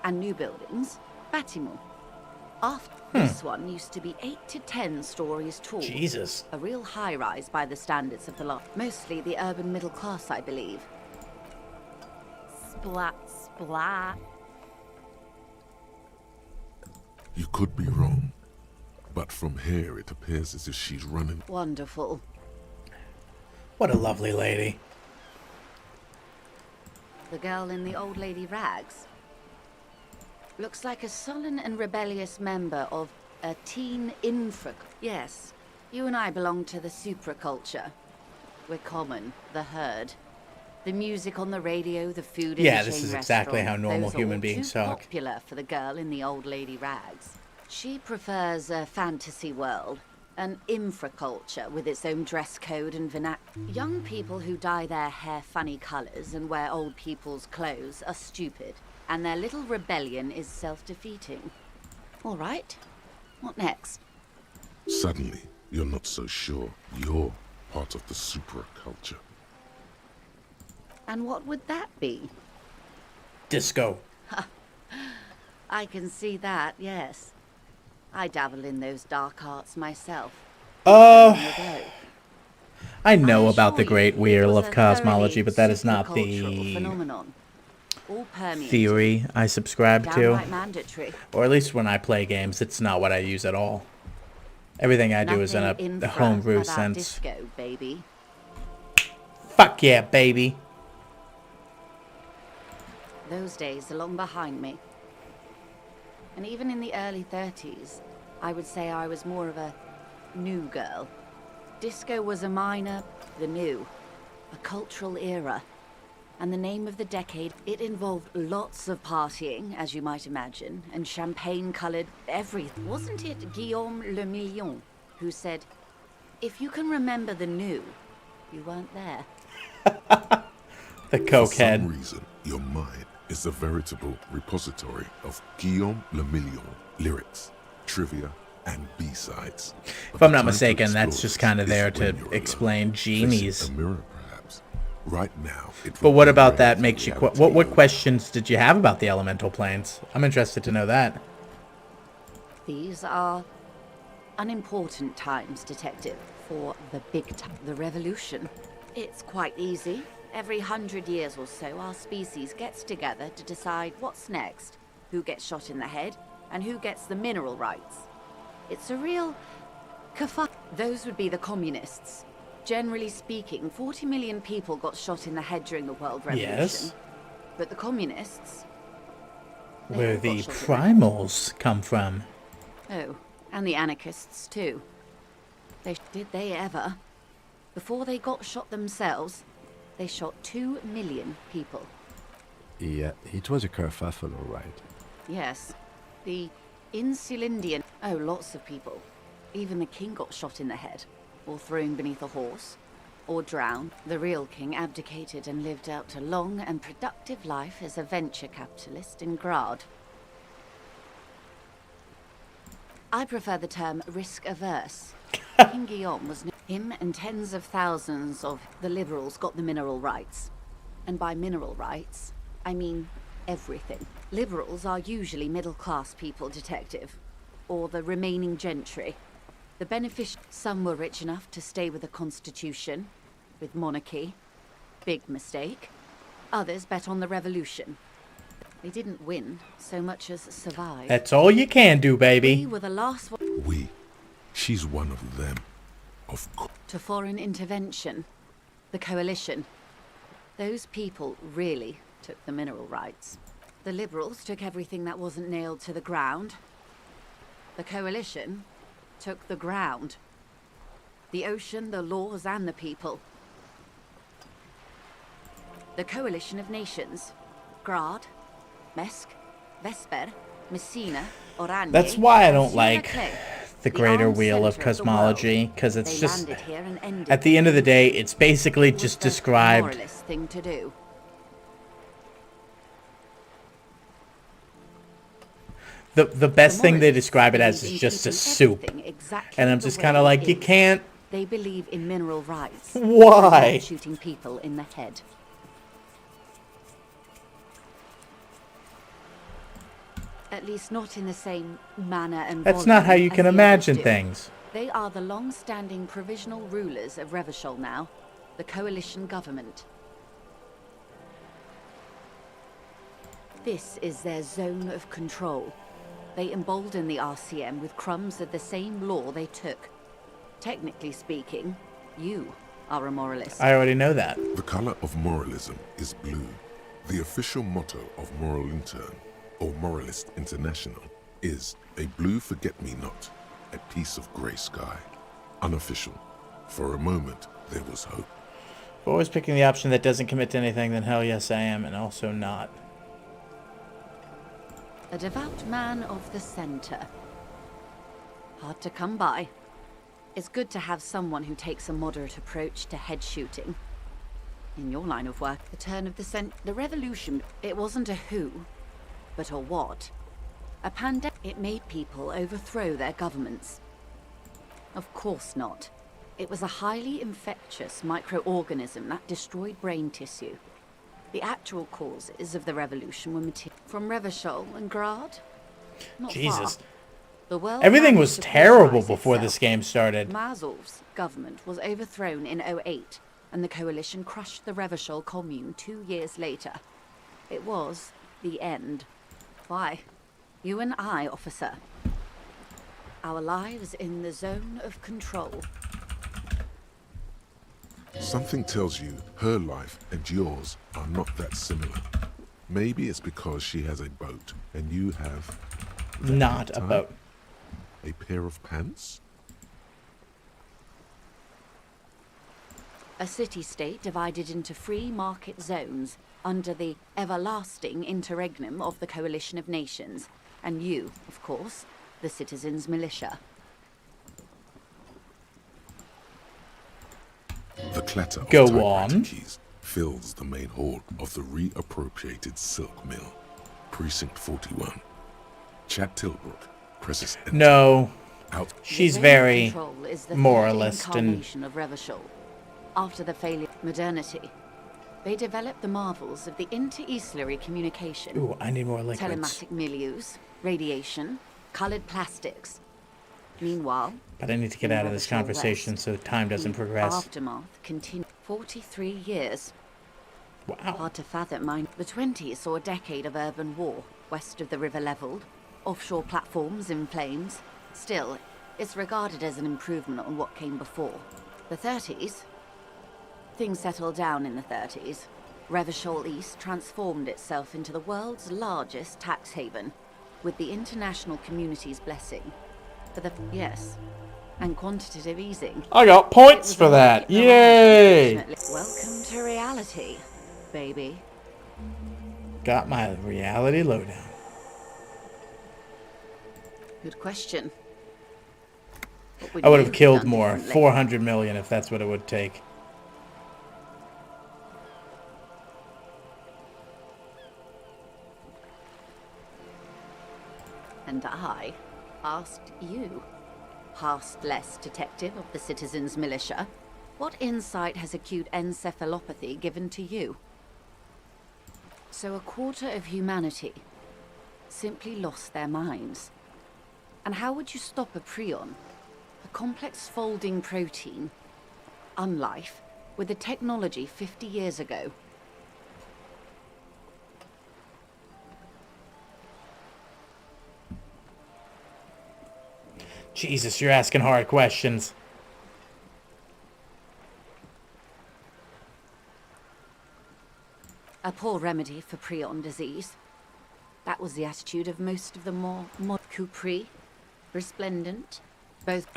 And new buildings, bâtiments. After this one used to be 8 to 10 stories tall. Jesus. A real high-rise by the standards of the lot. Mostly the urban middle class, I believe. Splat, splat. You could be wrong, but from here it appears as if she's running. Wonderful. What a lovely lady. The girl in the old lady rags. Looks like a sullen and rebellious member of a teen infra... Yes, you and I belong to the supraculture. We're common, the herd. The music on the radio, the food in Yeah, the this chain is exactly how restaurant, normal those are human all beings too talk. popular for the girl in the old lady rags. She prefers a fantasy world, an infraculture with its own dress code and Young people who dye their hair funny colors and wear old people's clothes are stupid, and their little rebellion is self-defeating. All right, what next? Suddenly, you're not so sure you're part of the supraculture. And what would that be? Disco. I can see that, yes. I dabble in those dark arts myself. I I know assure about the you, great it wheel was of a cosmology, thoroughly but that is not supracultural the phenomenon. All permeated. theory I subscribe Downright to. mandatory. Or at least when I play games, it's not what I use at all. Everything I do is in Nothing a infra homebrew about sense. Disco, baby. Fuck yeah, baby. Those days are long behind me. And even in the early 30s, I would say I was more of a new girl. disco was a minor, the new, a cultural era. And the name of the decade, it involved lots of partying, as you might imagine, and champagne-colored everything. Wasn't it Guillaume Le Million who said, if you can remember the new, you weren't there? The For some cokehead. reason, your mind is a veritable repository of Guillaume Le Million lyrics, trivia, and B-sides. If I'm not mistaken, that's just kind of there to explain Facing genies. a mirror, perhaps. Right now, it But would what be about rare that for makes you... reality. What questions did you have about the elemental planes? I'm interested to know that. These are unimportant times, Detective, for the big time, the revolution. It's quite easy. Every 100 years or so, our species gets together to decide what's next, who gets shot in the head, and who gets the mineral rights. It's a real kerfuffle. Those would be the communists. Generally speaking, 40 million people got shot in the head during the World Revolution. Yes. But the communists... they Where all got the shot in the head. primals come from. Oh, and the anarchists too. Did they ever? Before they got shot themselves, they shot 2 million people. Yeah, it was a kerfuffle, all right. Yes. The Insulindian... Oh, lots of people. Even the king got shot in the head, or thrown beneath a horse, or drowned. The real king abdicated and lived out a long and productive life as a venture capitalist in Grad. I prefer the term risk-averse. King Guillaume was... Him and tens of thousands of the liberals got the mineral rights. And by mineral rights, I mean everything. Liberals are usually middle-class people, Detective. Or the remaining gentry. The some were rich enough to stay with the Constitution, with monarchy. Big mistake. Others bet on the revolution. They didn't win so much as survive. That's all you can do, baby. We were the last one We. She's one of them. Of course. to foreign intervention. The coalition. Those people really took the mineral rights. The liberals took everything that wasn't nailed to the ground. The coalition took the ground. The ocean, the laws, and the people. The coalition of nations. Grad, Mesk, Vesper, Messina, Oranje. That's why I don't Sula like Clay. the greater armed wheel of center of the cosmology, because it's They just... landed here and ended At the end of the day, it's basically It was just the described... moralist thing to do. The best thing they moralists describe it as believe is in just a keeping soup. everything exactly And I'm the just way kind of it like, you is. can't... They believe in mineral rights. Why? Not shooting people in the head. At least not in the same manner and That's not how volume you as can the others imagine do. things. They are the long-standing provisional rulers of Revachol now, the coalition government. This is their zone of control. They embolden the RCM with crumbs of the same law they took. Technically speaking, you are a moralist. I already know that. The color of moralism is blue. The official motto of Moral Intern, or Moralist International, is a blue forget-me-not, a piece of grey sky. Unofficial. For a moment, there was hope. Always picking the option that doesn't commit to anything, then hell yes I am, and also not. A devout man of the center. Hard to come by. It's good to have someone who takes a moderate approach to head shooting. In your line of work, the turn of the revolution, it wasn't a who, but a what. A pandemic, it made people overthrow their governments. Of course not. It was a highly infectious microorganism that destroyed brain tissue. The actual causes of the revolution were from Revachol and Grad. Not Jesus. far. The world Everything managed was to terrible pulverize before itself. this game started. Mazov's government was overthrown in 2008, and the coalition crushed the Revachol commune 2 years later. It was the end. Why? You and I, officer. Our lives in the zone of control. Something tells you her life and yours are not that similar. Maybe it's because she has a boat and you have... Not a boat. A pair of pants? A city-state divided into free market zones under the everlasting interregnum of the Coalition of Nations. And you, of course, the Citizens' Militia. The clatter of Go typewriter on. keys fills the main hall of the reappropriated silk mill. Precinct 41. Chad Tilbrook presses enter. No. Out. She's The very Control is the moralist third and incarnation of Revachol. After the failure of modernity, they developed the marvels of the inter-eastlery communication. Ooh, I need more liquids. Telematic milieux, radiation, colored plastics. Meanwhile, But I need to get in out of this Revachol conversation West, so time doesn't the progress. aftermath continued 43 years. Wow. Hard to fathom, mind. The 20s saw a decade of urban war, west of the river leveled, offshore platforms in flames. Still, it's regarded as an improvement on what came before. The 30s? Things settled down in the 30s. Revachol East transformed itself into the world's largest tax haven, with the international community's blessing. For the yes, and quantitative easing. I got points for that. Yay! Welcome to reality, baby. Got my reality lowdown. Good question. I would have you killed done more. differently? 400 million if that's what it would take. And I asked you, past-less detective of the Citizens' Militia, what insight has acute encephalopathy given to you? So a quarter of humanity simply lost their minds. And how would you stop a prion, a complex folding protein, unlife, with the technology 50 years ago? Jesus, you're asking hard questions. A poor remedy for prion disease. That was the attitude of most of the more Kupri, resplendent, both.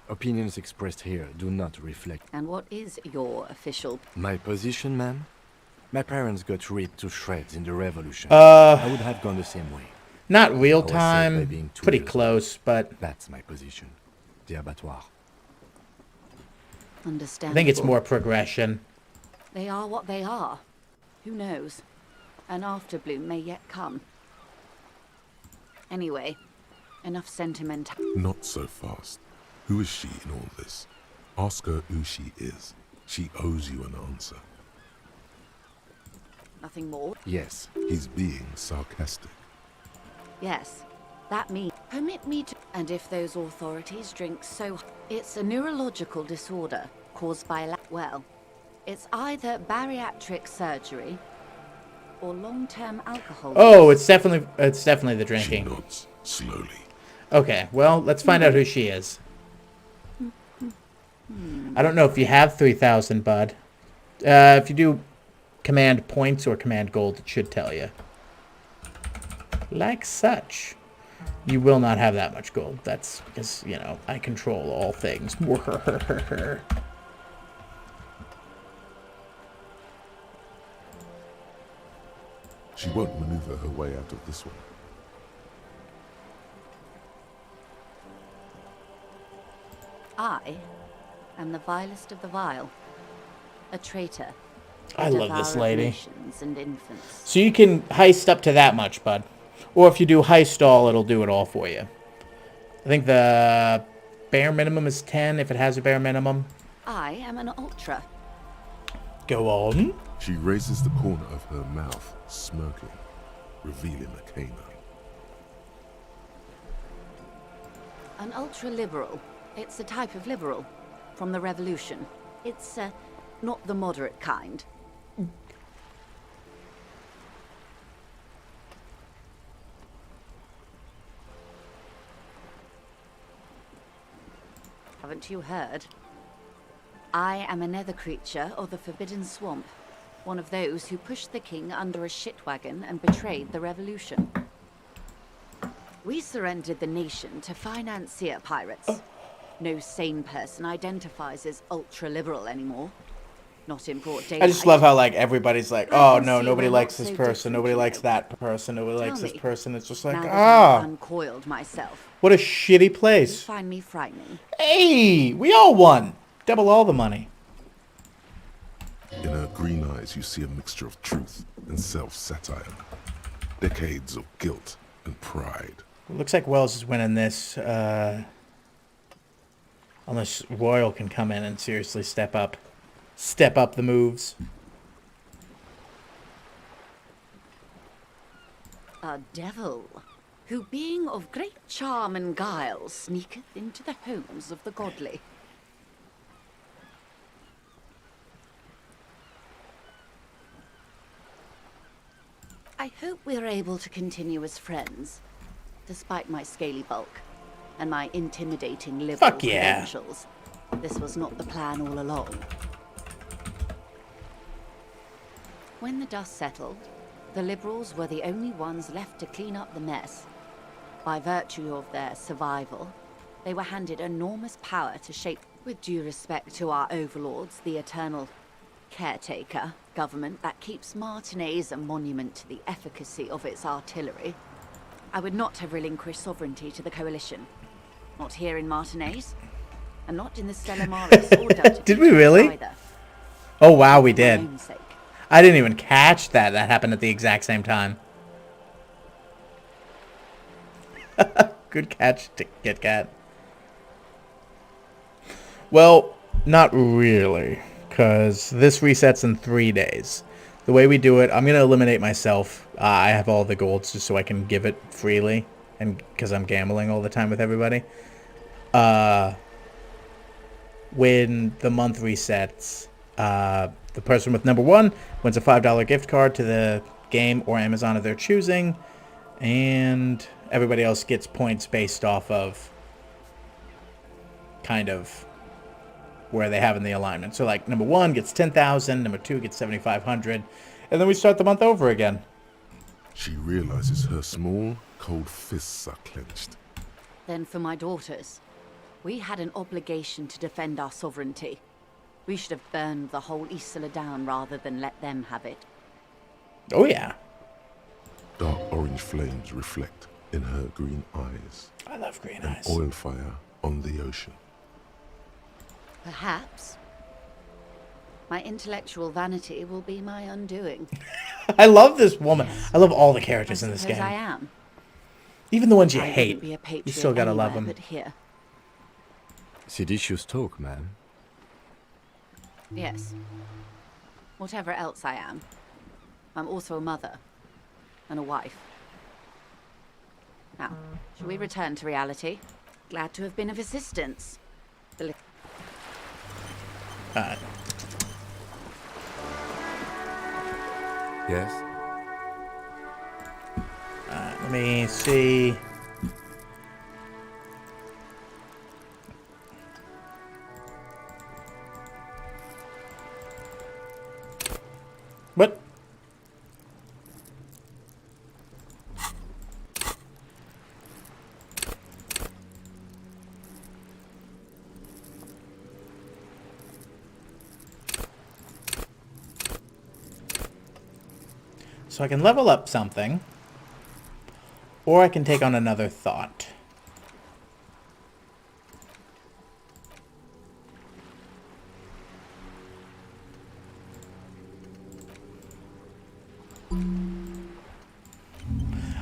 Opinions expressed here do not reflect And what is your official? my position, ma'am. My parents got ripped to shreds in the revolution. Uh, I would have gone the same way. Not real I was saved by time. being 2 Pretty years close, but That's my position. The abattoir. I Understandable. think it's more progression. They are what they are. Who knows? An afterbloom may yet come. Anyway, enough sentimental. Not so fast. Who is she in all this? Ask her who she is. She owes you an answer. Nothing more. Yes. He's being sarcastic. Yes, that means permit me to. And if those authorities drink so, it's a neurological disorder caused by well, it's either bariatric surgery or long-term alcohol. Oh, it's definitely the She drinking. nods slowly. Okay, well, let's find out who she is. I don't know if you have 3,000, bud. If you do command points or command gold, it should tell you. Like such. You will not have that much gold. That's because, you know, I control all things. She won't maneuver her way out of this one. I am the vilest of the vile. A traitor. I love this devourer of lady. nations and infants. So you can heist up to that much, bud. Or if you do heist all, it'll do it all for you. I think the bare minimum is 10 if it has a bare minimum. I am an ultra. Go on. She raises the corner of her mouth, smirking, revealing a canine. An ultra-liberal. It's a type of liberal from the revolution. It's not the moderate kind. Haven't you heard? I am a nether creature of the Forbidden Swamp. One of those who pushed the king under a shit wagon and betrayed the revolution. We surrendered the nation to financier pirates. No sane person identifies as ultra-liberal anymore. Not in broad daylight. I just love how like everybody's like, I oh can no, see nobody we're likes not this so person, different, nobody you likes know. that person, nobody likes Tell this me, person. It's just like, now that I've ah, uncoiled myself, what a shitty you place. find me frightening. Hey, we all won. Double all the money. In her green eyes, you see a mixture of truth and self-satire. Decades of guilt and pride. Looks like Wells is winning this. Unless Royal can come in and seriously step up the moves. A devil, who being of great charm and guile, sneaketh into the homes of the godly. I hope we're able to continue as friends, despite my scaly bulk and my intimidating liberal Fuck yeah. credentials. This was not the plan all along. When the dust settled, the Liberals were the only ones left to clean up the mess. By virtue of their survival, they were handed enormous power to shape, with due respect to our overlords, the eternal caretaker government that keeps Martinaise a monument to the efficacy of its artillery. I would not have relinquished sovereignty to the coalition. Not here in Martinaise, and not in the Stella Maris or Delta. Did we really? Either. Oh wow, we For my did. own sake. I didn't even catch that. That happened at the exact same time. Good catch, Kit Kat. Well, not really, because this resets in 3 days. The way we do it, I'm going to eliminate myself. I have all the golds just so I can give it freely, and because I'm gambling all the time with everybody. When the month resets, the person with number 1 wins a $5 gift card to the game or Amazon of their choosing, and everybody else gets points based off of kind of where they have in the alignment. So like number 1 gets 10,000, number 2 gets 7,500, and then we start the month over again. She realizes her small, cold fists are clenched. Then for my daughters, we had an obligation to defend our sovereignty. We should have burned the whole Isola down rather than let them have it. Oh yeah. Dark orange flames reflect in her green eyes. I love green An eyes. oil fire on the ocean. Perhaps my intellectual vanity will be my undoing. I love this woman. I love all the characters in this Suppose game. I am. Even the ones you I hate. wouldn't be a patriot You still gotta love anywhere them. but here. Seditious talk, man. Yes. Whatever else I am, I'm also a mother and a wife. Now, shall we return to reality? Glad to have been of assistance. Alright. Yes? Let me see. What? So I can level up something, or I can take on another thought.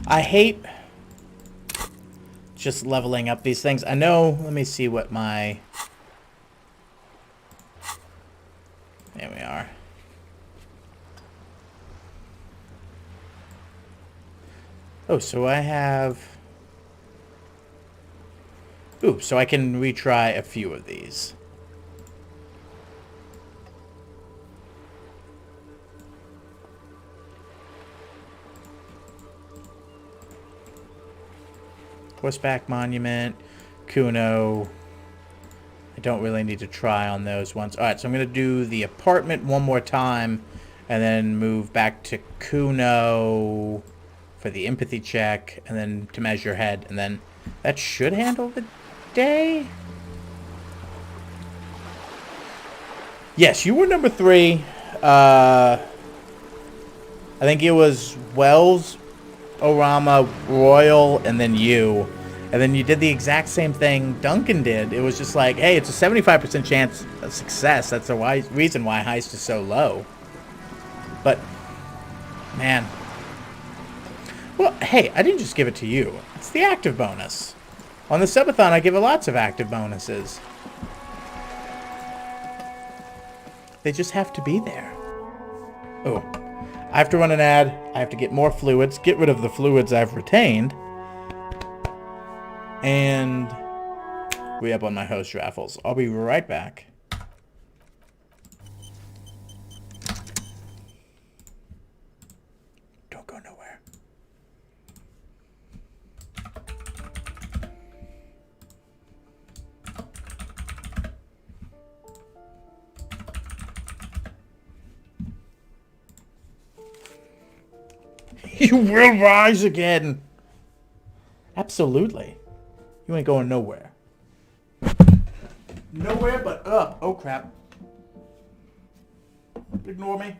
I hate just leveling up these things. I know, let me see what my... There we are. Oh, so I have... Ooh, so I can retry a few of these. Horseback Monument, Kuno. I don't really need to try on those ones. Alright, so I'm going to do the apartment one more time, and then move back to Kuno for the empathy check, and then to measure head, and then that should handle the day? Yes, you were number 3. I think it was Wells, Orama, Royal, and then you. And then you did the exact same thing Duncan did. It was just like, hey, it's a 75% chance of success. That's the reason why heist is so low. But, man. Well, hey, I didn't just give it to you. It's the active bonus. On the subathon, I give lots of active bonuses. They just have to be there. Oh, I have to run an ad. I have to get more fluids, get rid of the fluids I've retained, and re-up on my host raffles. I'll be right back. Don't go nowhere. You will rise again. Absolutely. You ain't going nowhere. Nowhere but up. Oh, crap. Ignore me.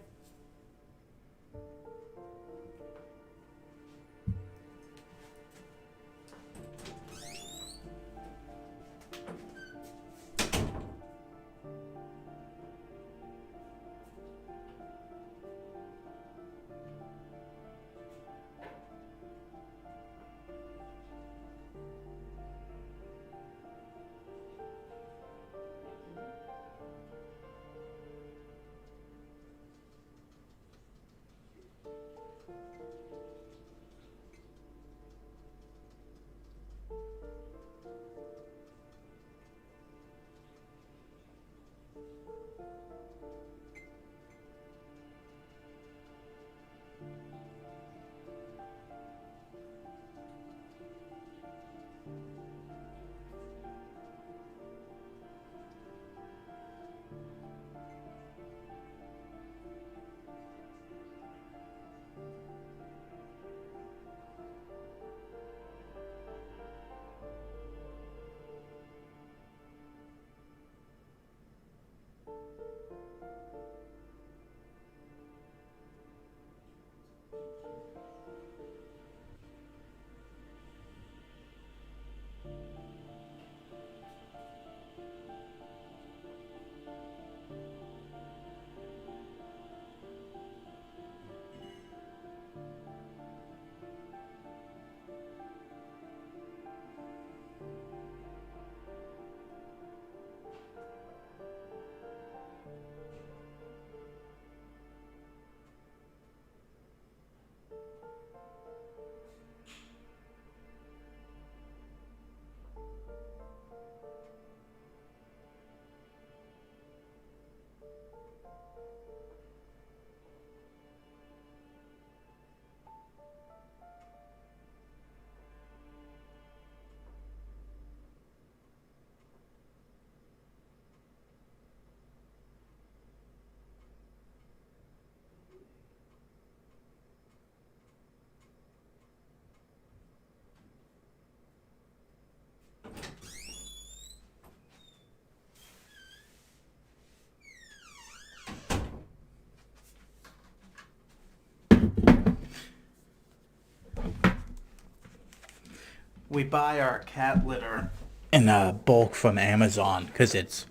We buy our cat litter in bulk from Amazon because it's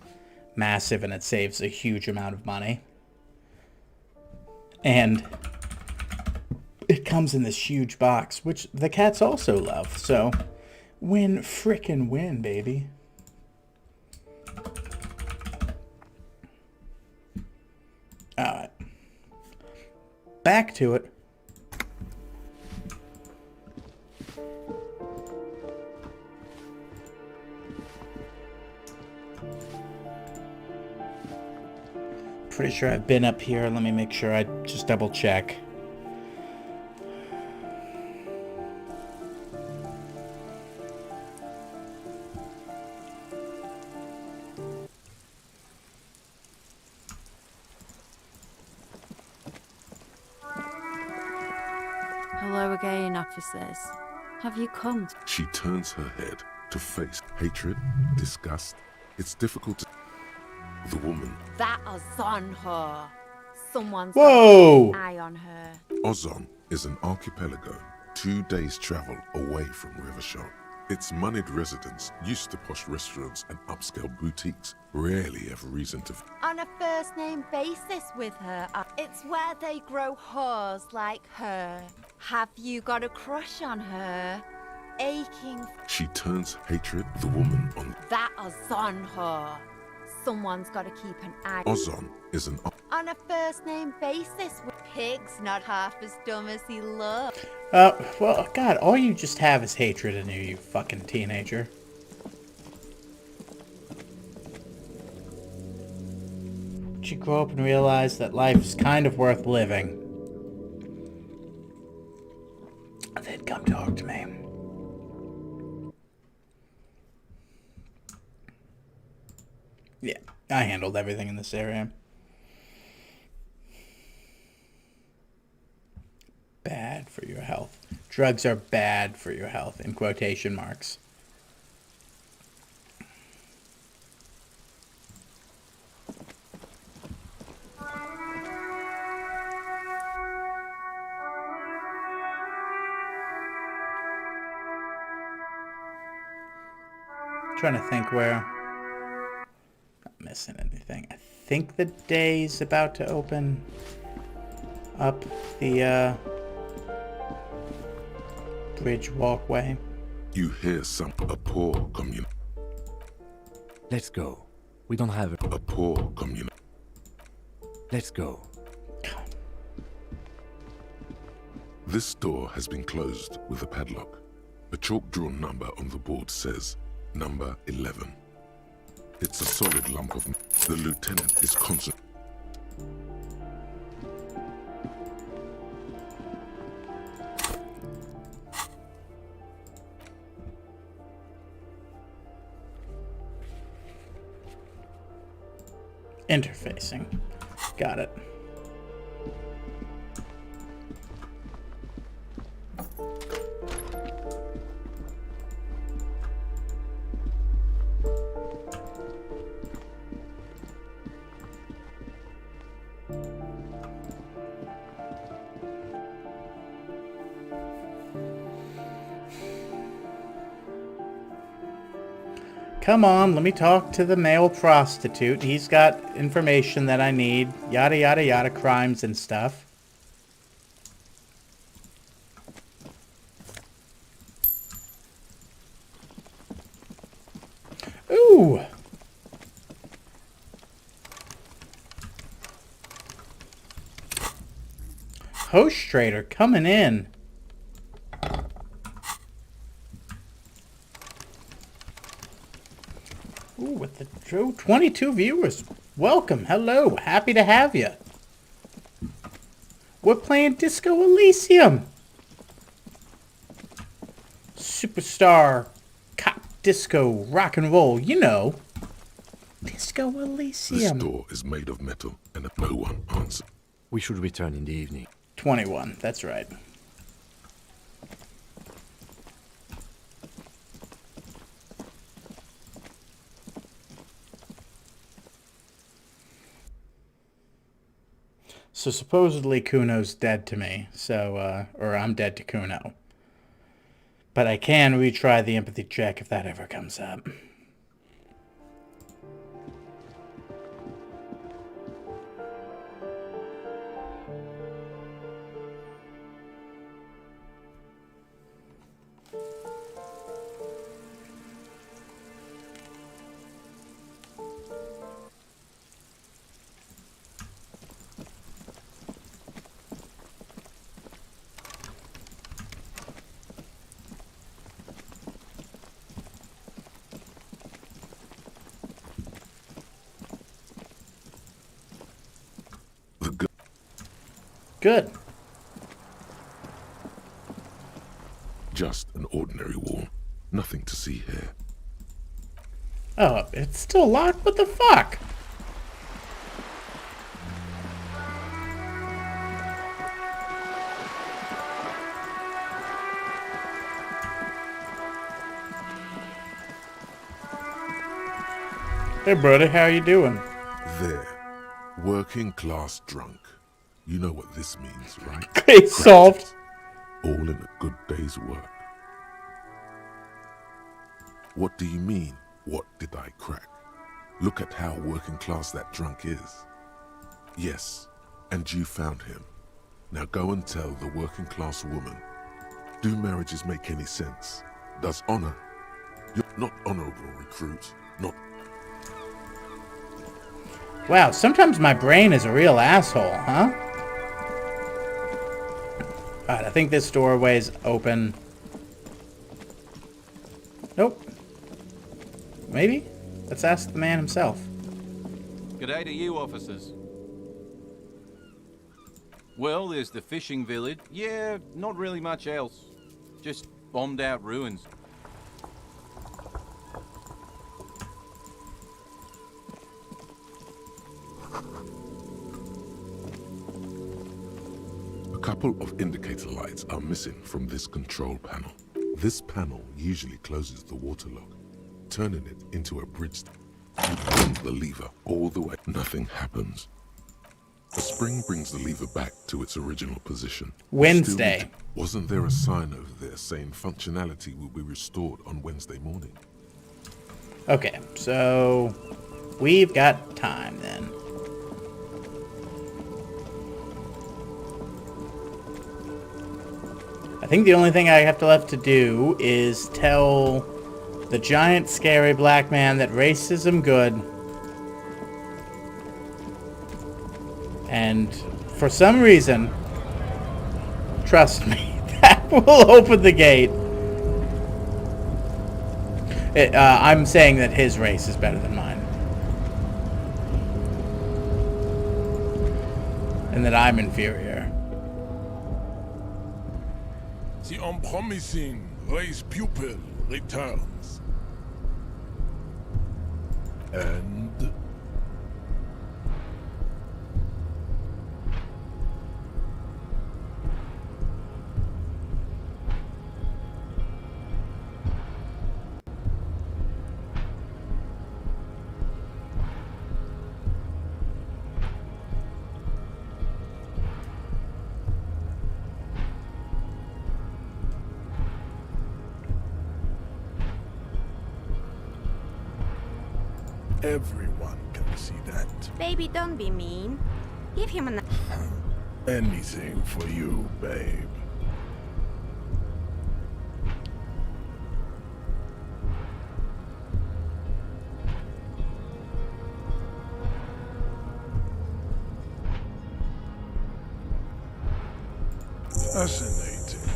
massive and it saves a huge amount of money. And it comes in this huge box, which the cats also love. So, win frickin' win, baby. Alright. Back to it. Pretty sure I've been up here. Let me make sure I just double check. Hello again, officers. Have you come? She turns her head to face hatred, disgust. It's difficult to... the woman. That is on her. Someone's Whoa! got an eye on her. Ozon is an archipelago 2 days' travel away from Rivashon. Its moneyed residents, used to posh restaurants and upscale boutiques, rarely have reason to... On a first-name basis with her. It's where they grow whores like her. Have you got a crush on her? Aching... She turns hatred, the woman, on... That is on her. Someone's got to keep an eye... Ozon is an... On a first-name basis with pigs, not half as dumb as he looks. Well, God, all you just have is hatred in you, you fucking teenager. Did you grow up and realize that life is kind of worth living? They'd come talk to me. Yeah, I handled everything in this area. Bad for your health. Drugs are bad for your health, in quotation marks. Trying to think where. Not missing anything. I think the day's about to open up the bridge walkway. You hear a poor commune. Let's go. We don't have a poor commune. Let's go. This door has been closed with a padlock. A chalk-drawn number on the board says number 11. It's a solid lump of... The lieutenant is constant. Interfacing. Got it. Come on, let me talk to the male prostitute. He's got information that I need. Yada, yada, yada, crimes and stuff. Ooh! Host trader coming in. Ooh, with the 22 viewers. Welcome. Hello. Happy to have you. We're playing Disco Elysium. Superstar, cop, disco, rock and roll. You know. Disco Elysium. This door is made of metal and no one answers. We should return in the evening. 21. That's right. So supposedly Kuno's dead to me, so, or I'm dead to Kuno. But I can retry the empathy check if that ever comes up. Good. Just an ordinary wall. Nothing to see here. Oh, it's still locked? What the fuck? Hey, brother, how you doing? There. Working class drunk. You know what this means, right? Case solved. All in a good day's work. What do you mean, what did I crack? Look at how working class that drunk is. Yes, and you found him. Now go and tell the working class woman. Do marriages make any sense? Does honor? You're not honorable, recruit. Not. Wow, sometimes my brain is a real asshole, huh? Alright, I think this doorway's open. Nope. Maybe? Let's ask the man himself. G'day to you, officers. Well, there's the fishing village. Yeah, not really much else. Just bombed out ruins. A couple of indicator lights are missing from this control panel. This panel usually closes the water lock, turning it into a bridge. You pull the lever all the way. Nothing happens. The spring brings the lever back to its original position. Wednesday. Still, wasn't there a sign over there saying functionality will be restored on Wednesday morning? Okay, so we've got time then. I think the only thing I have left to do is tell the giant scary black man that racism good. And for some reason, trust me, that will open the gate. I'm saying that his race is better than mine. And that I'm inferior. The unpromising race pupil returns. And... everyone can see that. Baby, don't be mean. Give him an... Anything for you, babe. Fascinating.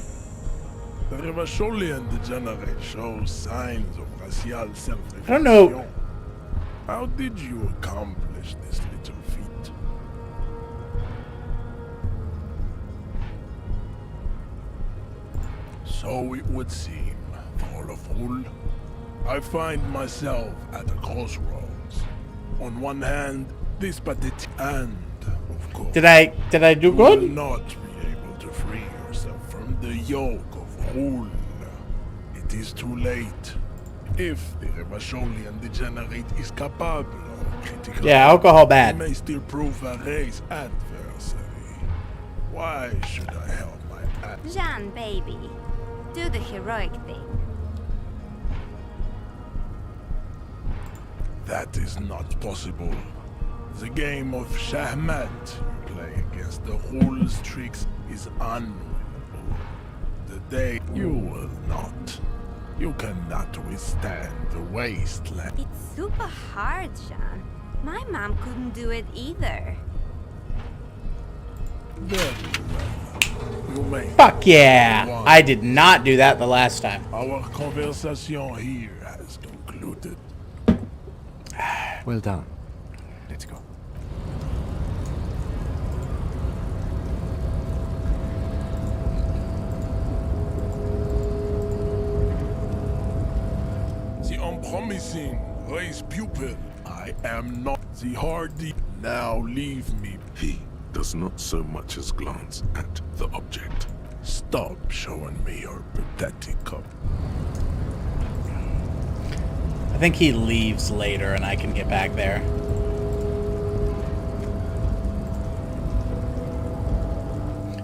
The Revacholian degenerate shows signs of racial self-reflection. I don't know. How did you accomplish this little feat? So it would seem, for a fool. I find myself at a crossroads. On one hand, this pathetic, and of course, Did I do you will good? not be able to free yourself from the yoke of rule. It is too late. If the Revacholian degenerate is capable of critical... Yeah, alcohol bad. He may still prove a race adversary. Why should I help my Jean, baby. Do the heroic thing. That is not possible. The game of Shahmat you play against the rules tricks is unwinnable. The day you will not. You cannot withstand the wasteland. It's super hard, Jean. My mom couldn't do it either. Very well. You may. Fuck yeah! I did not do that the last time. Our conversation here has concluded. Well done. Let's go. The unpromising race pupil. I am not the hardy. Now leave me. He does not so much as glance at the object. Stop showing me your pathetic cup. I think he leaves later and I can get back there.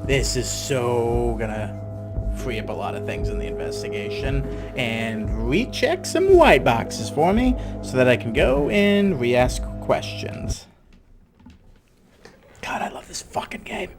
This is so gonna free up a lot of things in the investigation and recheck some white boxes for me so that I can go and re-ask questions. God, I love this fucking game.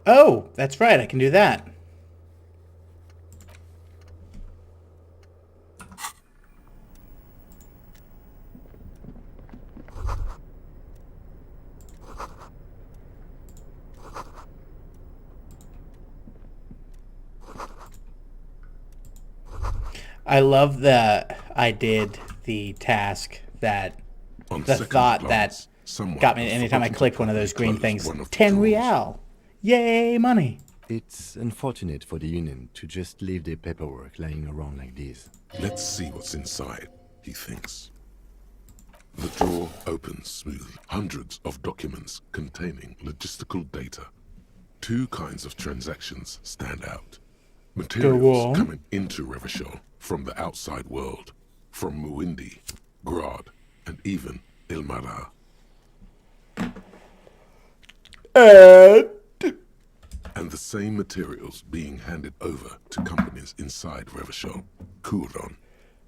Oh, that's right, I can do that. I love that I did the task that the thought that got me anytime I clicked one of those green things. 10 real. Yay, money. It's unfortunate for the Union to just leave their paperwork lying around like this. Let's see what's inside, he thinks. The drawer opens smoothly. Hundreds of documents containing logistical data. Two kinds of transactions stand out. Materials coming into Revachol from the outside world, from Muindi, Grad, and even Ilmara. And the same materials being handed over to companies inside Revachol. Kuron,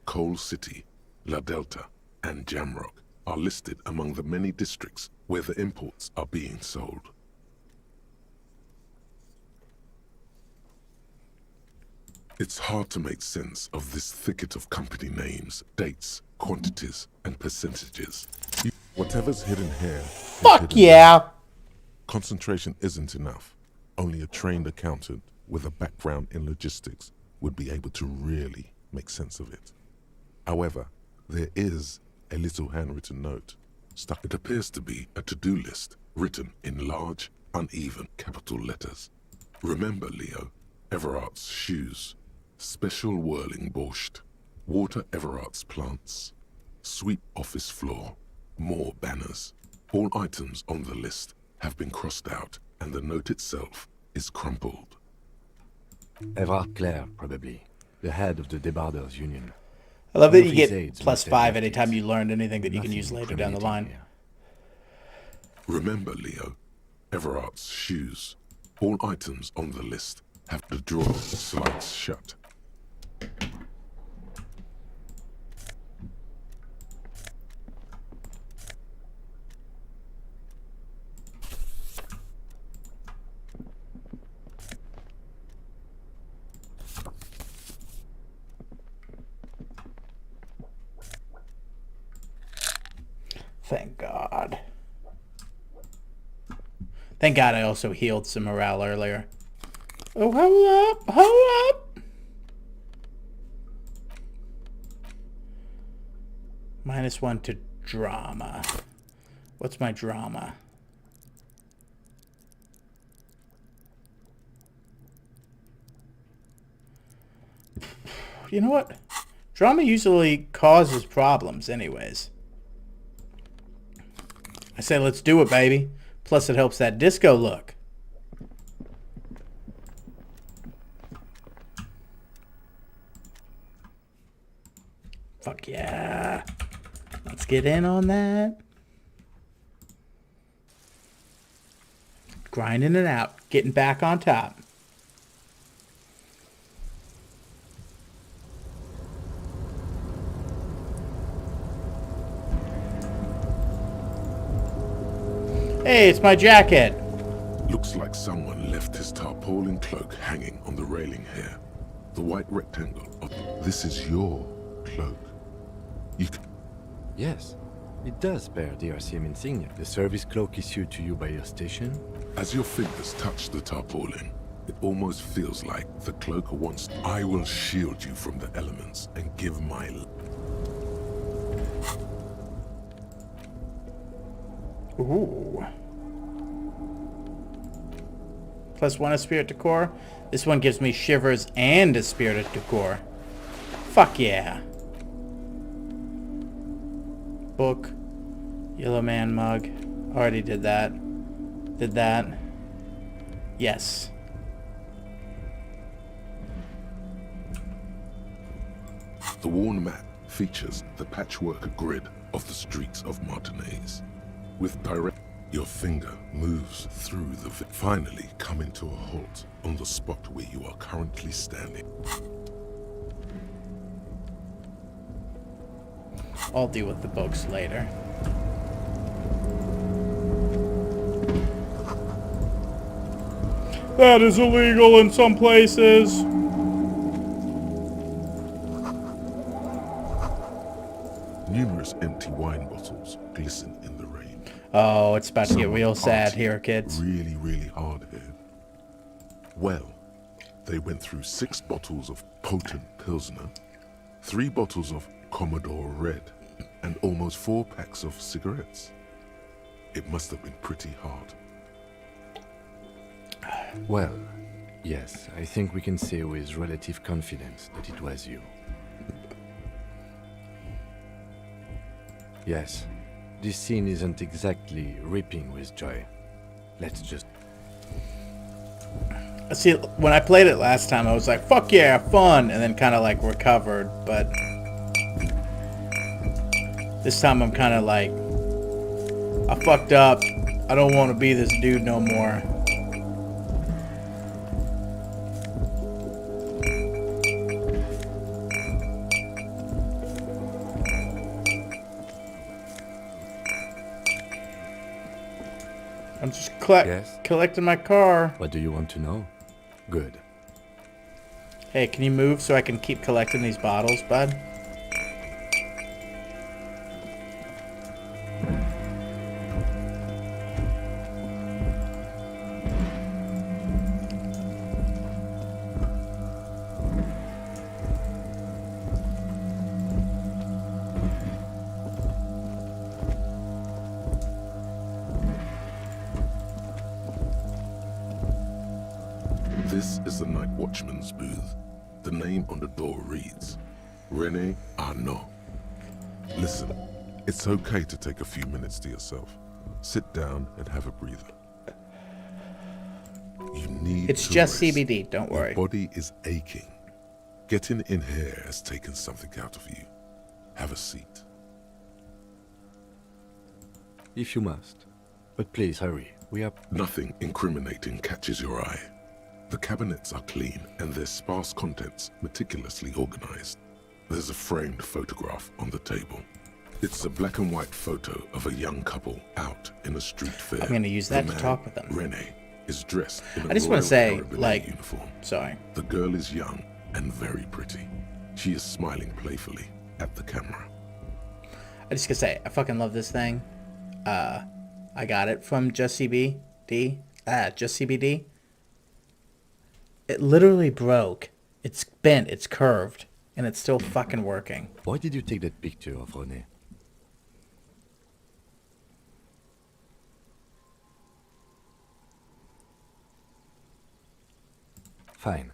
Coal City, La Delta, and Jamrock are listed among the many districts where the imports are being sold. It's hard to make sense of this thicket of company names, dates, quantities, and percentages. Whatever's hidden here. Fuck yeah! Concentration isn't enough. Only a trained accountant with a background in logistics would be able to really make sense of it. However, there is a little handwritten note stuck. It appears to be a to-do list written in large, uneven capital letters. Remember, Leo, Everard's shoes. Special whirling borscht. Water Everard's plants. Sweep office floor. More banners. All items on the list have been crossed out, and the note itself is crumpled. Everard Clare, probably. The head of the Debarders Union. I love that you get +5 anytime you learn anything that you can use later down the line. Remember, Leo, Everard's shoes. All items on the list have the drawer slides shut. Thank God. Thank God I also healed some morale earlier. Oh, hold up, hold up. -1 to drama. What's my drama? You know what? Drama usually causes problems anyways. I say let's do it, baby. Plus it helps that disco look. Fuck yeah. Let's get in on that. Grinding it out. Getting back on top. Hey, it's my jacket. Looks like someone left his tarpaulin cloak hanging on the railing here. The white rectangle of this is your cloak. You can... Yes, it does bear the RCM insignia. The service cloak issued to you by your station. As your fingers touch the tarpaulin, It almost feels like the cloak wants. I will shield you from the elements and give my. Ooh. +1 a spirit decor. This one gives me shivers and a spirit decor. Fuck yeah. Book. Yellow man mug. Already did that. Did that. Yes. The worn map features the patchwork grid of the streets of Martinez. With direct, your finger moves through the finally coming to a halt on the spot where you are currently standing. I'll deal with the books later. That is illegal in some places. Numerous empty wine bottles glisten in the rain. Oh, it's about to get Some real are sad partying here, kids. Really, really hard here. Well, they went through 6 bottles of potent Pilsner, 3 bottles of Commodore Red, and almost 4 packs of cigarettes. It must have been pretty hard. Well, yes, I think we can say with relative confidence that it was you. Yes, this scene isn't exactly ripping with joy. Let's just... See, when I played it last time, I was like, fuck yeah, fun, and then kind of like recovered, but this time I'm kind of like, I fucked up. I don't want to be this dude no more. I'm just collecting my car. What do you want to know? Good. Hey, can you move so I can keep collecting these bottles, bud? This is the night watchman's booth. The name on the door reads, Rene Arnaud. Listen, it's okay to take a few minutes to yourself. Sit down and have a breather. You need It's to just rest. CBD, don't worry. Your body is aching. Getting in here has taken something out of you. Have a seat. If you must. But please hurry. We are... Nothing incriminating catches your eye. The cabinets are clean and their sparse contents meticulously organized. There's a framed photograph on the table. It's a black and white photo of a young couple out in a street fair. I'm gonna use that The to man, talk with them. Rene is dressed in a I just want Royal to say, Carabinieri like, uniform. sorry. The girl is young and very pretty. She is smiling playfully at the camera. I just gotta say, I fucking love this thing. I got it from Just CBD. Just CBD. It literally broke. It's bent, it's curved, and it's still fucking working. Why did you take that picture of René? Fine,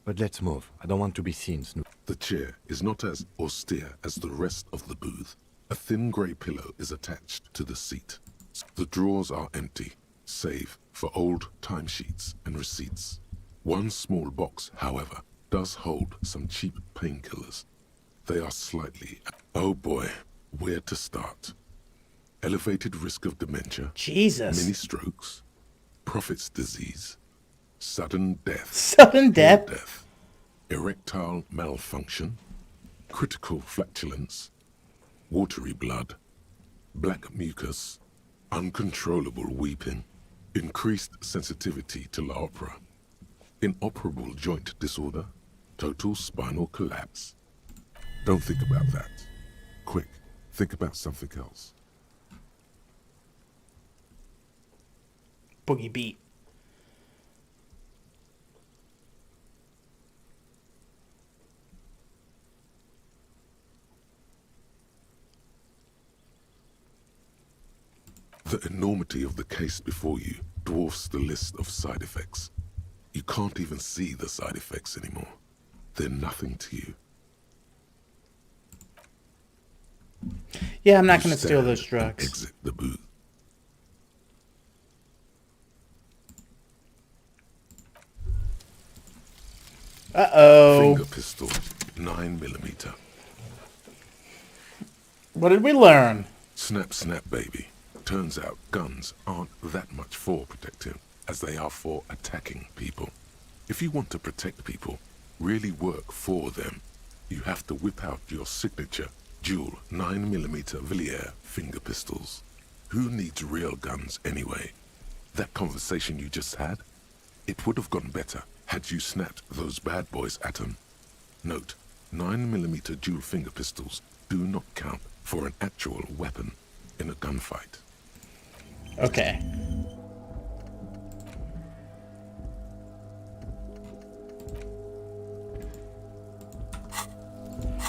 but let's move. I don't want to be seen snooping. The chair is not as austere as the rest of the booth. A thin grey pillow is attached to the seat. The drawers are empty, save for old timesheets and receipts. One small box, however, does hold some cheap painkillers. They are slightly... Oh boy, where to start? Elevated risk of dementia. Jesus. Mini strokes. Prophet's disease. Sudden death. Sudden death? Death. Erectile malfunction. Critical flatulence. Watery blood. Black mucus. Uncontrollable weeping. Increased sensitivity to La Opera. Inoperable joint disorder. Total spinal collapse. Don't think about that. Quick, think about something else. Boogie beat. The enormity of the case before you dwarfs the list of side effects. You can't even see the side effects anymore. They're nothing to you. Yeah, I'm not going to steal those drugs. Exit the booth. Uh-oh. Finger pistol, 9mm. What did we learn? Snap, snap, baby. Turns out guns aren't that much for protecting as they are for attacking people. If you want to protect people, really work for them, you have to whip out your signature dual 9mm Villiers finger pistols. Who needs real guns anyway? That conversation you just had? It would have gone better had you snapped those bad boys at them. Note, 9mm dual finger pistols do not count for an actual weapon in a gunfight. Okay.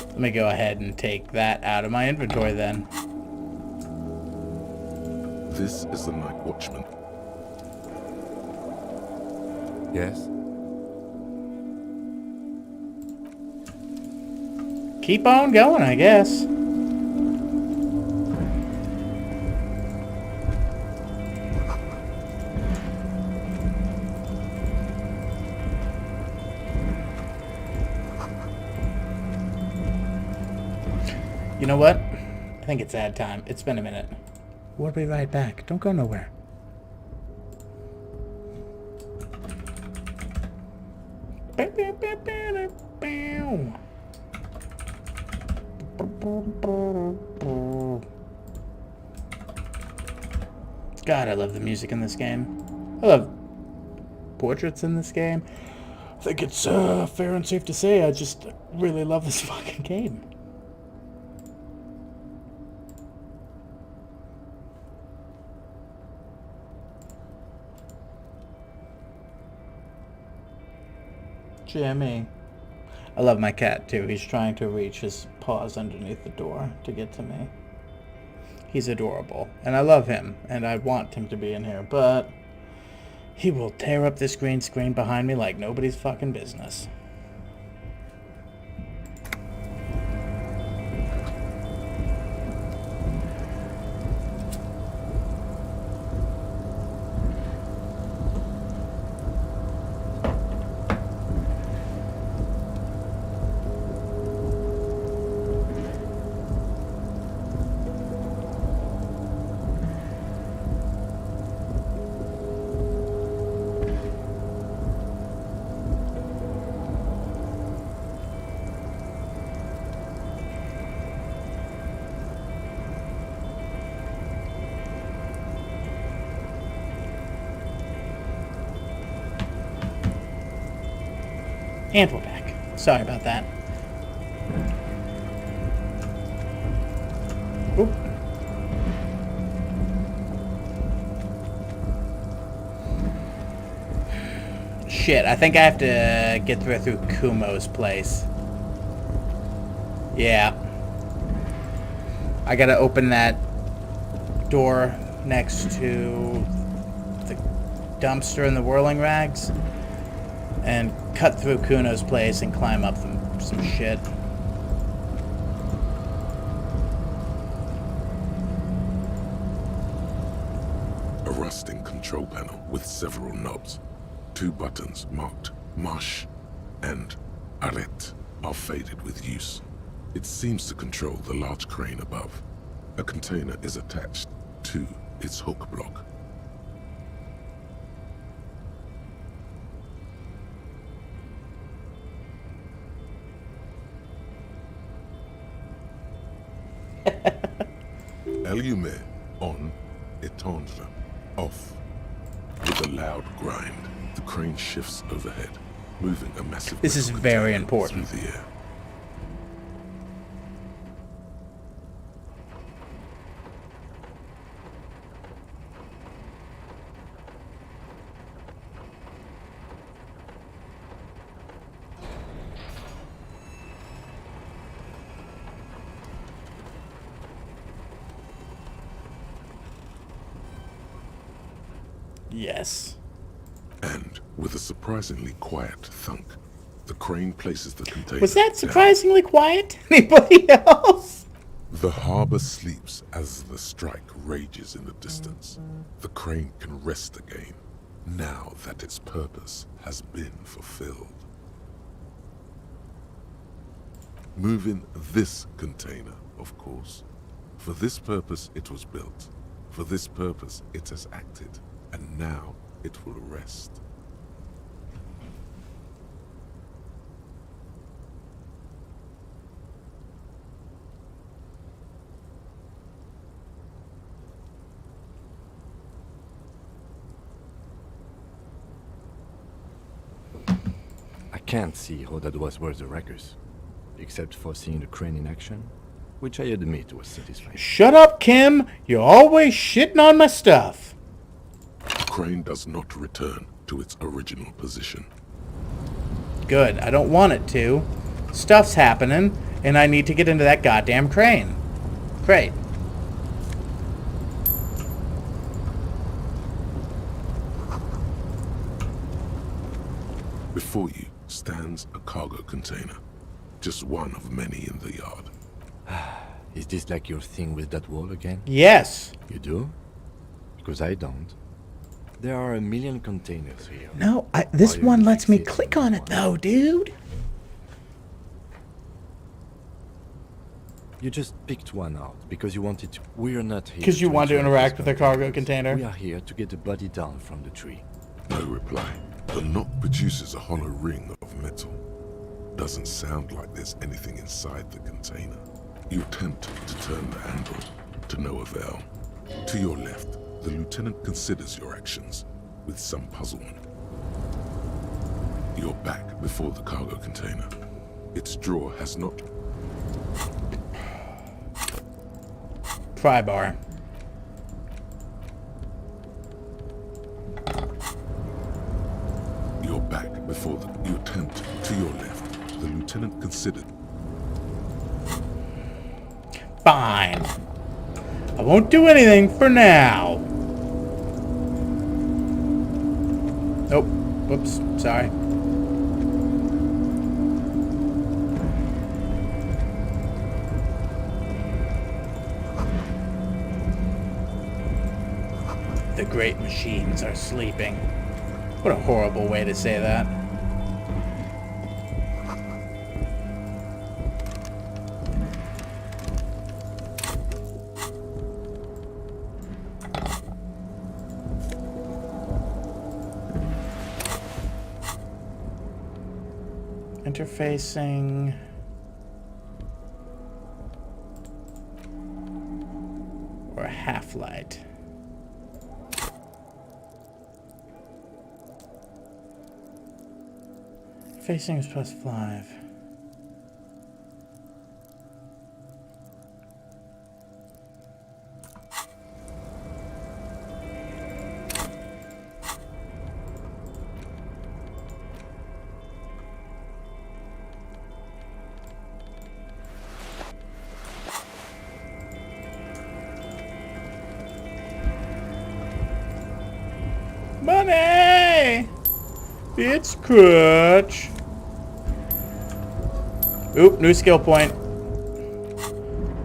Let me go ahead and take that out of my inventory then. This is the Night Watchman. Yes? Keep on going, I guess. You know what? I think it's ad time. It's been a minute. We'll be right back. Don't go nowhere. God, I love the music in this game. I love portraits in this game. I think it's fair and safe to say I just really love this fucking game. Jimmy. I love my cat too. He's trying to reach his paws underneath the door to get to me. He's adorable, and I love him, and I want him to be in here, but he will tear up this green screen behind me like nobody's fucking business. And we're back. Sorry about that. Oop. Shit, I think I have to get through Kumo's place. Yeah. I gotta open that door next to the dumpster and the whirling rags and cut through Kuno's place and climb up some shit. A rusting control panel with several knobs. 2 buttons marked Marche and Arrête are faded with use. It seems to control the large crane above. A container is attached to its hook block. Allumé, on, éteindre, off. With a loud grind, the crane shifts overhead, moving a massive This is very important. through the air. Yes. And with a surprisingly quiet thunk, the crane places the container. Was that down. surprisingly quiet? Anybody else? The harbor sleeps as the strike rages in the distance. The crane can rest again, now that its purpose has been fulfilled. Moving this container, of course. For this purpose it was built. For this purpose it has acted. And now it will rest. I can't see how that was worth the ruckus, except for seeing the crane in action, which I admit was satisfying. Shut up, Kim! You're always shitting on my stuff. The crane does not return to its original position. Good, I don't want it to. Stuff's happening, and I need to get into that goddamn crane. Great. Before you stands a cargo container, just one of many in the yard. Is this like your thing with that wall again? Yes. You do? Because I don't. There are a million containers here. No, this one lets me click on it though, dude. You just picked one out because you wanted to. We're not here. Because you want to interact with a cargo container. We are here to get the body down from the tree. No reply. The knot produces a hollow ring of metal. Doesn't sound like there's anything inside the container. You attempt to turn the handle, to no avail. To your left, the lieutenant considers your actions with some puzzlement. You're back before the cargo container. Its drawer has not... Pry bar. You're back before you attempt to your left. The lieutenant considered. Fine. I won't do anything for now. Nope. Whoops. Sorry. The great machines are sleeping. What a horrible way to say that. Interfacing. Or a half-light. Facing is +5. Money! It's crutch. Oop, new skill point.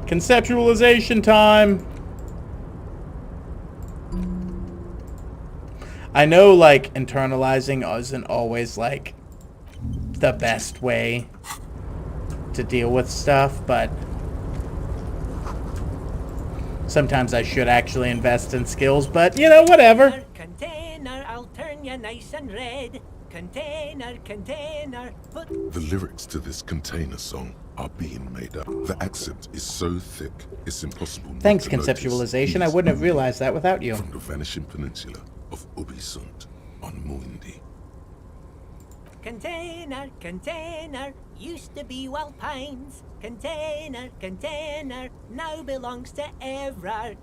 Conceptualization time. I know, like, internalizing isn't always, like, the best way to deal with stuff, but sometimes I should actually invest in skills, but, you know, whatever. Container, I'll turn you nice and red. Container, container, put... The lyrics to this container song are being made up. The accent is so thick, it's impossible not Thanks, to conceptualization. I notice wouldn't have realized that without you. From the vanishing peninsula of Ubisund on Muindi. Container, container, used to be Wild Pines. Container, container, now belongs to Everard.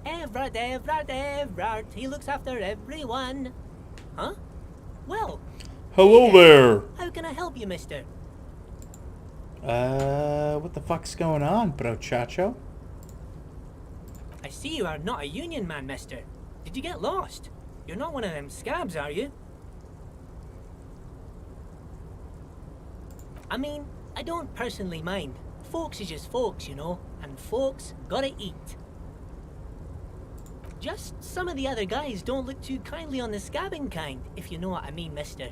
Everard, Everard, Everard, he looks after everyone. Huh? Well. Hello there. How can I help you, mister? What the fuck's going on, brochacho? I see you are not a union man, mister. Did you get lost? You're not one of them scabs, are you? I mean, I don't personally mind. Folks is just folks, you know, and folks gotta eat. Just some of the other guys don't look too kindly on the scabbing kind, if you know what I mean, mister.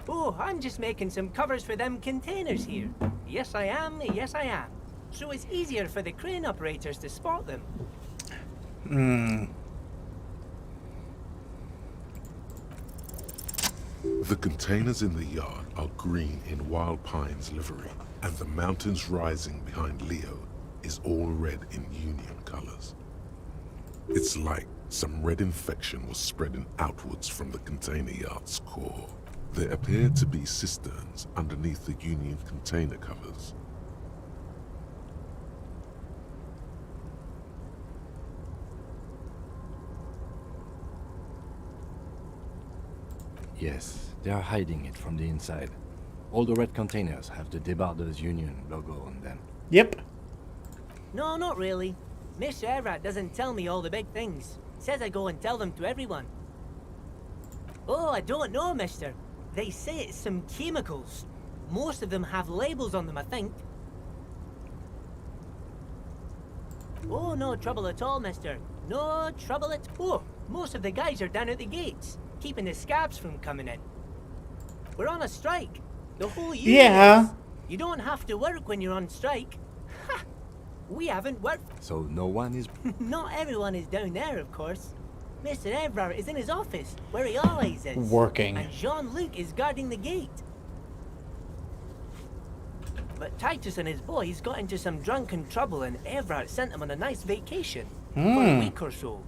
Oh, I'm just making some covers for them containers here. Yes, I am. Yes, I am. So it's easier for the crane operators to spot them. The containers in the yard are green in Wild Pine's livery, and the mountains rising behind Leo is all red in Union colors. It's like some red infection was spreading outwards from the container yard's core. There appear to be cisterns underneath the Union container covers. Yes, they are hiding it from the inside. All the red containers have the Debarders Union logo on them. Yep. No, not really. Mr. Everett doesn't tell me all the big things. Says I go and tell them to everyone. Oh, I don't know, mister. They say it's some chemicals. Most of them have labels on them, I think. Oh, no trouble at all, mister. No trouble at all. Most of the guys are down at the gates, keeping the scabs from coming in. We're on a strike. The whole union is. You don't have to work when you're on strike. Ha! We haven't worked. So no one is... Not everyone is down there, of course. Mr. Everard is in his office, where he always is. Working. And Jean-Luc is guarding the gate. But Titus and his boys got into some drunken trouble and Everard sent them on a nice vacation. For a week or so.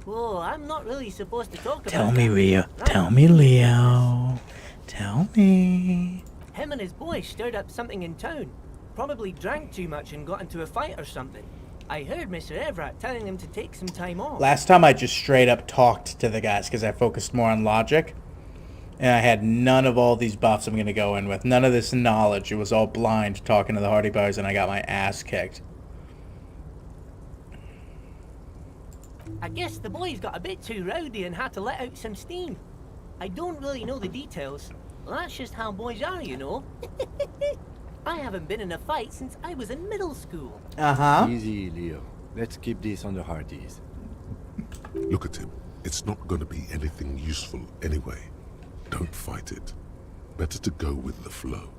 Oh, I'm not really supposed to talk about Tell me, that. Leo. Right. Tell me, Leo. Tell me. Him and his boys stirred up something in town. Probably drank too much and got into a fight or something. I heard Mr. Everett telling them to take some time off. Last time I just straight up talked to the guys because I focused more on logic. And I had none of all these buffs I'm going to go in with. None of this knowledge. It was all blind talking to the Hardy Boys and I got my ass kicked. I guess the boys got a bit too rowdy and had to let out some steam. I don't really know the details. Well, that's just how boys are, you know. I haven't been in a fight since I was in middle school. Easy, Leo. Let's keep this on the Hardys. Look at him. It's not going to be anything useful anyway. Don't fight it. Better to go with the flow.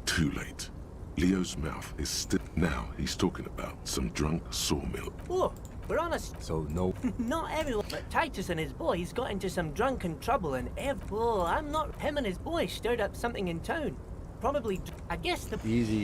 Too late. Leo's mouth is still... Now he's talking about some drunk sawmill. Oh, we're on a... So no... Not everyone, but Titus and his boys got into some drunken trouble and Oh, I'm not... Him and his boys stirred up something in town. Probably... I guess the... Easy.